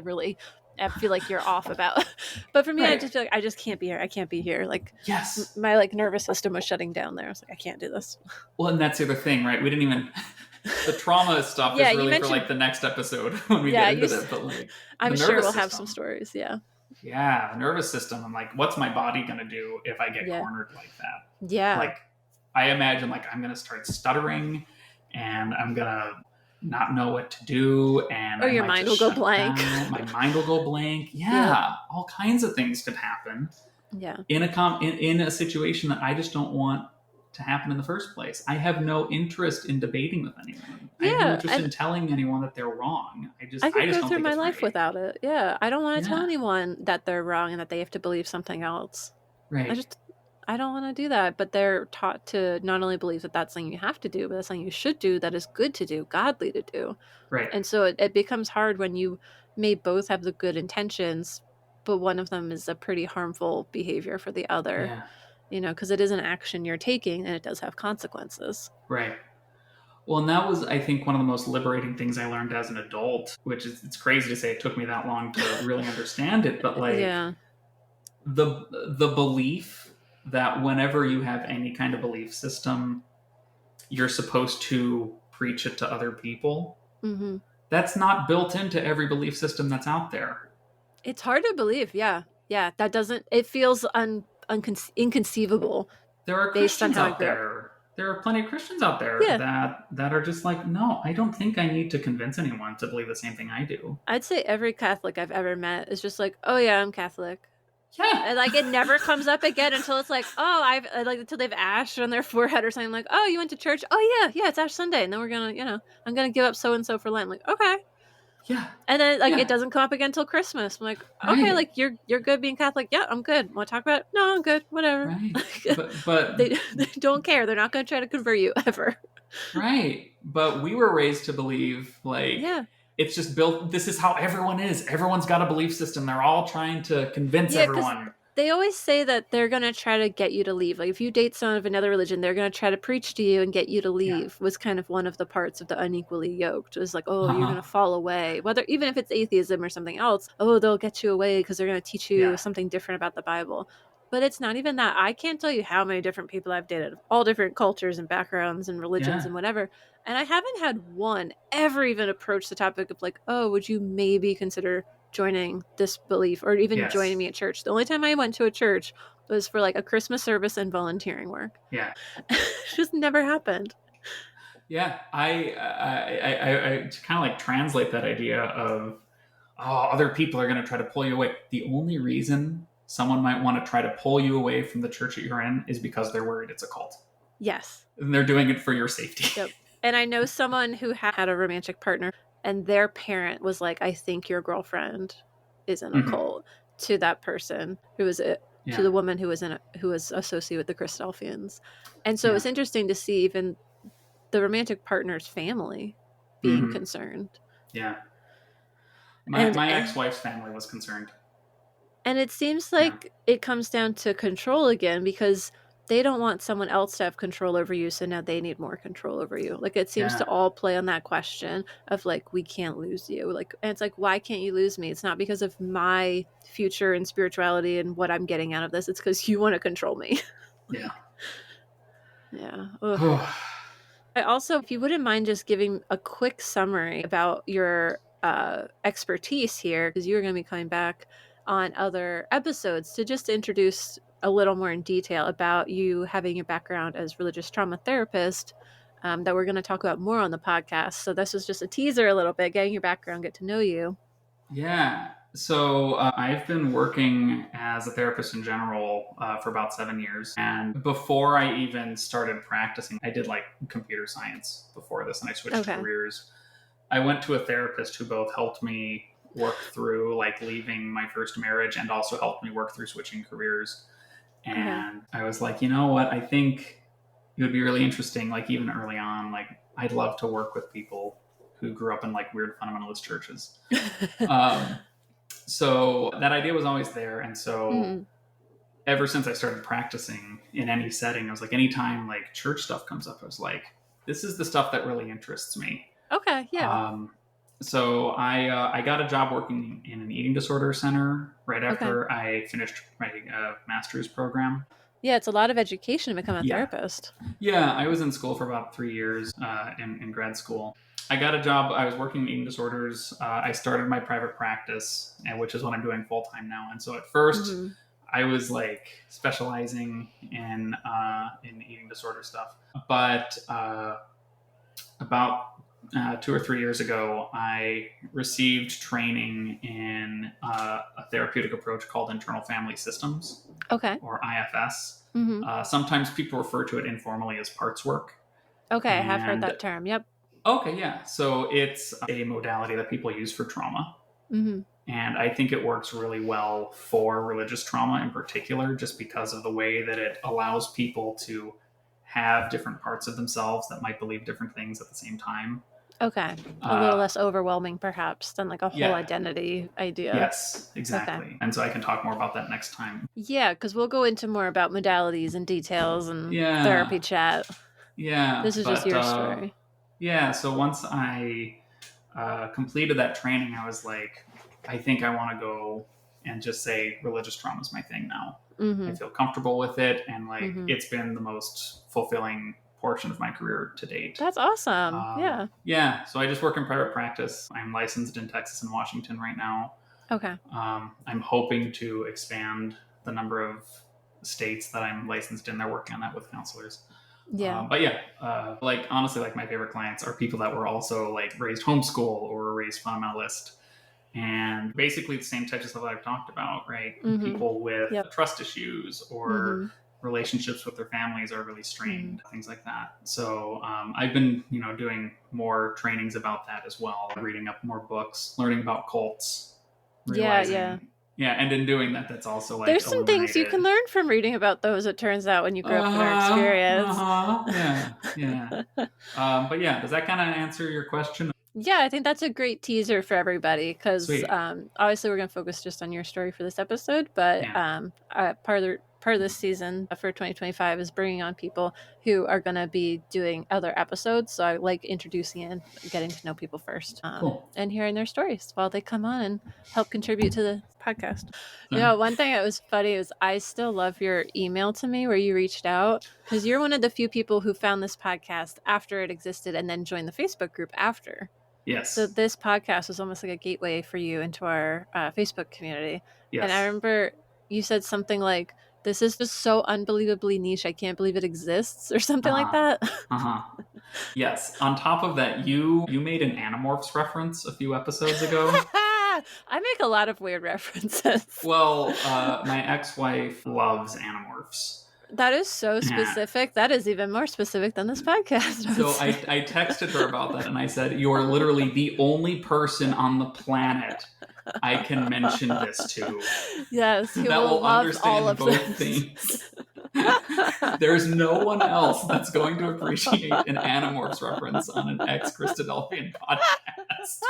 feel like you're off about. But for me, I just feel like I just can't be here. I can't be here. Like, my like nervous system was shutting down there. I was like, I can't do this. Well, and that's the other thing, right? We didn't even... The trauma stuff is really for like the next episode when we get into it. But like, I'm sure we'll have some stories. Yeah, the nervous system. I'm like, what's my body gonna do if I get cornered like that? Yeah. Like, I imagine like I'm gonna start stuttering, and I'm gonna not know what to do, and your mind will go blank. My mind will go blank. Yeah, all kinds of things could happen. Yeah. In a situation that I just don't want to happen in the first place. I have no interest in debating with anyone. I have no interest in telling anyone that they're wrong. I just go through my life without it. Yeah. I don't want to tell anyone that they're wrong and that they have to believe something else. Right. I don't want to do that. But they're taught to not only believe that that's something you have to do, but that's something you should do, that is good to do, godly to do. Right. And so it becomes hard when you may both have the good intentions, but one of them is a pretty harmful behavior for the other. Yeah. You know, because it is an action you're taking and it does have consequences. Right. Well, and that was, I think, one of the most liberating things I learned as an adult, which is, it's crazy to say it took me that long to really understand it. But like the belief that whenever you have any kind of belief system, you're supposed to preach it to other people. Mm-hmm. That's not built into every belief system that's out there. It's hard to believe. Yeah. Yeah. That doesn't, it feels inconceivable. There are Christians out there. There are plenty of Christians out there that are just like, no, I don't think I need to convince anyone to believe the same thing I do. I'd say every Catholic I've ever met is just like, oh yeah, I'm Catholic. Yeah. And like it never comes up again until it's like, oh, until they've ash on their forehead or something, like, oh, you went to church? Oh yeah, it's Ash Sunday, and then we're gonna, I'm gonna give up so and so for Lent. I'm like, okay. Yeah. And then it doesn't come up again until Christmas. I'm like, okay, like you're good being Catholic. Yeah, I'm good. Want to talk about it? No, I'm good. Whatever. Right. But they don't care. They're not going to try to convert you ever. Right. But we were raised to believe like it's just built. This is how everyone is. Everyone's got a belief system. They're all trying to convince everyone. They always say that they're going to try to get you to leave. Like if you date someone of another religion, they're going to try to preach to you and get you to leave. Was kind of one of the parts of the unequally yoked. It was like, oh, you're going to fall away. Whether even if it's atheism or something else, they'll get you away because they're going to teach you something different about the Bible. But it's not even that. I can't tell you how many different people I've dated of all different cultures and backgrounds and religions and whatever. And I haven't had one ever even approach the topic of like, oh, would you maybe consider joining this belief or even joining me at church. The only time I went to a church was for like a Christmas service and volunteering work. Yeah. It just never happened. Yeah. I to kind of like translate that idea of, other people are going to try to pull you away. The only reason someone might want to try to pull you away from the church that you're in is because they're worried it's a cult. Yes. And they're doing it for your safety. Yep. And I know someone who had a romantic partner and their parent was like, I think your girlfriend is in a cult, to that person who was to the woman who was associated with the Christadelphians. And so it's interesting to see even the romantic partner's family being concerned. Yeah. My ex-wife's family was concerned. And it seems like it comes down to control again, because they don't want someone else to have control over you, so now they need more control over you. Like, it seems to all play on that question of, like, we can't lose you. Like, and it's like, why can't you lose me? It's not because of my future and spirituality and what I'm getting out of this. It's because you want to control me. Yeah. Yeah. I also, if you wouldn't mind just giving a quick summary about your expertise here, because you're going to be coming back on other episodes to just introduce a little more in detail about you having your background as religious trauma therapist, that we're going to talk about more on the podcast. So this was just a teaser a little bit, getting your background, get to know you. Yeah. So I've been working as a therapist in general for about 7 years. And before I even started practicing, I did like computer science before this and I switched Okay. careers. I went to a therapist who both helped me work through like leaving my first marriage and also helped me work through switching careers. And I was like, you know what? I think it would be really interesting, like even early on, like I'd love to work with people who grew up in like weird fundamentalist churches. So that idea was always there. And so ever since I started practicing in any setting, I was like, anytime like church stuff comes up, I was like, this is the stuff that really interests me. Okay, yeah. So I got a job working in an eating disorder center right after I finished my master's program. Yeah, it's a lot of education to become a therapist. Yeah, I was in school for about 3 years in grad school. I got a job. I was working in eating disorders. I started my private practice, which is what I'm doing full time now. And so at first, I was like specializing in eating disorder stuff. But about 2 or 3 years ago, I received training in a therapeutic approach called internal family systems, or IFS. Sometimes people refer to it informally as parts work. Okay, I have heard that term. Yep. Okay, yeah. So it's a modality that people use for trauma. And I think it works really well for religious trauma in particular, just because of the way that it allows people to have different parts of themselves that might believe different things at the same time. Okay. A little less overwhelming, perhaps, than like a whole identity idea. Yes, exactly. Okay. And so I can talk more about that next time. Yeah, because we'll go into more about modalities and details and therapy chat. Yeah. This is just your story. Yeah. So once I completed that training, I was like, I think I want to go and just say religious trauma is my thing now. I feel comfortable with it. And like, it's been the most fulfilling portion of my career to date. That's awesome. Yeah. So I just work in private practice. I'm licensed in Texas and Washington right now. Okay. I'm hoping to expand the number of states that I'm licensed in. They're working on that with counselors. Yeah. But yeah, like honestly, like my favorite clients are people that were also like raised homeschool or raised fundamentalist. And basically the same types of stuff that I've talked about, right? People with trust issues or relationships with their families are really strained, things like that. So I've been, doing more trainings about that as well, reading up more books, learning about cults. Yeah, and in doing that, that's also like there's some things you can learn from reading about those, it turns out, when you grow up in our experience. Yeah. But yeah, does that kind of answer your question? Yeah, I think that's a great teaser for everybody because obviously we're going to focus just on your story for this episode, but part of this season for 2025 is bringing on people who are going to be doing other episodes. So I like introducing and getting to know people first and hearing their stories while they come on and help contribute to the podcast. One thing that was funny is I still love your email to me where you reached out because you're one of the few people who found this podcast after it existed and then joined the Facebook group after. Yes. So this podcast was almost like a gateway for you into our Facebook community. Yes. And I remember you said something like, this is just so unbelievably niche. I can't believe it exists or something like that. Yes. On top of that, you made an Animorphs reference a few episodes ago. I make a lot of weird references. Well, my ex-wife loves Animorphs. That is so specific. That is even more specific than this podcast. So I texted her about that and I said, you are literally the only person on the planet I can mention this to. Yes, that will understand both things. There's no one else that's going to appreciate an Animorphs reference on an ex-Christadelphian podcast.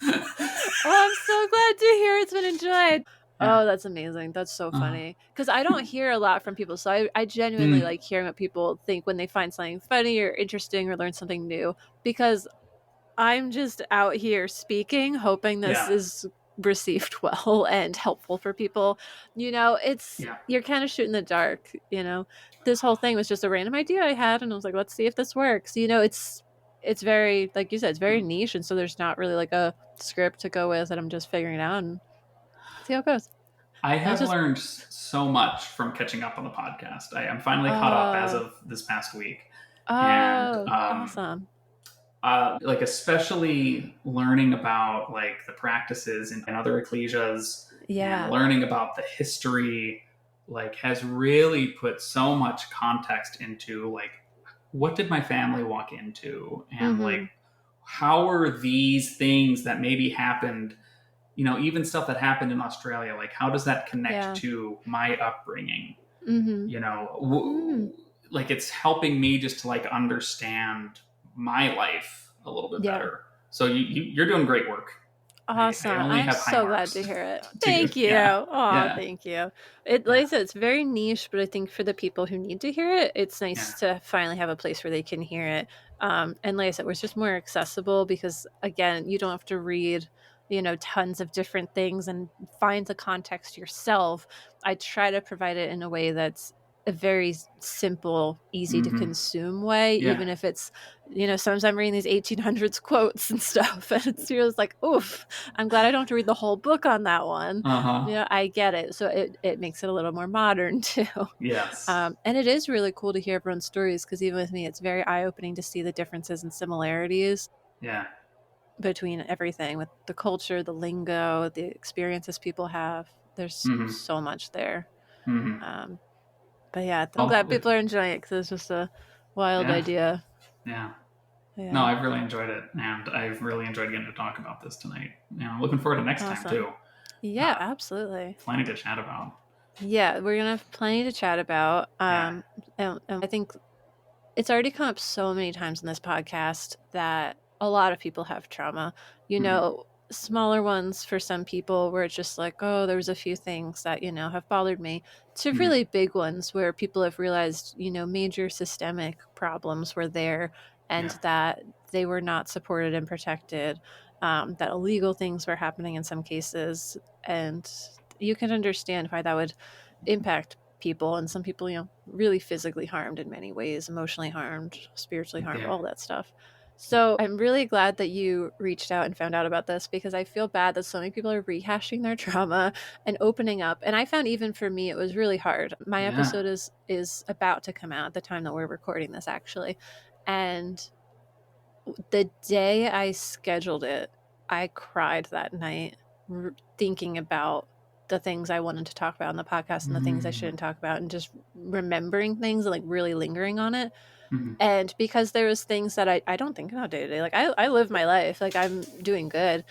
I'm so glad to hear it's been enjoyed. Oh, that's amazing. That's so funny. Because I don't hear a lot from people. So I genuinely like hearing what people think when they find something funny or interesting or learn something new. Because I'm just out here speaking, hoping this is received well and helpful for people. You're kind of shooting the dark, This whole thing was just a random idea I had. And I was like, let's see if this works. It's very, like you said, it's very niche. And so there's not really like a script to go with that I'm just figuring it out. And see how it goes. I have learned so much from catching up on the podcast. I am finally caught up as of this past week. Awesome. like especially learning about like the practices in other ecclesias and learning about the history, like has really put so much context into like what did my family walk into, and like how are these things that maybe happened, even stuff that happened in Australia, like how does that connect to my upbringing? Like it's helping me just to like understand my life a little bit better. So you're doing great work. Awesome. I only I'm have high so glad marks to hear it. to Thank give. you. Yeah. Oh, thank you. Like I said, it's very niche, but I think for the people who need to hear it, it's nice to finally have a place where they can hear it. And like I said, it was just more accessible because, again, you don't have to read, tons of different things and find the context yourself. I try to provide it in a way that's a very simple, easy to consume way, even if it's, sometimes I'm reading these 1800s quotes and stuff, and it's just like, oof, I'm glad I don't have to read the whole book on that one. I get it. So it makes it a little more modern too. Yes. And it is really cool to hear everyone's stories, because even with me, it's very eye-opening to see the differences and similarities between everything, with the culture, the lingo, the experiences people have. There's so much there. But yeah, I'm glad people are enjoying it, because it's just a wild idea. Yeah. No, I've really enjoyed it, and I've really enjoyed getting to talk about this tonight. I'm looking forward to next time too. Yeah, absolutely. Plenty to chat about. Yeah, we're gonna have plenty to chat about. And I think it's already come up so many times in this podcast that a lot of people have trauma. Smaller ones for some people where it's just like, oh, there was a few things that, have bothered me, to really big ones where people have realized, major systemic problems were there, and that they were not supported and protected, that illegal things were happening in some cases. And you can understand why that would impact people, and some people, really physically harmed in many ways, emotionally harmed, spiritually harmed, all that stuff. So I'm really glad that you reached out and found out about this, because I feel bad that so many people are rehashing their trauma and opening up. And I found even for me, it was really hard. My episode is about to come out at the time that we're recording this, actually. And the day I scheduled it, I cried that night, thinking about the things I wanted to talk about in the podcast and the things I shouldn't talk about, and just remembering things and like really lingering on it. And because there was things that I don't think about day to day. Like I live my life, like I'm doing good,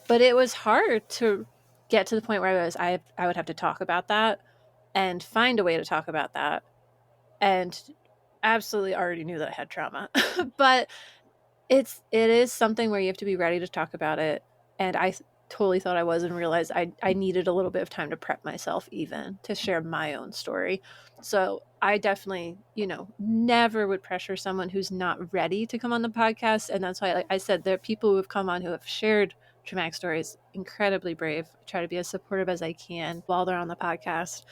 but it was hard to get to the point where I would have to talk about that and find a way to talk about that. And absolutely already knew that I had trauma, but it is something where you have to be ready to talk about it. And I totally thought I was, and realized I needed a little bit of time to prep myself, even to share my own story. So I definitely, never would pressure someone who's not ready to come on the podcast. And that's why, like I said, there are people who have come on who have shared traumatic stories, incredibly brave. I try to be as supportive as I can while they're on the podcast.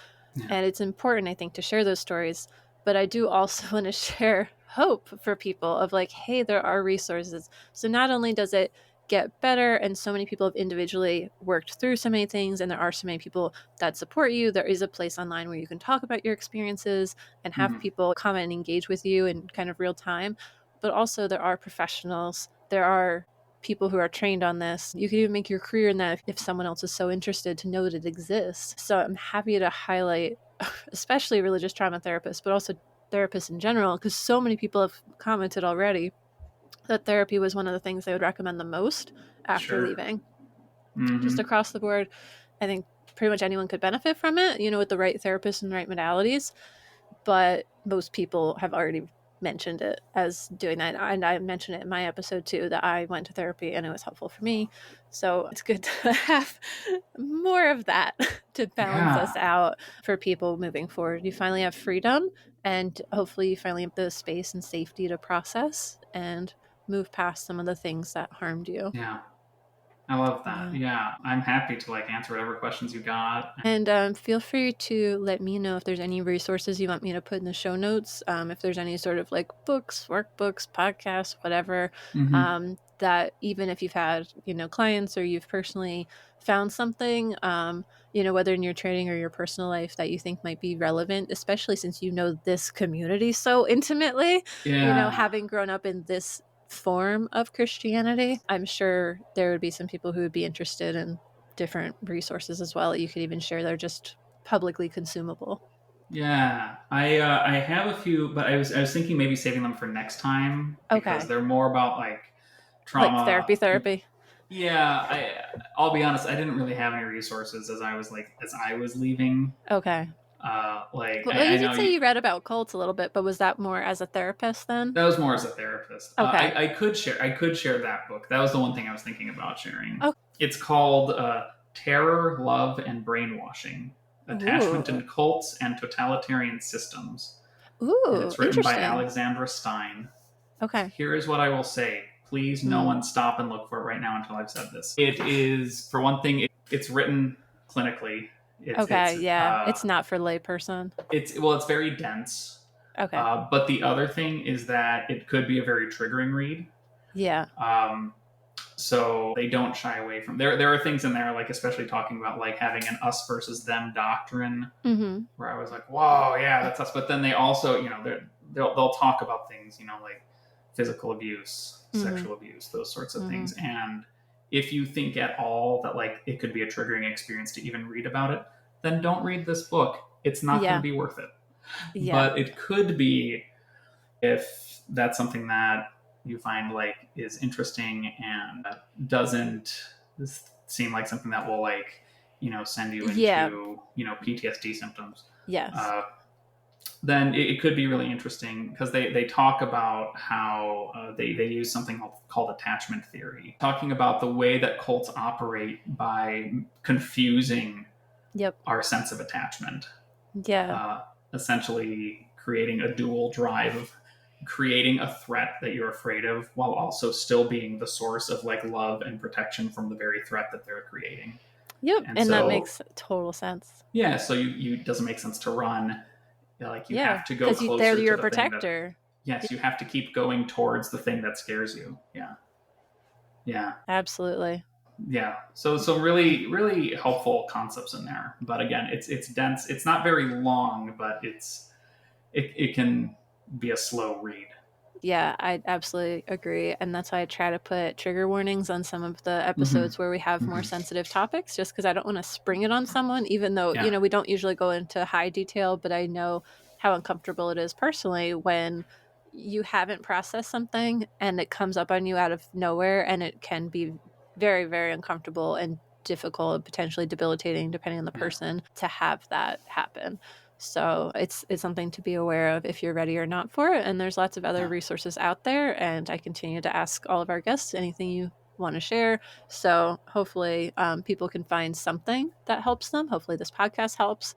And it's important, I think, to share those stories. But I do also want to share hope for people of like, hey, there are resources. So not only does it get better, and so many people have individually worked through so many things, and there are so many people that support you, there is a place online where you can talk about your experiences and have people comment and engage with you in kind of real time. But also there are professionals, there are people who are trained on this. You can even make your career in that if someone else is so interested to know that it exists. So I'm happy to highlight especially religious trauma therapists, but also therapists in general, because so many people have commented already that therapy was one of the things they would recommend the most after leaving. Just across the board, I think pretty much anyone could benefit from it, with the right therapist and the right modalities. But most people have already mentioned it as doing that. And I mentioned it in my episode too, that I went to therapy and it was helpful for me. So it's good to have more of that to balance us out for people moving forward. You finally have freedom, and hopefully you finally have the space and safety to process and move past some of the things that harmed you. Yeah. I love that. Yeah. I'm happy to like answer whatever questions you got. And feel free to let me know if there's any resources you want me to put in the show notes. If there's any sort of like books, workbooks, podcasts, whatever, that even if you've had, clients, or you've personally found something, whether in your training or your personal life, that you think might be relevant, especially since this community so intimately, having grown up in this form of Christianity. I'm sure there would be some people who would be interested in different resources as well that you could even share. They're just publicly consumable. Yeah, I have a few, but I was thinking maybe saving them for next time because Okay. they're more about like trauma, Like therapy. Yeah, I'll be honest, I didn't really have any resources as I was leaving. Okay. Like Well, I you know did say you read about cults a little bit, but was that more as a therapist then? that was more as a therapist. Okay. I could share that book. That was the one thing I was thinking about sharing. Okay. It's called Terror, Love, and Brainwashing: Attachment in Cults and Totalitarian Systems. Ooh, And it's written by interesting. Alexandra Stein. Okay. Here is what I will say. Please, no one stop and look for it right now until I've said this. It is, for one thing, it's written clinically. It's not for layperson. It's very dense. Okay. But the other thing is that it could be a very triggering read. Yeah. So they don't shy away from there are things in there, like especially talking about like having an us versus them doctrine, where I was like, whoa, yeah, that's us. But then they also, they'll talk about things, like physical abuse, sexual abuse, those sorts of things. And if you think at all that like it could be a triggering experience to even read about it, then don't read this book. It's not going to be worth it. Yeah. But it could be if that's something that you find like is interesting and doesn't seem like something that will like, send you into, PTSD symptoms. Yes. Then it could be really interesting because they talk about how they use something called attachment theory, talking about the way that cults operate by confusing our sense of attachment. Yeah. Essentially creating a dual drive of creating a threat that you're afraid of while also still being the source of like love and protection from the very threat that they're creating. Yep. And so, that makes total sense. Yeah. So you doesn't make sense to run. Like you have to go closer to they're your the protector. Yes, you have to keep going towards the thing that scares you. Yeah. Absolutely. Yeah. So some really, really helpful concepts in there. But again, it's dense. It's not very long, but it can be a slow read. Yeah, I absolutely agree. And that's why I try to put trigger warnings on some of the episodes where we have more sensitive topics, just because I don't want to spring it on someone, even though, we don't usually go into high detail, but I know how uncomfortable it is personally when you haven't processed something and it comes up on you out of nowhere, and it can be very, very uncomfortable and difficult, potentially debilitating, depending on the person, to have that happen. So it's something to be aware of if you're ready or not for it. And there's lots of other resources out there. And I continue to ask all of our guests anything you want to share. So hopefully people can find something that helps them. Hopefully this podcast helps.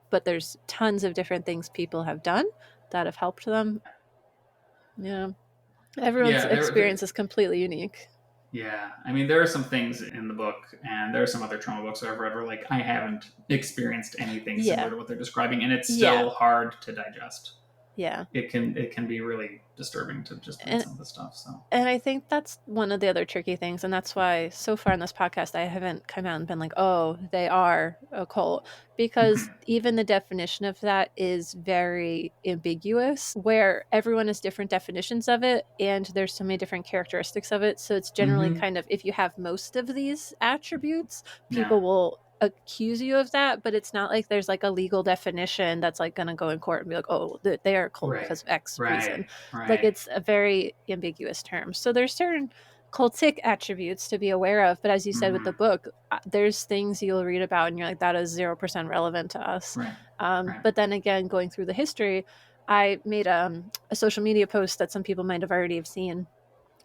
But there's tons of different things people have done that have helped them. Yeah. Everyone's experience is completely unique. Yeah, I mean, there are some things in the book, and there are some other trauma books I've read where, like, I haven't experienced anything similar to what they're describing, and it's still hard to digest. Yeah, it can be really disturbing to just read some of the stuff. So, and I think that's one of the other tricky things, and that's why so far in this podcast I haven't come out and been like, "Oh, they are a cult," because even the definition of that is very ambiguous, where everyone has different definitions of it, and there's so many different characteristics of it. So it's generally kind of, if you have most of these attributes, people will accuse you of that, but it's not like there's like a legal definition that's like going to go in court and be like, oh, they are a cult because of X reason. Like it's a very ambiguous term. So there's certain cultic attributes to be aware of, but as you said with the book, there's things you'll read about and you're like, that is 0% relevant to us. But then again, going through the history, I made a social media post that some people might have already have seen,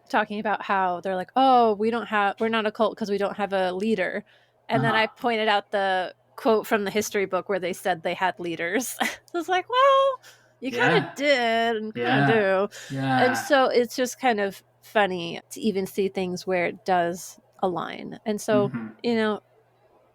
talking about how they're like, oh, we're not a cult because we don't have a leader. And then I pointed out the quote from the history book where they said they had leaders. I was like, well, you kind of did and kind of do. Yeah. And so it's just kind of funny to even see things where it does align. And so,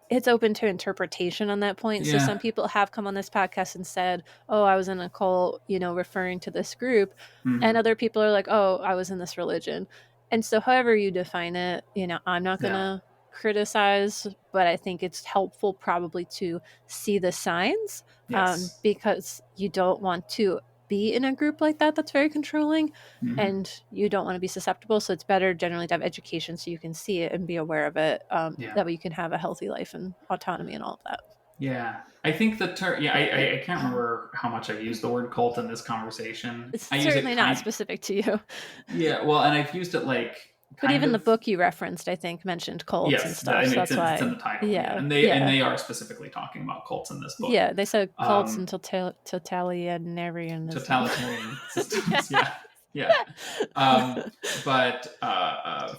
it's open to interpretation on that point. So some people have come on this podcast and said, oh, I was in a cult, referring to this group. And other people are like, oh, I was in this religion. And so however you define it, I'm not going to criticize, but I think it's helpful probably to see the signs because you don't want to be in a group like that that's very controlling, Mhm. and you don't want to be susceptible. So it's better generally to have education so you can see it and be aware of it. Yeah. That way you can have a healthy life and autonomy and all of that. Yeah, I think the term. Yeah, I can't remember how much I've used the word cult in this conversation. It's I use it certainly not specific to you. Yeah, well, and I've used it like. But even the book you referenced, I think, mentioned cults and Yes, stuff. I mean, So that's why it's in the title. Yeah, and yeah. they are specifically talking about cults in this book. Yeah, they said cults and totalitarianism. Totalitarian systems. Yeah. But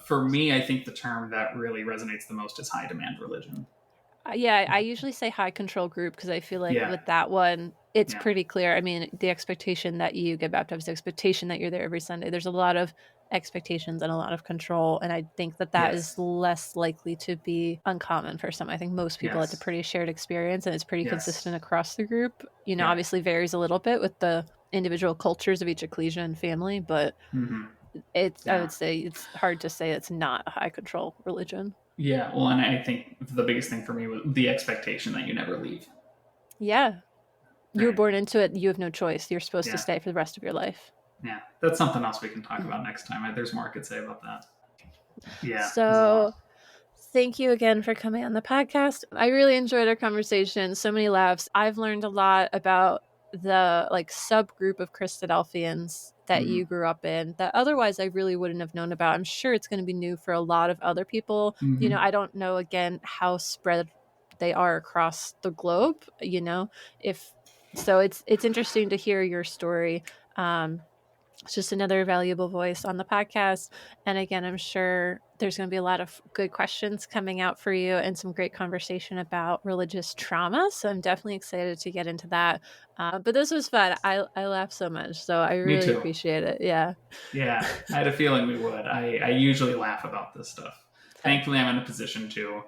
for me, I think the term that really resonates the most is high demand religion. Yeah, I usually say high control group because I feel like Yeah. with that one, it's Yeah. pretty clear. I mean, the expectation that you get baptized, the expectation that you're there every Sunday. There's a lot of expectations and a lot of control, and I think that Yes. is less likely to be uncommon for some. I think most people Yes. it's a pretty shared experience, and it's pretty Yes. consistent across the group. You know, Yeah. obviously varies a little bit with the individual cultures of each ecclesia and family, but Mhm. it's I Yeah. would say it's hard to say it's not a high control religion. Yeah, well, and I think the biggest thing for me was the expectation that you never leave. Yeah. You were Right. born into it. You have no choice. You're supposed to Yeah. stay for the rest of your life. Yeah, that's something else we can talk about next time. There's more I could say about that. Yeah. there's a So lot. thank you again for coming on the podcast. I really enjoyed our conversation. So many laughs. I've learned a lot about the like subgroup of Christadelphians that Mhm. you grew up in that otherwise I really wouldn't have known about. I'm sure it's going to be new for a lot of other people. Mhm. You know, I don't know again how spread they are across the globe, you know. If so it's interesting to hear your story. It's just another valuable voice on the podcast. And again, I'm sure there's going to be a lot of good questions coming out for you and some great conversation about religious trauma. So I'm definitely excited to get into that. But this was fun. I laughed so much. So I Me really too. appreciate it. Yeah. Yeah, I had a feeling we would. I usually laugh about this stuff. Thankfully, I'm in a position to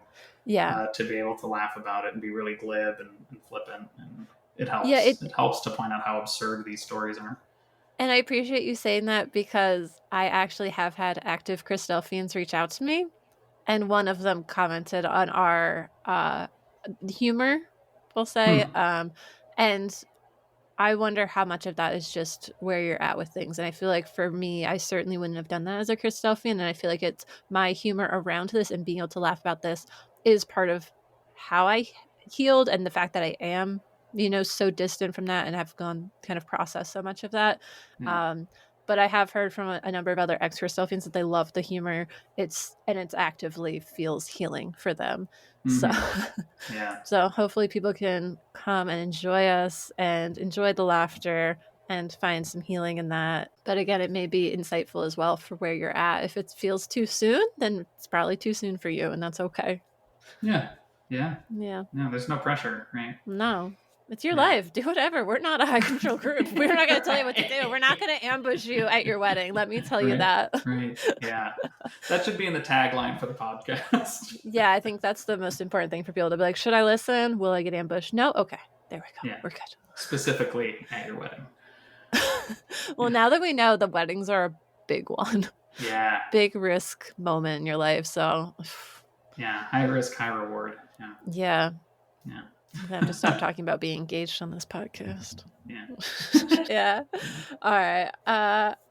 be able to laugh about it and be really glib and flippant, and it helps. Yeah, it helps to point out how absurd these stories are. And I appreciate you saying that because I actually have had active Christadelphians reach out to me. And one of them commented on our humor, we'll say. And I wonder how much of that is just where you're at with things. And I feel like for me, I certainly wouldn't have done that as a Christadelphian. And I feel like it's my humor around this and being able to laugh about this is part of how I healed, and the fact that I am, you know, so distant from that and have gone kind of processed so much of that. Yeah. But I have heard from a number of other ex-Christadelphians that they love the humor. It's actively feels healing for them. So, Yeah. so hopefully people can come and enjoy us and enjoy the laughter and find some healing in that. But again, it may be insightful as well for where you're at. If it feels too soon, then it's probably too soon for you, and that's okay. Yeah. Yeah. Yeah. No, there's no pressure, right? No. It's your life. Do whatever. We're not a high control group. We're not going to tell you what to do. We're not going to ambush you at your wedding. Let me tell you that. Right. Yeah. That should be in the tagline for the podcast. Yeah, I think that's the most important thing for people to be like, should I listen? Will I get ambushed? No? Okay. There we go. Yeah. We're good. Specifically at your wedding. Well, now that we know, the weddings are a big one. Yeah. Big risk moment in your life. So, yeah. High risk, high reward. Yeah. Yeah. Yeah. I have to stop talking about being engaged on this podcast. Yeah. Yeah. All right.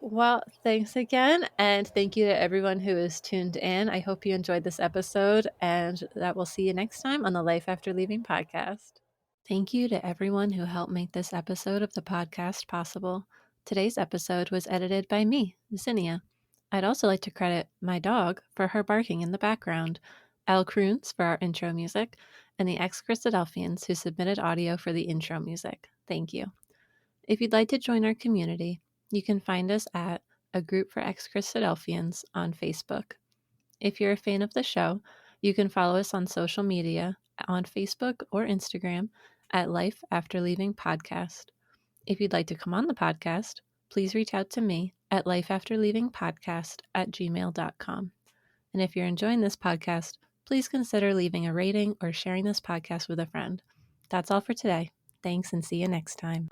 Well, thanks again. And thank you to everyone who is tuned in. I hope you enjoyed this episode, and that we'll see you next time on the Life After Leaving podcast. Thank you to everyone who helped make this episode of the podcast possible. Today's episode was edited by me, Zinnia. I'd also like to credit my dog for her barking in the background, Al Kroons for our intro music, and the ex-Christadelphians who submitted audio for the intro music. Thank you. If you'd like to join our community, you can find us at A Group for Ex-Christadelphians on Facebook. If you're a fan of the show, you can follow us on social media on Facebook or Instagram at Life After Leaving Podcast. If you'd like to come on the podcast, please reach out to me at lifeafterleavingpodcast@gmail.com. And if you're enjoying this podcast, please consider leaving a rating or sharing this podcast with a friend. That's all for today. Thanks, and see you next time.